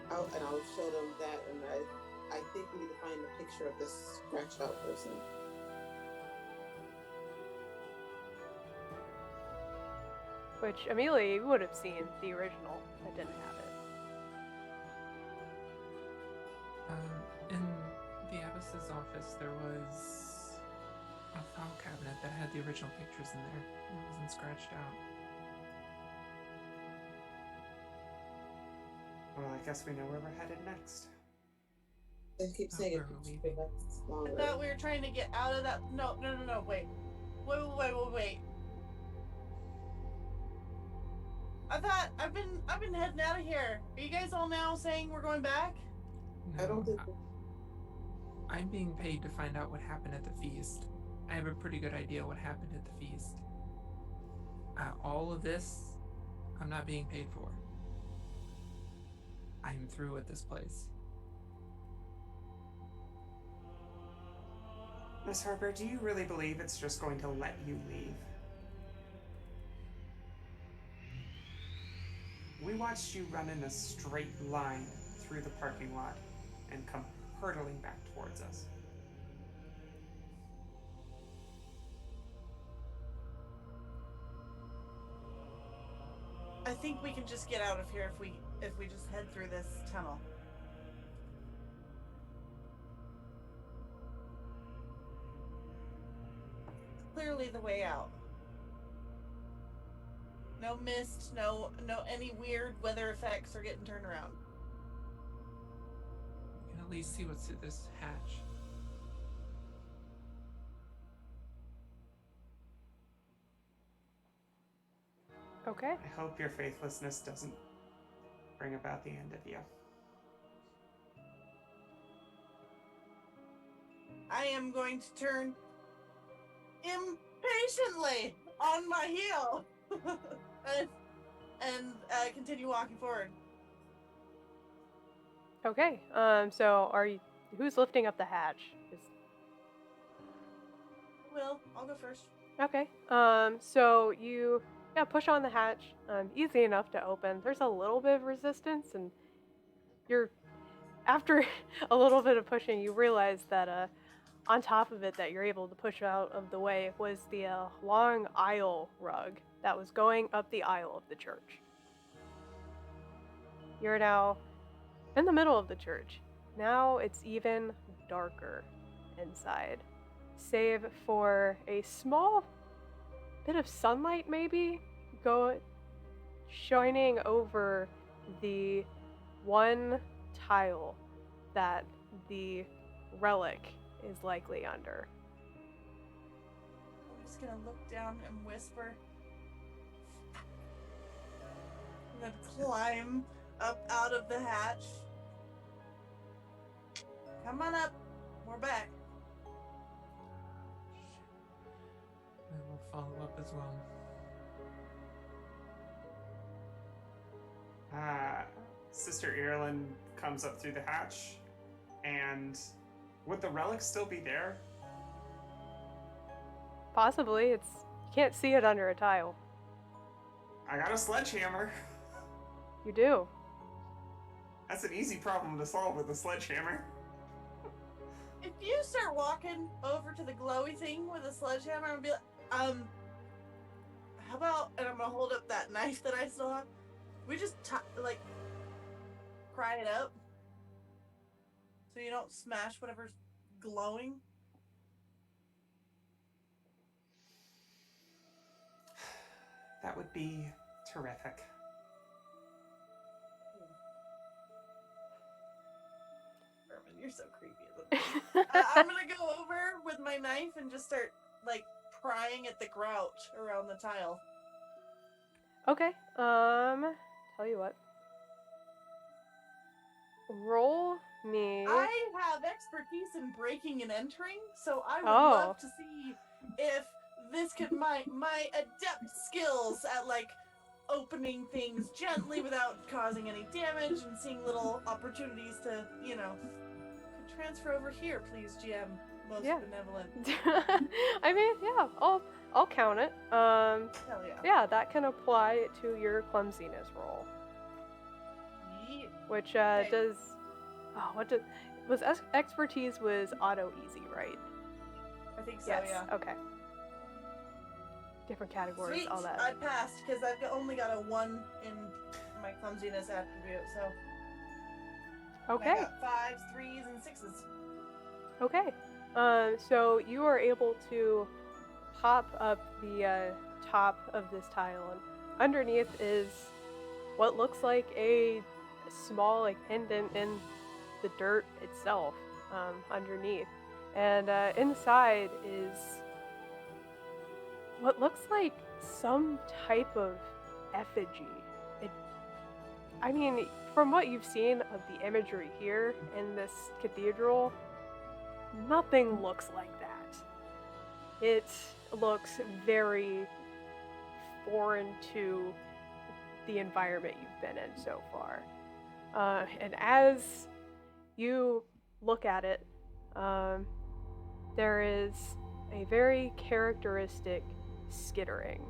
I'll show them that, and I think we need to find a picture of this scratched out person. Which, Amelia, you would have seen the original that didn't have it. In the abbess's office, there was a file cabinet that had the original pictures in there. It wasn't scratched out. Well, I guess we know where we're headed next. They keep saying where it we're takes leaving. I longer. thought we were trying to get out of that. No, wait. Wait. I thought I've been heading out of here. Are you guys all now saying we're going back? I don't think. I'm being paid to find out what happened at the feast. I have a pretty good idea what happened at the feast. All of this, I'm not being paid for. I'm through with this place. Miss Harper, do you really believe it's just going to let you leave? We watched you run in a straight line through the parking lot and come hurtling back towards us. I think we can just get out of here if we just head through this tunnel. Clearly the way out. No mist, no any weird weather effects or getting turned around. You can at least see what's through this hatch. Okay. I hope your faithlessness doesn't bring about the end of you. I am going to turn impatiently on my heel and continue walking forward. Okay. So are you? Who's lifting up the hatch? I'll go first. Okay. So you push on the hatch. Easy enough to open. There's a little bit of resistance, and after a little bit of pushing, you realize that on top of it that you're able to push out of the way was the long aisle rug that was going up the aisle of the church. You're now in the middle of the church. Now it's even darker inside, save for a small bit of sunlight maybe shining over the one tile that the relic is likely under. I'm just gonna look down and whisper. I'm gonna climb up out of the hatch. Come on up. We're back. I will follow up as well. Sister Ireland comes up through the hatch, and would the relic still be there? Possibly. You can't see it under a tile. I got a sledgehammer. You do. That's an easy problem to solve with a sledgehammer. If you start walking over to the glowy thing with a sledgehammer and be like, how about, and I'm gonna hold up that knife that I still have, we just pry it up so you don't smash whatever's glowing. That would be terrific. Herman, you're so creepy. I'm gonna go over with my knife and just start prying at the grout around the tile. Okay. Tell you what. Roll me. I have expertise in breaking and entering, so I would love to see if this could my adept skills at opening things gently without causing any damage and seeing little opportunities to, could transfer over here, please, GM. Most benevolent. I mean, yeah, I'll count it. Hell yeah. Yeah, that can apply to your clumsiness roll. Yeah. Which does. Oh, what does. Expertise was auto easy, right? I think so, Yes. yeah. Okay. Different categories, Sweet, all that. I passed because I've only got a 1 in my clumsiness attribute, so. Okay. I got 5s, 3s, and 6s. Okay. So you are able to pop up the top of this tile, and underneath is what looks like a small indent in the dirt itself underneath. And inside is what looks like some type of effigy. I mean, from what you've seen of the imagery here in this cathedral, nothing looks like that. It looks very foreign to the environment you've been in so far. And as you look at it, there is a very characteristic skittering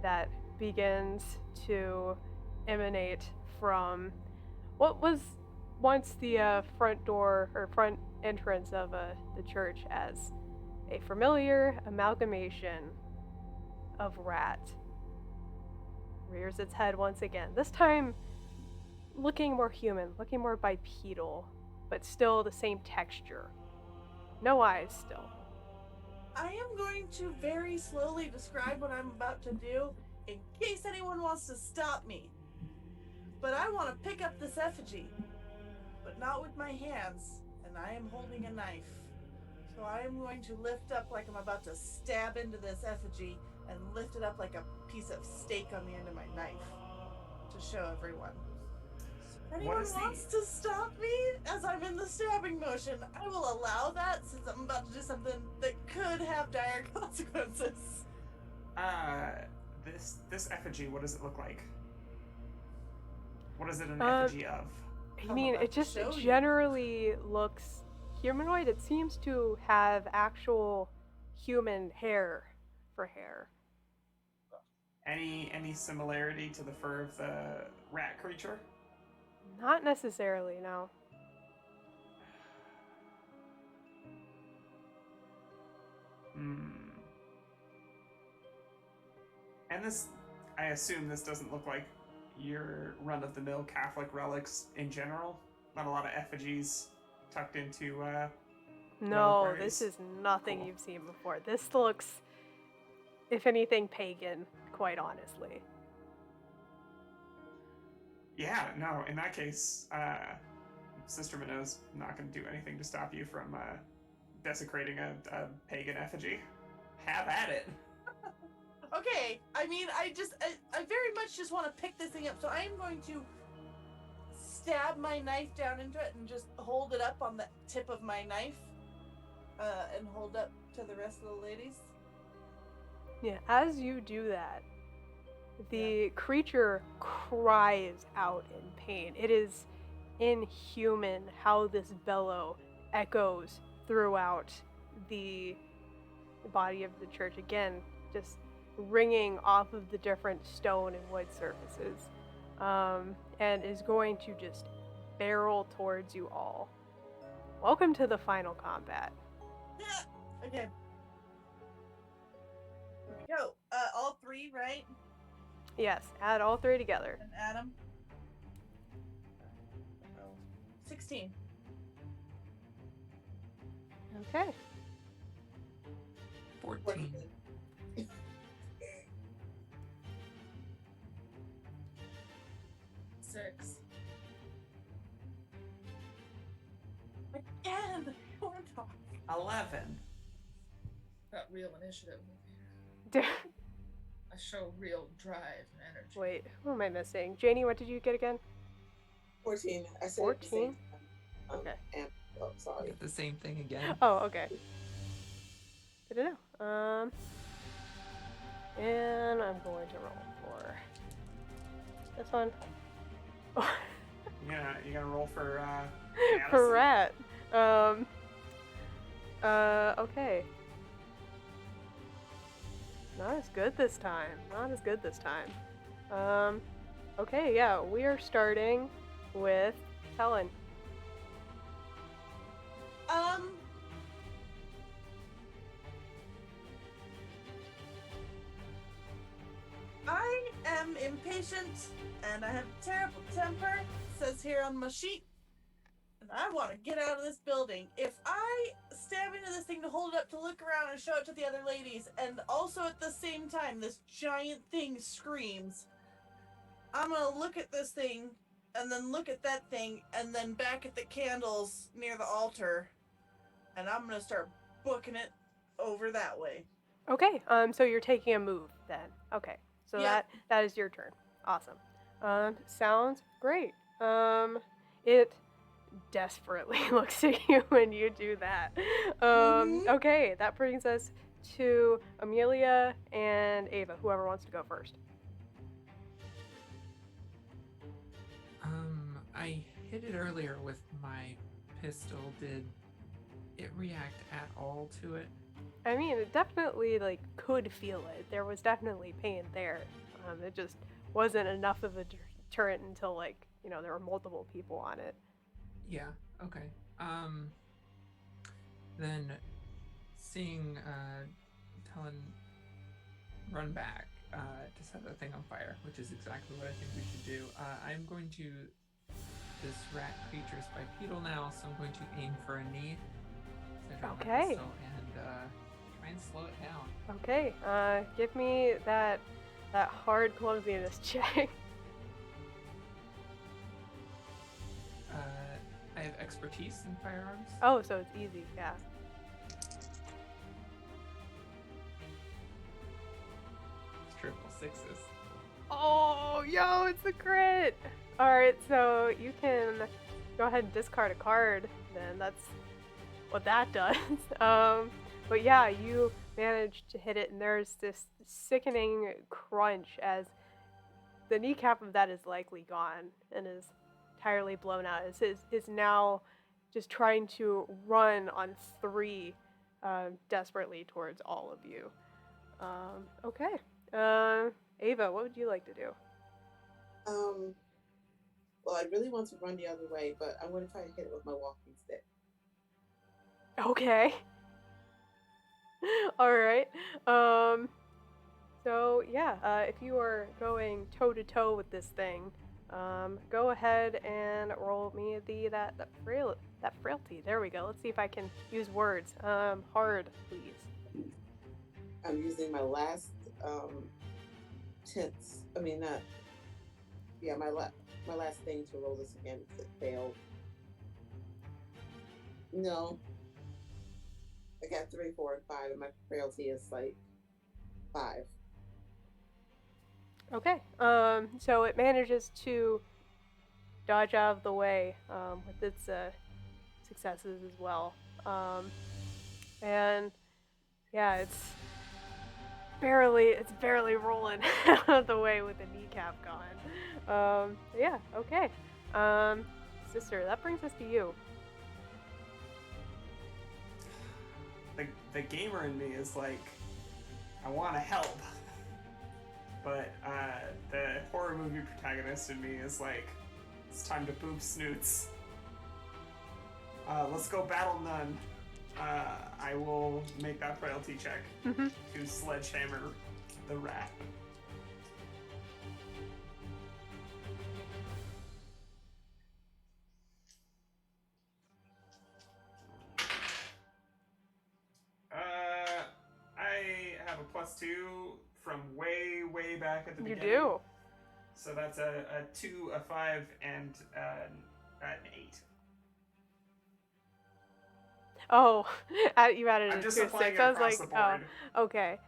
that begins to emanate from what was once the front door or front entrance of the church as a familiar amalgamation of rat. Rears its head once again, this time looking more human, looking more bipedal, but still the same texture. No eyes still. I am going to very slowly describe what I'm about to do in case anyone wants to stop me. But I want to pick up this effigy, but not with my hands, and I am holding a knife. So I am going to lift up like I'm about to stab into this effigy and lift it up like a piece of steak on the end of my knife to show everyone. So if anyone wants to stop me as I'm in the stabbing motion, I will allow that since I'm about to do something that could have dire consequences. This effigy, what does it look like? What is it an effigy of? I mean, it just generally looks humanoid. It seems to have actual human hair for hair. Any similarity to the fur of the rat creature? Not necessarily, no. And this, I assume this doesn't look like your run-of-the-mill Catholic relics in general? Not a lot of effigies tucked into, No, reliquaries? this is nothing Cool. you've seen before. This looks, if anything, pagan, quite honestly. Yeah, no, in that case, Sister Minot's not going to do anything to stop you from desecrating a pagan effigy. Have at it. Okay, I mean, I very much just want to pick this thing up, so I am going to stab my knife down into it and just hold it up on the tip of my knife, and hold up to the rest of the ladies. Yeah, as you do that, the creature cries out in pain. It is inhuman how this bellow echoes throughout the body of the church. Again, just ringing off of the different stone and wood surfaces, and is going to just barrel towards you all. Welcome to the final combat. Okay. Here we go. All three, right? Yes, add all three together. And Adam? 16. Okay. 14. Six. Again! 11. Got real initiative. I show real drive and energy. Wait, who am I missing? Janie, what did you get again? 14. I said 14? Okay. And, oh, sorry. Get the same thing again. Oh, okay. Good to know. And I'm going to roll for this one. You gonna roll for For Madison? rat. Okay. Not as good this time. Okay, yeah, we are starting with Helen. I am impatient and I have a terrible temper, says here on my sheet. And I want to get out of this building. If I stab into this thing to hold it up to look around and show it to the other ladies, and also at the same time this giant thing screams, I'm gonna look at this thing, and then look at that thing, and then back at the candles near the altar, and I'm gonna start booking it over that way. Okay, so you're taking a move then. Okay, so Yeah. that is your turn. Awesome. Sounds great. It desperately looks at you when you do that. Okay, that brings us to Amelia and Ava, whoever wants to go first. I hit it earlier with my pistol. Did it react at all to it? I mean, it definitely, could feel it. There was definitely pain there. It just wasn't enough of a deterrent until, there were multiple people on it. Yeah, okay. Then seeing Helen run back to set the thing on fire, which is exactly what I think we should do, I'm going to... This rat creature is bipedal now, so I'm going to aim for a knee. So Okay. And try and slow it down. Okay, give me that that hard clumsiness check. I have expertise in firearms. Oh, so it's easy, yeah. Triple sixes. Oh, yo, it's a crit! Alright, so you can go ahead and discard a card, then that's what that does. But yeah, you managed to hit it, and there's this sickening crunch as the kneecap of that is likely gone and is entirely blown out. Is now just trying to run on 3 desperately towards all of you. Okay. Ava, what would you like to do? Well, I really want to run the other way, but I'm going to try to hit it with my walking stick. Okay. Alright. So yeah, if you are going toe to toe with this thing, go ahead and roll me that frailty. There we go. Let's see if I can use words. Hard, please. I'm using my last tense. I mean, not. Yeah, my last thing to roll this again. It failed. No. I got 3, 4, and 5, and my frailty is like 5. Okay. So it manages to dodge out of the way with its successes as well. And yeah, it's barely rolling out of the way with the kneecap gone. Yeah. Okay. Sister, that brings us to you. The gamer in me is like, I want to help. But the horror movie protagonist in me is like, it's time to poop snoots. Let's go battle none. I will make that frailty check to sledgehammer the rat. I have a +2 from way back at the beginning. You do. So that's a 2, a 5, and an 8. Oh, you added I'm it just to a applying 6. it I was across like, the board. oh, okay.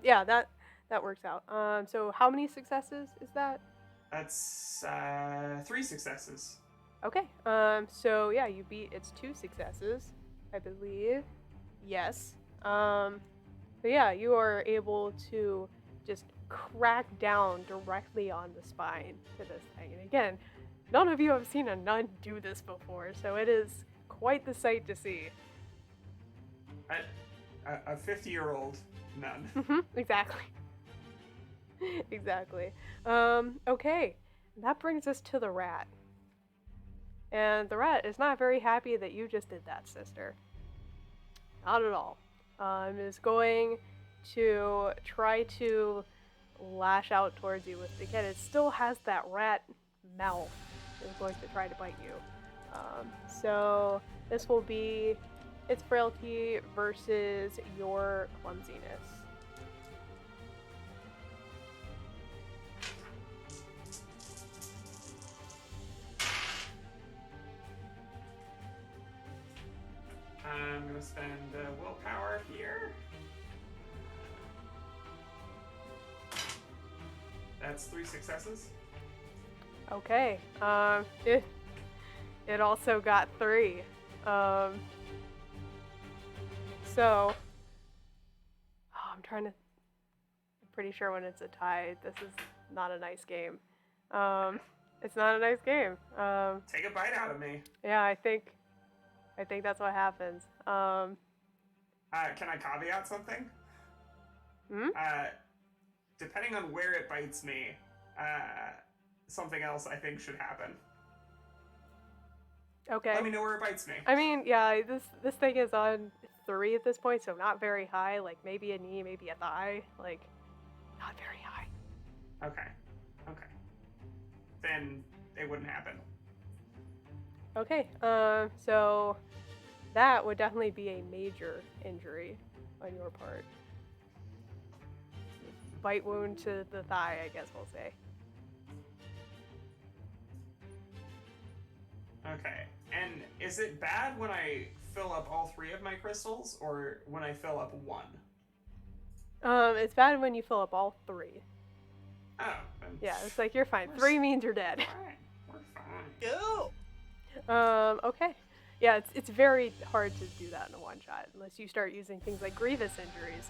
Yeah, that works out. So how many successes is that? That's 3 successes. Okay. So yeah, you beat its 2 successes, I believe. Yes. So yeah, you are able to just crack down directly on the spine to this thing. And again, none of you have seen a nun do this before, so it is quite the sight to see. A 50-year-old nun. Exactly. Exactly. Okay. That brings us to the rat. And the rat is not very happy that you just did that, sister. Not at all. Is going to try to lash out towards you with the kid. It still has that rat mouth. It's going to try to bite you. So this will be its frailty versus your clumsiness. I'm going to spend willpower here. That's 3 successes. Okay. It also got 3. I'm pretty sure when it's a tie, this is not a nice game. It's not a nice game. Take a bite out of me. Yeah, I think that's what happens. Can I caveat something? Depending on where it bites me, something else I think should happen. Okay. Let me know where it bites me. I mean, yeah, this thing is on 3 at this point, so not very high. Like maybe a knee, maybe a thigh. Like not very high. Okay. Then it wouldn't happen. Okay. So that would definitely be a major injury on your part. bite wound to the thigh, I guess we'll say. Okay. And is it bad when I fill up all 3 of my crystals, or when I fill up 1? It's bad when you fill up all 3. Oh. Then Yeah, it's like you're fine. We're 3 means you're dead. fine. We're fine. Go. Okay. Yeah, it's very hard to do that in a one-shot unless you start using things like grievous injuries,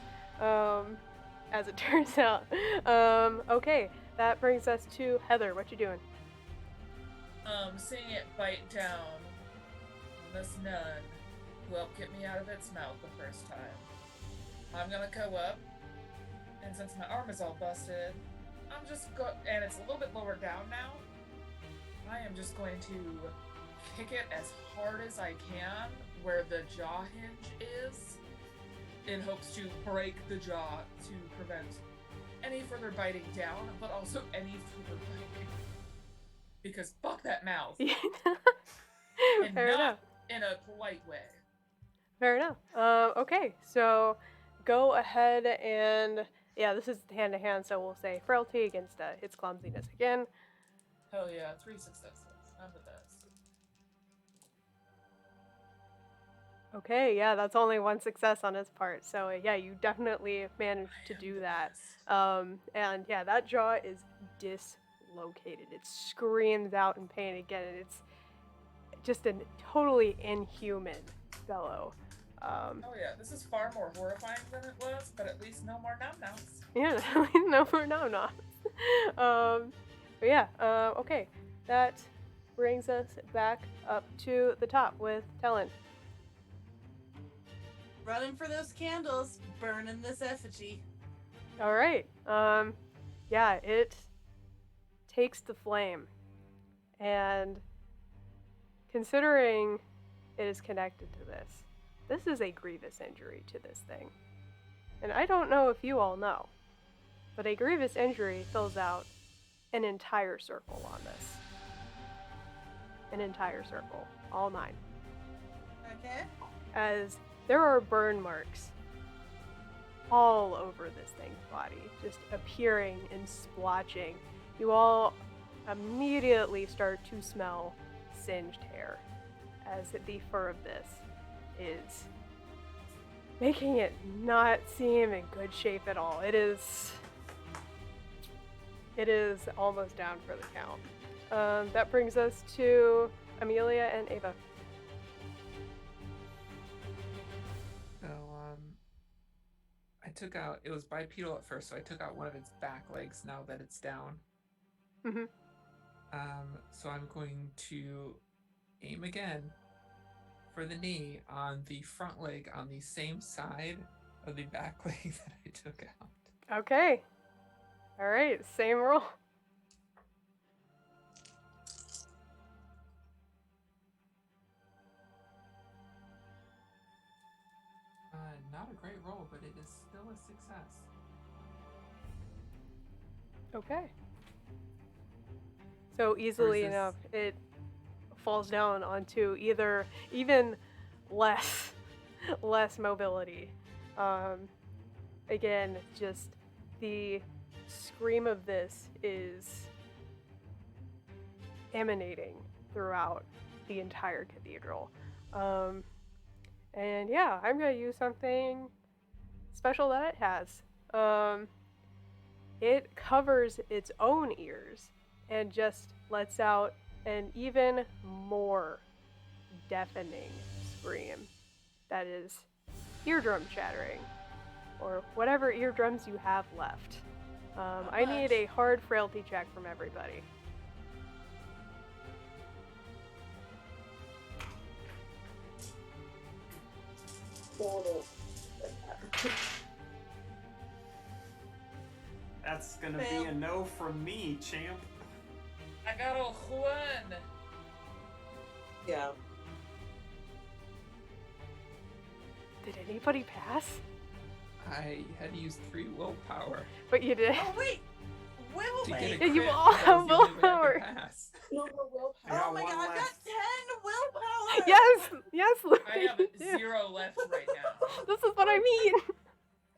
as it turns out. Okay, that brings us to Heather. What you doing? Seeing it bite down on this nun who helped get me out of its mouth the first time. I'm gonna go up, and since my arm is all busted, I'm just and it's a little bit lower down now, I am just going to kick it as hard as I can where the jaw hinge is, in hopes to break the jaw to prevent any further biting down, but also any further biting. Because fuck that mouth. And Fair not enough. in a polite way. Fair enough. Okay, so go ahead and yeah, this is hand-to-hand, so we'll say frailty against its clumsiness again. Hell yeah, 3 successes. I'm the best. Okay, yeah, that's only 1 success on his part. So yeah, you definitely managed to do that. And yeah, that jaw is dislocated. It screams out in pain again, and it's just a totally inhuman bellow. Oh yeah, this is far more horrifying than it was, but at least no more nom-noms. Yeah, no more no. But yeah, okay, that brings us back up to the top with Talon. Running for those candles, burning this effigy. All right. Yeah, it takes the flame, and considering it is connected to this is a grievous injury to this thing. And I don't know if you all know, but a grievous injury fills out an entire circle on this. An entire circle, all 9. Okay. As there are burn marks all over this thing's body, just appearing and splotching. You all immediately start to smell singed hair, as the fur of this is making it not seem in good shape at all. It is almost down for the count. That brings us to Amelia and Ava. So, I took out, it was bipedal at first, so I took out one of its back legs now that it's down. Mm-hmm. So I'm going to aim again for the knee on the front leg on the same side of the back leg that I took out. Okay. All right, same roll. Not a great roll, but it is still a success. Okay. So easily Versus- enough, it falls down onto either even less mobility. Again, just the scream of this is emanating throughout the entire cathedral. And yeah, I'm gonna use something special that it has. It covers its own ears and just lets out an even more deafening scream that is eardrum shattering, or whatever eardrums you have left. I need a hard frailty check from everybody. That's gonna Fail. be a no from me, champ. I got a Juan. Yeah. Did anybody pass? I had used 3 willpower But you did. Oh wait, to get a Yeah, crit. you all That have was the only way I could willpower. pass. No more willpower. I got Oh my one god, I've got left. 10 willpower! Yes, Luke. I have you do. 0 left right now. This is what I mean.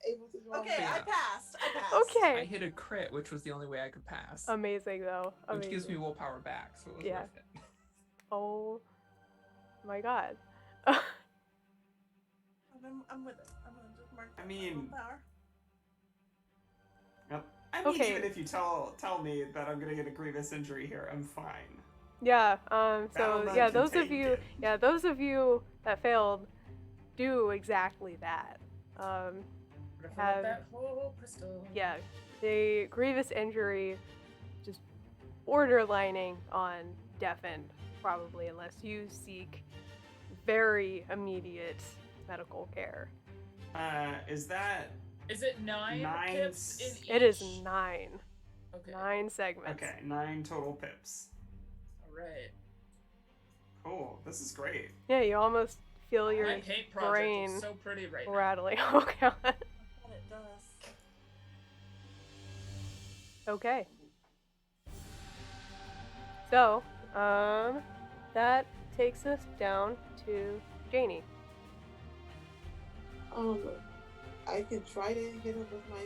Able to draw Okay, Yeah. I passed. Okay. I hit a crit, which was the only way I could pass. Amazing though. Amazing. Which gives me willpower back, so it was Yeah. worth it. Oh my god. I'm with it. I'm gonna just mark I that mean- power. Yep. I mean, Okay. even if you tell me that I'm gonna get a grievous injury here, I'm fine. Yeah, so Battle yeah, None those can of take you it. yeah, those of you that failed do exactly that. Have- That whole crystal. Yeah, the grievous injury just borderlining on deafened, probably, unless you seek very immediate medical care. Is that Is it 9 Nine pips in s- each? It is 9. Okay. 9 segments. okay? 9 total pips. Alright. Cool. This is great. Yeah, you almost feel your My paint project brain is so pretty right now. rattling. Oh god. I bet it does. Okay. So, that takes us down to Janie. I can try to hit him with my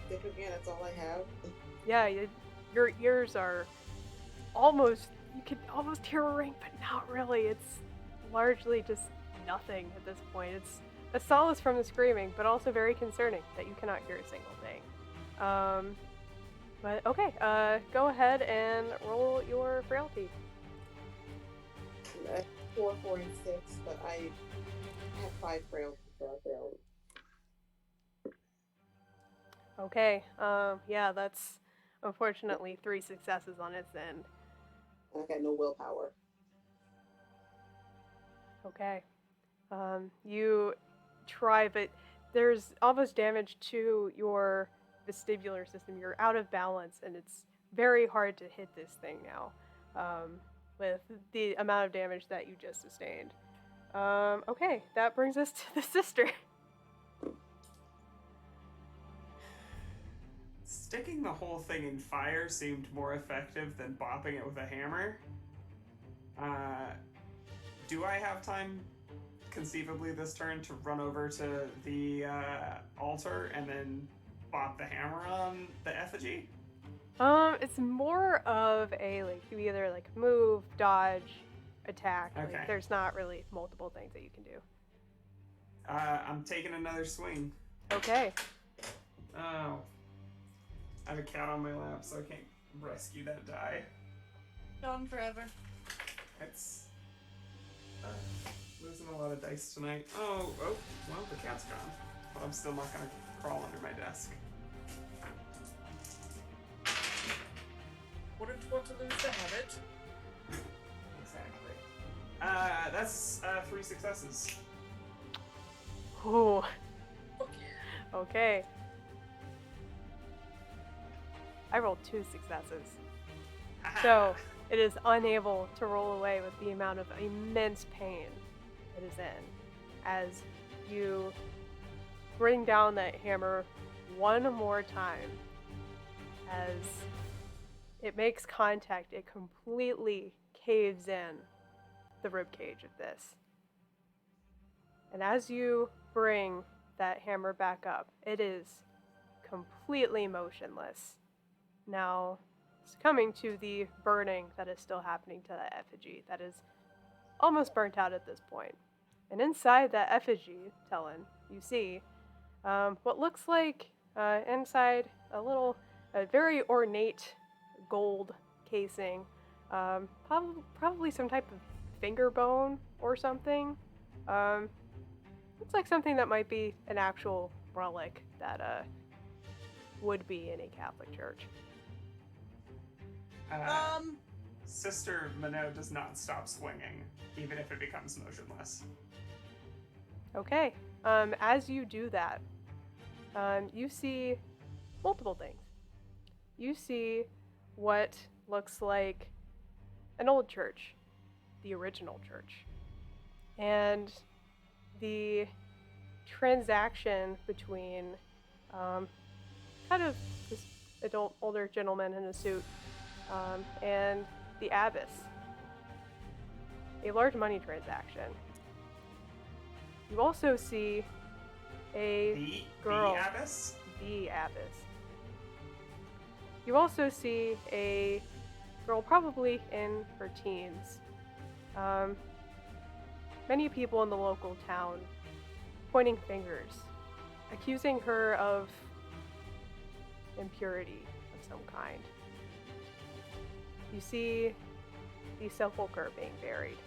stick again. That's all I have. Yeah, your ears are almost, you can almost hear a ring, but not really. It's largely just nothing at this point. It's a solace from the screaming, but also very concerning that you cannot hear a single thing. But okay, go ahead and roll your frailty. 4, 4, and 6, but I have 5 frailty, so I failed. Okay, yeah, that's unfortunately 3 successes on its end. And I got no willpower. Okay. You try, but there's almost damage to your vestibular system. You're out of balance, and it's very hard to hit this thing now, with the amount of damage that you just sustained. Okay, that brings us to the sister. Sticking the whole thing in fire seemed more effective than bopping it with a hammer. Do I have time, conceivably this turn, to run over to the altar and then bop the hammer on the effigy? It's more of a, like, you either, like, move, dodge, attack. Okay. Like, there's not really multiple things that you can do. I'm taking another swing. Okay. Oh. I have a cat on my lap, so I can't rescue that die. Gone forever. It's losing a lot of dice tonight. Oh, well, the cat's gone. But I'm still not gonna crawl under my desk. Wouldn't want to lose the habit. Exactly. That's 3 successes. Ooh. Fuck yeah. Okay. I rolled 2 successes. So, it is unable to roll away with the amount of immense pain it is in. As you bring down that hammer one more time, as it makes contact, it completely caves in the ribcage of this. And as you bring that hammer back up, it is completely motionless. Now, succumbing to the burning that is still happening to that effigy that is almost burnt out at this point. And inside that effigy, Tellen, you see what looks like inside a very ornate gold casing, probably some type of finger bone or something. Looks like something that might be an actual relic that would be in a Catholic church. Sister Minot does not stop swinging, even if it becomes motionless. Okay. As you do that, you see multiple things. You see what looks like an old church, the original church. And the transaction between kind of this older gentleman in a suit and the abbess. A large money transaction. You also see a girl. The abbess? The abbess. You also see a girl probably in her teens. Many people in the local town pointing fingers, accusing her of impurity of some kind. You see the sepulcher being buried.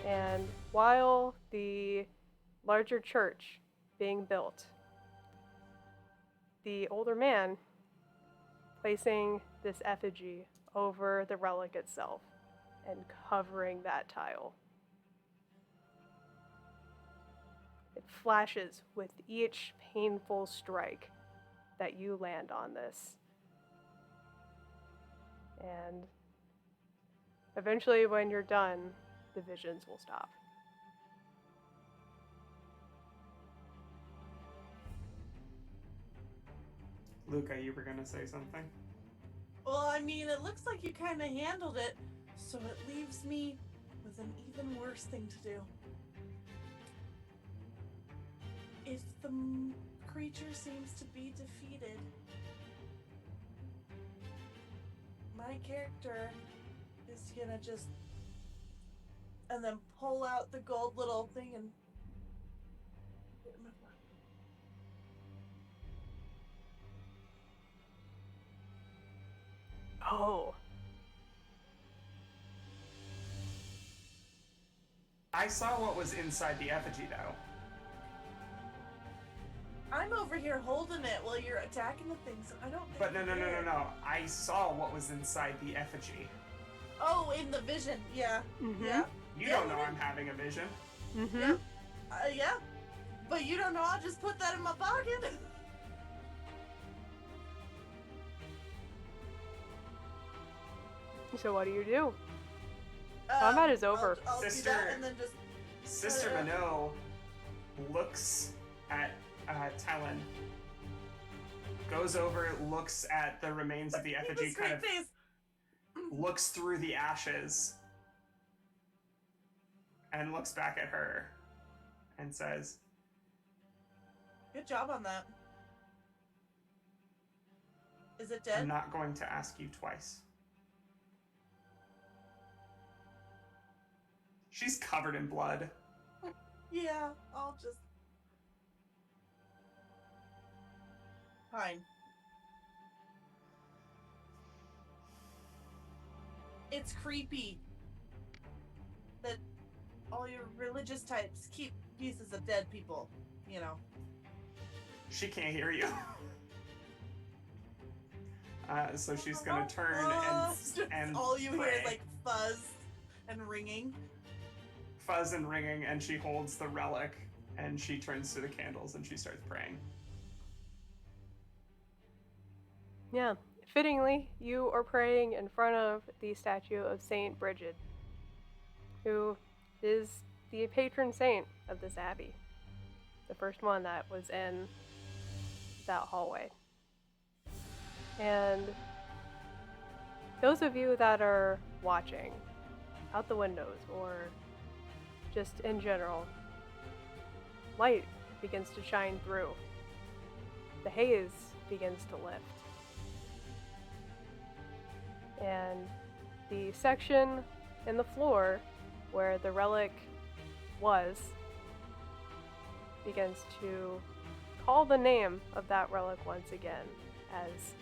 And while the larger church being built, the older man placing this effigy over the relic itself and covering that tile. It flashes with each painful strike that you land on this. And eventually, when you're done, the visions will stop. Luca, you were gonna say something? Well, I mean, it looks like you kind of handled it, so it leaves me with an even worse thing to do. If the creature seems to be defeated, my character is gonna just... and then pull out the gold little thing and... Oh. I saw what was inside the effigy, though. I'm over here holding it while you're attacking the things. I don't think But no. you did. I saw what was inside the effigy. Oh, in the vision, yeah. Mm-hmm. Yeah. You Yeah, don't know you I'm having a vision. Mm-hmm. Yeah. Yeah. But you don't know, I'll just put that in my pocket. So what do? Combat is over. I'll do Sister- that and then just... Sister Minot looks at Talon, goes over, looks at the remains of the effigy, This kind great of face. looks through the ashes, and looks back at her, and says, Good job on that. Is it I'm dead? not going to ask you twice. She's covered in blood. Yeah, I'll just... Fine. It's creepy that all your religious types keep pieces of dead people, you know. She can't hear you. So she's gonna turn and all you hear pray. is like fuzz and ringing. Fuzz and ringing, and she holds the relic, and she turns to the candles and she starts praying. Yeah. Fittingly, you are praying in front of the statue of Saint Brigid, who is the patron saint of this abbey. The first one that was in that hallway. And those of you that are watching out the windows or just in general, light begins to shine through. The haze begins to lift. And the section in the floor where the relic was begins to call the name of that relic once again as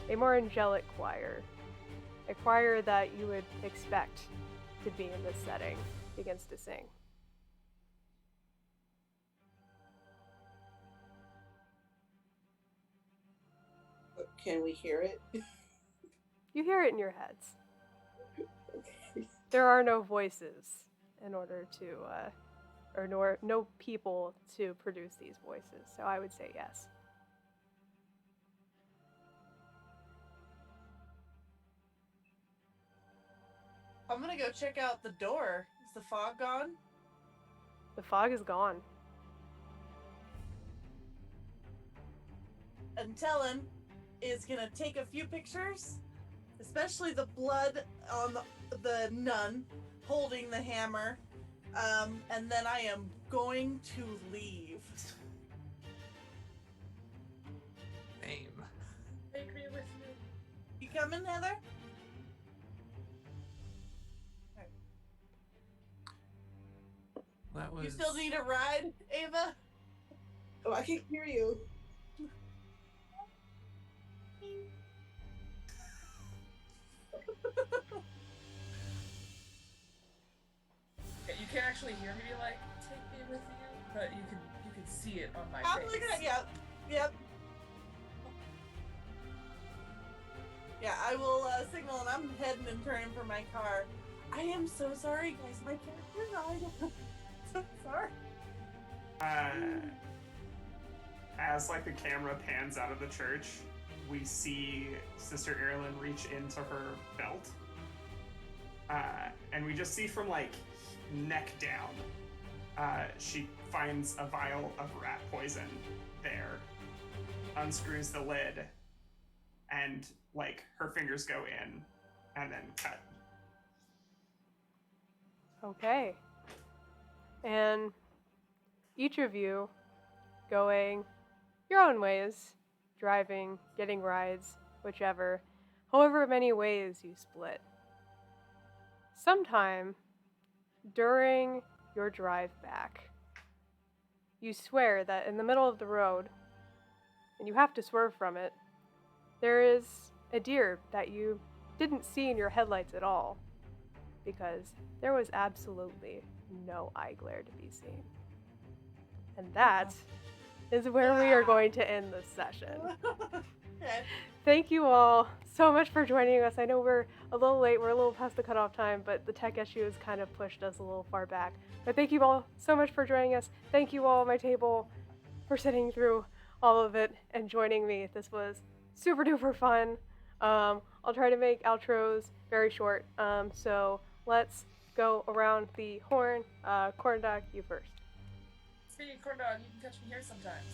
a more angelic choir. A choir that you would expect to be in this setting begins to sing. Can we hear it? You hear it in your heads. Okay. There are no voices in order to, no people to produce these voices, so I would say yes. I'm gonna go check out the door. Is the fog gone? The fog is gone. And Talon is gonna take a few pictures, especially the blood on the nun holding the hammer, and then I am going to leave. Name. coming, Heather? That was. You still need a ride, Ava? Oh, I can't hear you. You can't actually hear me be like, take me with you, but you can see it on my I'm face. looking at Yep. Yeah, I will signal and I'm heading and turning for my car. I am so sorry, guys. My character died. So sorry. As like the camera pans out of the church, we see Sister Erilyn reach into her belt. And we just see from like neck down, she finds a vial of rat poison there, unscrews the lid, and like her fingers go in and then cut. Okay. And each of you going your own ways, driving, getting rides, whichever, however many ways you split. Sometime during your drive back, you swear that in the middle of the road, and you have to swerve from it, there is a deer that you didn't see in your headlights at all, because there was absolutely no eye glare to be seen. And that is where we are going to end this session. Okay. Thank you all so much for joining us. I know we're a little late, we're a little past the cutoff time, but the tech issue has kind of pushed us a little far back. But thank you all so much for joining us. Thank you all at my table for sitting through all of it and joining me. This was super duper fun. I'll try to make outros very short. So let's go around the horn. Corn Dog, you first. Speaking of corn dog, you can catch me here sometimes.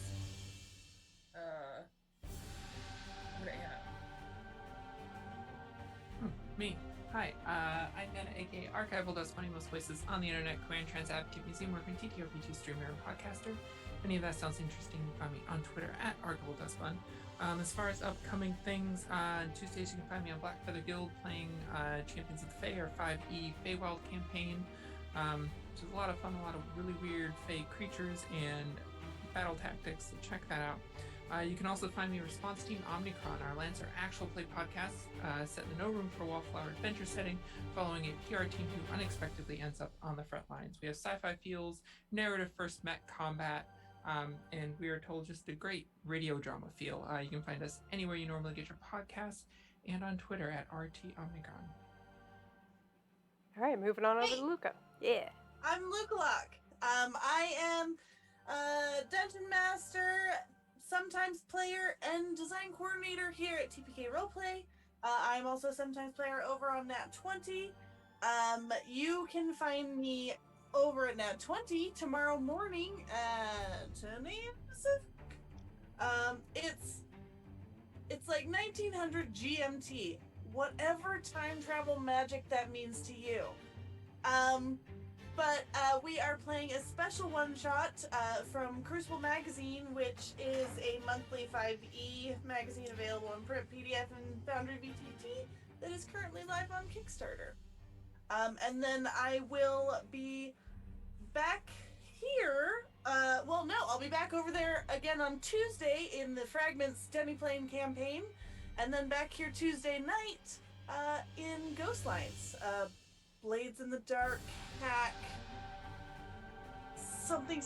Go to Anna. Me. Hi, I'm Anna, aka Archival, does funny most places on the internet, queer and trans advocate, museum working, TTRPG streamer, and podcaster. If any of that sounds interesting, you can find me on Twitter at Archival Does Fun. As far as upcoming things, Tuesdays you can find me on Black Feather Guild playing Champions of the Fae, or 5e Feywild campaign. Which is a lot of fun, a lot of really weird Fae creatures and battle tactics, so check that out. You can also find me Response Team Omnicron, our Lancer actual play podcast set in the No Room for Wallflower adventure setting, following a PR team who unexpectedly ends up on the front lines. We have sci-fi feels, narrative first met combat, and we are told just a great radio drama feel. You can find us anywhere you normally get your podcasts, and on Twitter at RT Omnicron. All right, moving on over to Luca. Yeah. I'm Luke Locke. I am Dungeon Master, sometimes player, and design coordinator here at TPK Roleplay. I'm also sometimes player over on Nat 20. You can find me over at Nat 20 tomorrow morning at 10 a.m. Pacific. It's like 1900 GMT. Whatever time travel magic that means to you. But we are playing a special one-shot from Crucible Magazine, which is a monthly 5e magazine available in print, PDF, and Foundry VTT that is currently live on Kickstarter. And then I will be back here. I'll be back over there again on Tuesday in the Fragments Demiplane campaign, and then back here Tuesday night in Ghost Lines. Blades in the Dark, hack, something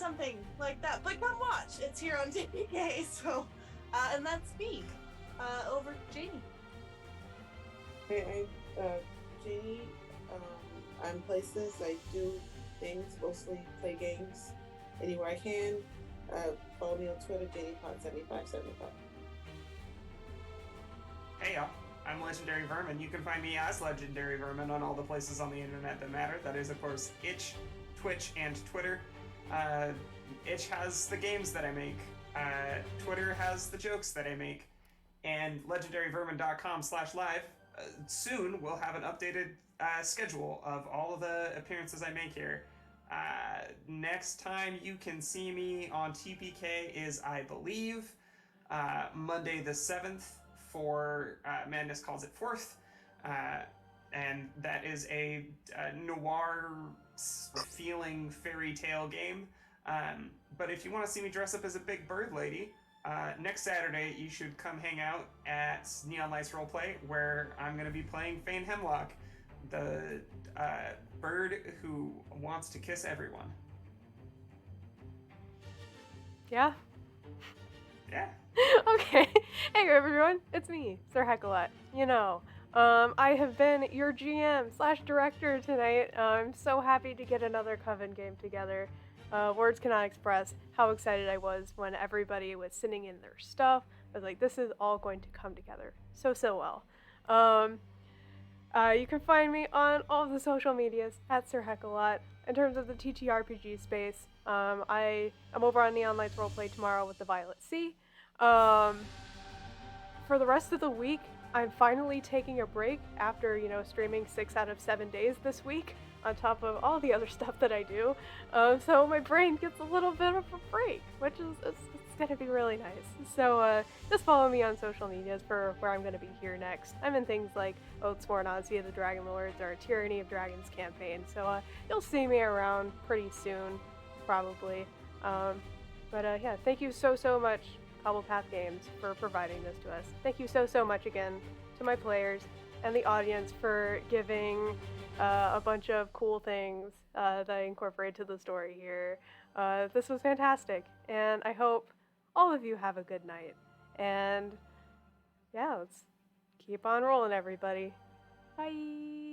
like that. But come watch, it's here on TPK. So, and that's me. Over to Janie. Hey, I'm Janie. I'm places. I do things, mostly play games anywhere I can. Follow me on Twitter, JaniePod7575. Hey y'all, I'm Legendary Vermin. You can find me as Legendary Vermin on all the places on the internet that matter. That is, of course, Itch, Twitch, and Twitter. Itch has the games that I make. Twitter has the jokes that I make. And legendaryvermin.com/live. Soon we'll have an updated schedule of all of the appearances I make here. Next time you can see me on TPK is, I believe, Monday the 7th for Madness Calls It Forth, and that is a noir feeling fairy tale game. But if you want to see me dress up as a big bird lady, next Saturday you should come hang out at Neon Lights Roleplay, where I'm going to be playing Fane Hemlock, the bird who wants to kiss everyone. Yeah. Yeah. Okay. Hey everyone, it's me, Sir Heckalot. I have been your GM/director tonight. I'm so happy to get another Coven game together. Words cannot express how excited I was when everybody was sending in their stuff. I was like, this is all going to come together so well. You can find me on all of the social medias at Sir Heckalot. In terms of the TTRPG space, I am over on Neon Lights Roleplay tomorrow with the Violet Sea. For the rest of the week, I'm finally taking a break after, streaming 6 out of 7 days this week, on top of all the other stuff that I do. So my brain gets a little bit of a break, which is it's going to be really nice. So just follow me on social medias for where I'm going to be here next. I'm in things like Oathsworn Odyssey of the Dragon Lords or Tyranny of Dragons campaign, so you'll see me around pretty soon, probably. Yeah, thank you so much, Cobblepath Games, for providing this to us. Thank you so much again to my players and the audience for giving a bunch of cool things that I incorporate to the story here. This was fantastic, and I hope all of you have a good night. And yeah, let's keep on rolling, everybody. Bye!